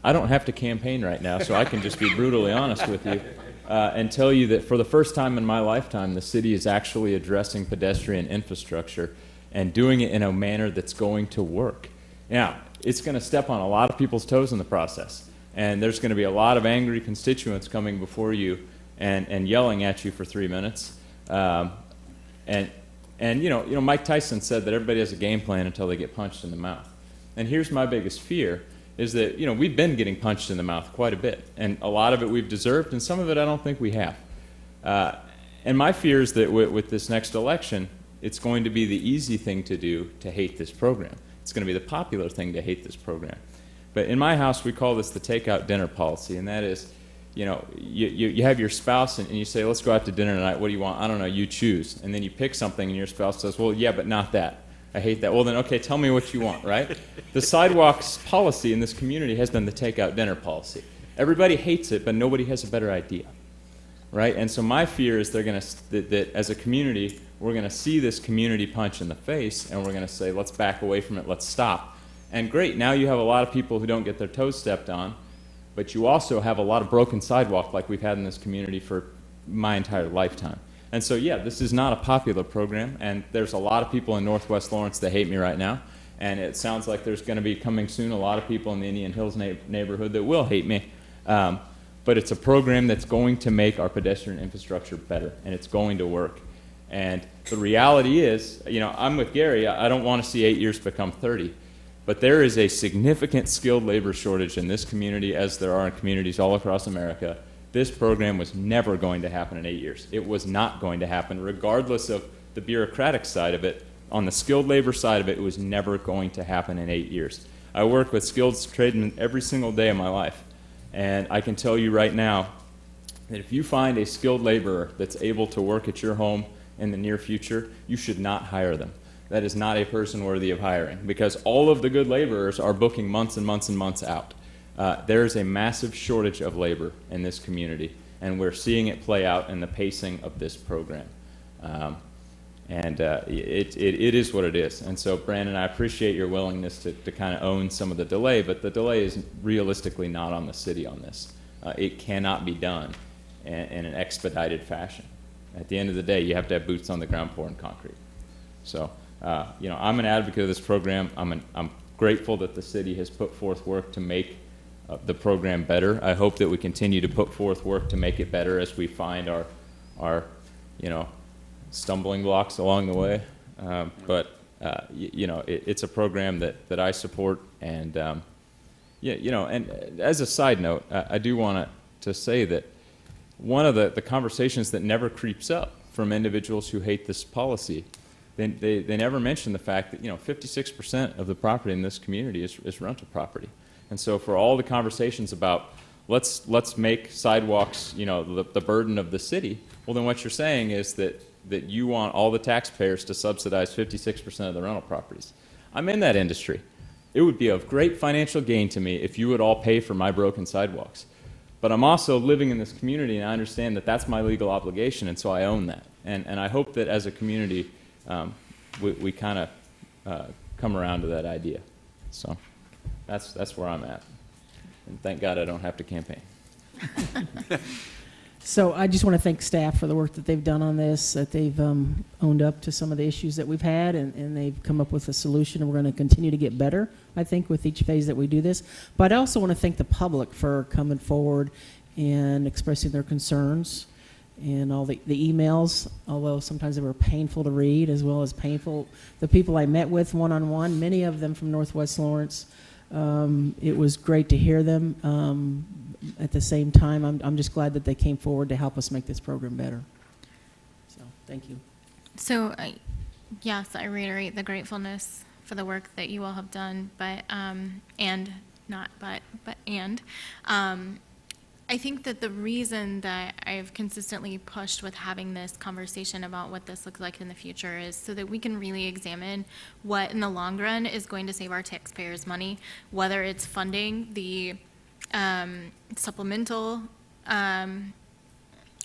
I don't have to campaign right now, so I can just be brutally honest with you and tell you that for the first time in my lifetime, the city is actually addressing pedestrian infrastructure and doing it in a manner that's going to work. Now, it's going to step on a lot of people's toes in the process. And there's going to be a lot of angry constituents coming before you and yelling at you for 3 minutes. And you know, Mike Tyson said that everybody has a game plan until they get punched in the mouth. And here's my biggest fear is that, you know, we've been getting punched in the mouth quite a bit. And a lot of it we've deserved, and some of it I don't think we have. And my fear is that with this next election, it's going to be the easy thing to do to hate this program. It's going to be the popular thing to hate this program. But in my house, we call this the takeout dinner policy, and that is, you know, you have your spouse and you say, let's go out to dinner tonight. What do you want? I don't know. You choose. And then you pick something, and your spouse says, well, yeah, but not that. I hate that. Well, then, okay, tell me what you want, right? The sidewalks policy in this community has been the takeout dinner policy. Everybody hates it, but nobody has a better idea, right? And so my fear is that as a community, we're going to see this community punch in the face, and we're going to say, let's back away from it. Let's stop. And great, now you have a lot of people who don't get their toes stepped on, but you also have a lot of broken sidewalk like we've had in this community for my entire lifetime. And so, yeah, this is not a popular program, and there's a lot of people in Northwest Lawrence that hate me right now, and it sounds like there's going to be coming soon a lot of people in the Indian Hills neighborhood that will hate me. But it's a program that's going to make our pedestrian infrastructure better, and it's going to work. And the reality is, you know, I'm with Gary. I don't want to see 8 years become 30. But there is a significant skilled labor shortage in this community, as there are in communities all across America. This program was never going to happen in 8 years. It was not going to happen, regardless of the bureaucratic side of it. On the skilled labor side of it, it was never going to happen in 8 years. I work with skilled tradesmen every single day of my life. And I can tell you right now that if you find a skilled laborer that's able to work at your home in the near future, you should not hire them. That is not a person worthy of hiring, because all of the good laborers are booking months and months and months out. There is a massive shortage of labor in this community, and we're seeing it play out in the pacing of this program. It is what it is. And so, Brandon, I appreciate your willingness to kind of own some of the delay, but the delay is realistically not on the city on this. It cannot be done in an expedited fashion. At the end of the day, you have to have boots on the ground pouring concrete. So, you know, I'm an advocate of this program. I'm grateful that the city has put forth work to make the program better. I hope that we continue to put forth work to make it better as we find our you know, stumbling blocks along the way. You know, it's a program that I support. And, yeah, you know, and as a side note, I do want to say that one of the conversations that never creeps up from individuals who hate this policy, they never mention the fact that, you know, 56% of the property in this community is rental property. And so for all the conversations about let's make sidewalks, you know, the burden of the city, well, then what you're saying is that you want all the taxpayers to subsidize 56% of the rental properties. I'm in that industry. It would be of great financial gain to me if you would all pay for my broken sidewalks. But I'm also living in this community, and I understand that that's my legal obligation, and so I own that. And I hope that as a community, we kind of come around to that idea. So that's where I'm at. And thank God I don't have to campaign. So I just want to thank staff for the work that they've done on this, that they've owned up to some of the issues that we've had, and they've come up with a solution, and we're going to continue to get better, I think, with each phase that we do this. But I also want to thank the public for coming forward and expressing their concerns, and all the emails, although sometimes they were painful to read, as well as painful, the people I met with one-on-one, many of them from Northwest Lawrence. It was great to hear them. At the same time, I'm just glad that they came forward to help us make this program better. So, thank you. So, yes, I reiterate the gratefulness for the work that you all have done, but, I think that the reason that I've consistently pushed with having this conversation about what this looks like in the future is so that we can really examine what in the long run is going to save our taxpayers money, whether it's funding the supplemental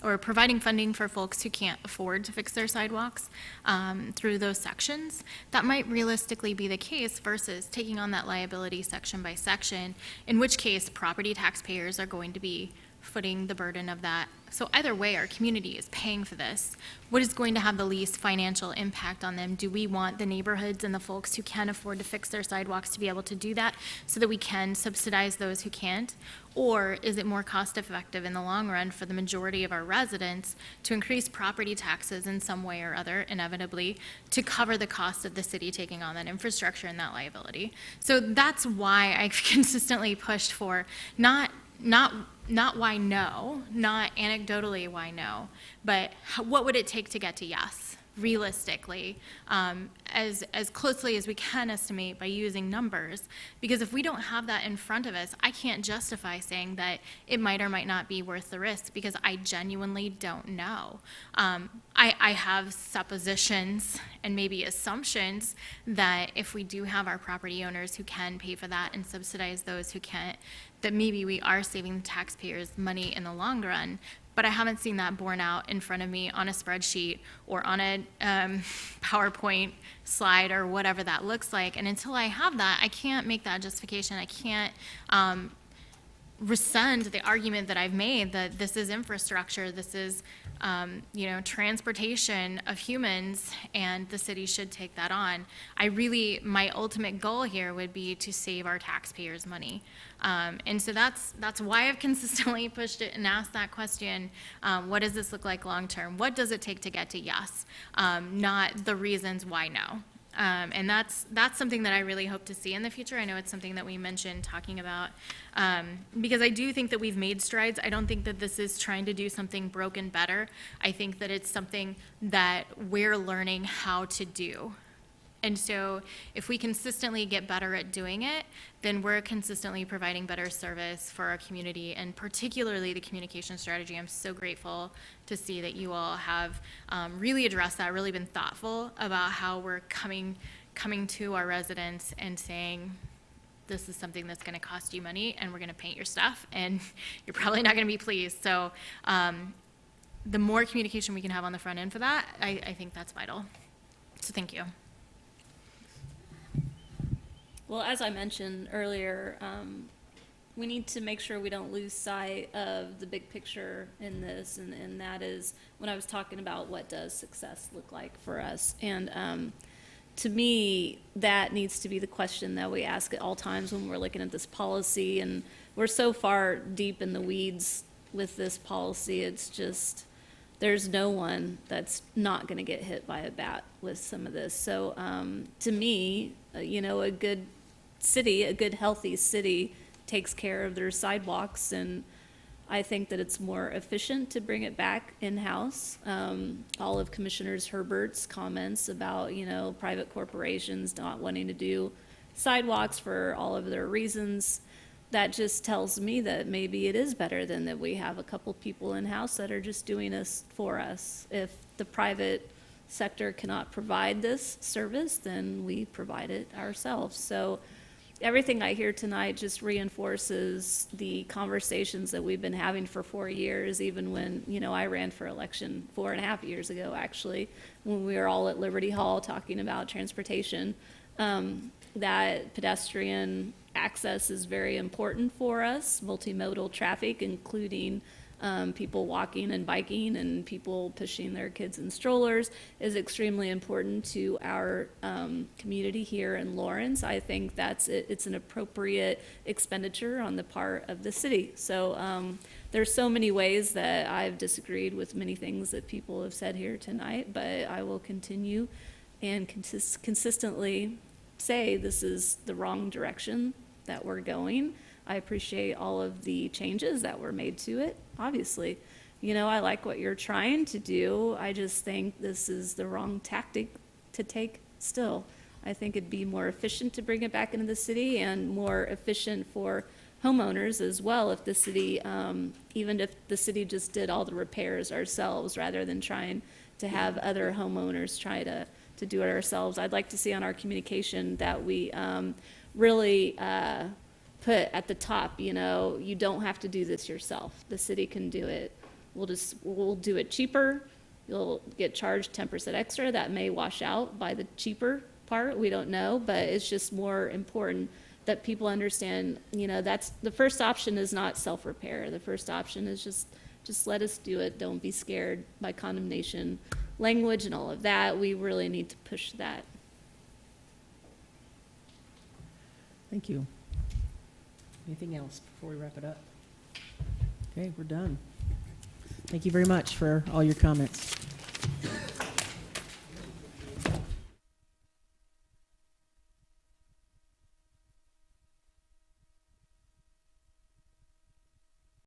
or providing funding for folks who can't afford to fix their sidewalks through those sections. That might realistically be the case versus taking on that liability section by section, in which case property taxpayers are going to be footing the burden of that. So either way, our community is paying for this. What is going to have the least financial impact on them? Do we want the neighborhoods and the folks who can afford to fix their sidewalks to be able to do that so that we can subsidize those who can't? Or is it more cost effective in the long run for the majority of our residents to increase property taxes in some way or other, inevitably, to cover the cost of the city taking on that infrastructure and that liability? So that's why I've consistently pushed for not why no, not anecdotally why no, but what would it take to get to yes, realistically, as closely as we can estimate by using numbers. Because if we don't have that in front of us, I can't justify saying that it might or might not be worth the risk, because I genuinely don't know. I have suppositions and maybe assumptions that if we do have our property owners who can pay for that and subsidize those who can't, that maybe we are saving the taxpayers money in the long run. But I haven't seen that borne out in front of me on a spreadsheet or on a PowerPoint slide or whatever that looks like. And until I have that, I can't make that justification. I can't rescind the argument that I've made that this is infrastructure, this is transportation of humans, and the city should take that on. My ultimate goal here would be to save our taxpayers money. And so that's why I've consistently pushed it and asked that question. What does this look like long-term? What does it take to get to yes? Not the reasons why no. And that's something that I really hope to see in the future. I know it's something that we mentioned talking about, because I do think that we've made strides. I don't think that this is trying to do something broken better. I think that it's something that we're learning how to do. And so if we consistently get better at doing it, then we're consistently providing better service for our community, and particularly the communication strategy. I'm so grateful to see that you all have really addressed that, really been thoughtful about how we're coming to our residents and saying, this is something that's going to cost you money, and we're going to paint your stuff, and you're probably not going to be pleased. So the more communication we can have on the front end for that, I think that's vital. So thank you. Well, as I mentioned earlier, we need to make sure we don't lose sight of the big picture in this, and that is when I was talking about what does success look like for us. And to me, that needs to be the question that we ask at all times when we're looking at this policy. And we're so far deep in the weeds with this policy, it's just, there's no one that's not going to get hit by a bat with some of this. So to me, a good city, a good healthy city, takes care of their sidewalks, and I think that it's more efficient to bring it back in-house. All of Commissioner Herbert's comments about, private corporations not wanting to do sidewalks for all of their reasons, that just tells me that maybe it is better than that we have a couple people in-house that are just doing this for us. If the private sector cannot provide this service, then we provide it ourselves. So everything I hear tonight just reinforces the conversations that we've been having for 4 years, even when, I ran for election 4.5 years ago, actually, when we were all at Liberty Hall talking about transportation, that pedestrian access is very important for us, multimodal traffic, including people walking and biking and people pushing their kids in strollers is extremely important to our community here in Lawrence. I think it's an appropriate expenditure on the part of the city. So there's so many ways that I've disagreed with many things that people have said here tonight, but I will continue and consistently say this is the wrong direction that we're going. I appreciate all of the changes that were made to it, obviously. You know, I like what you're trying to do. I just think this is the wrong tactic to take still. I think it'd be more efficient to bring it back into the city and more efficient for homeowners as well if the city, even if the city just did all the repairs ourselves rather than trying to have other homeowners try to do it ourselves. I'd like to see on our communication that we really put at the top, you know, you don't have to do this yourself. The city can do it. We'll do it cheaper. You'll get charged 10% extra. That may wash out by the cheaper part. We don't know, but it's just more important that people understand, you know, that's the first option is not self-repair. The first option is just let us do it. Don't be scared by condemnation language and all of that. We really need to push that. Thank you. Anything else before we wrap it up? Okay, we're done. Thank you very much for all your comments.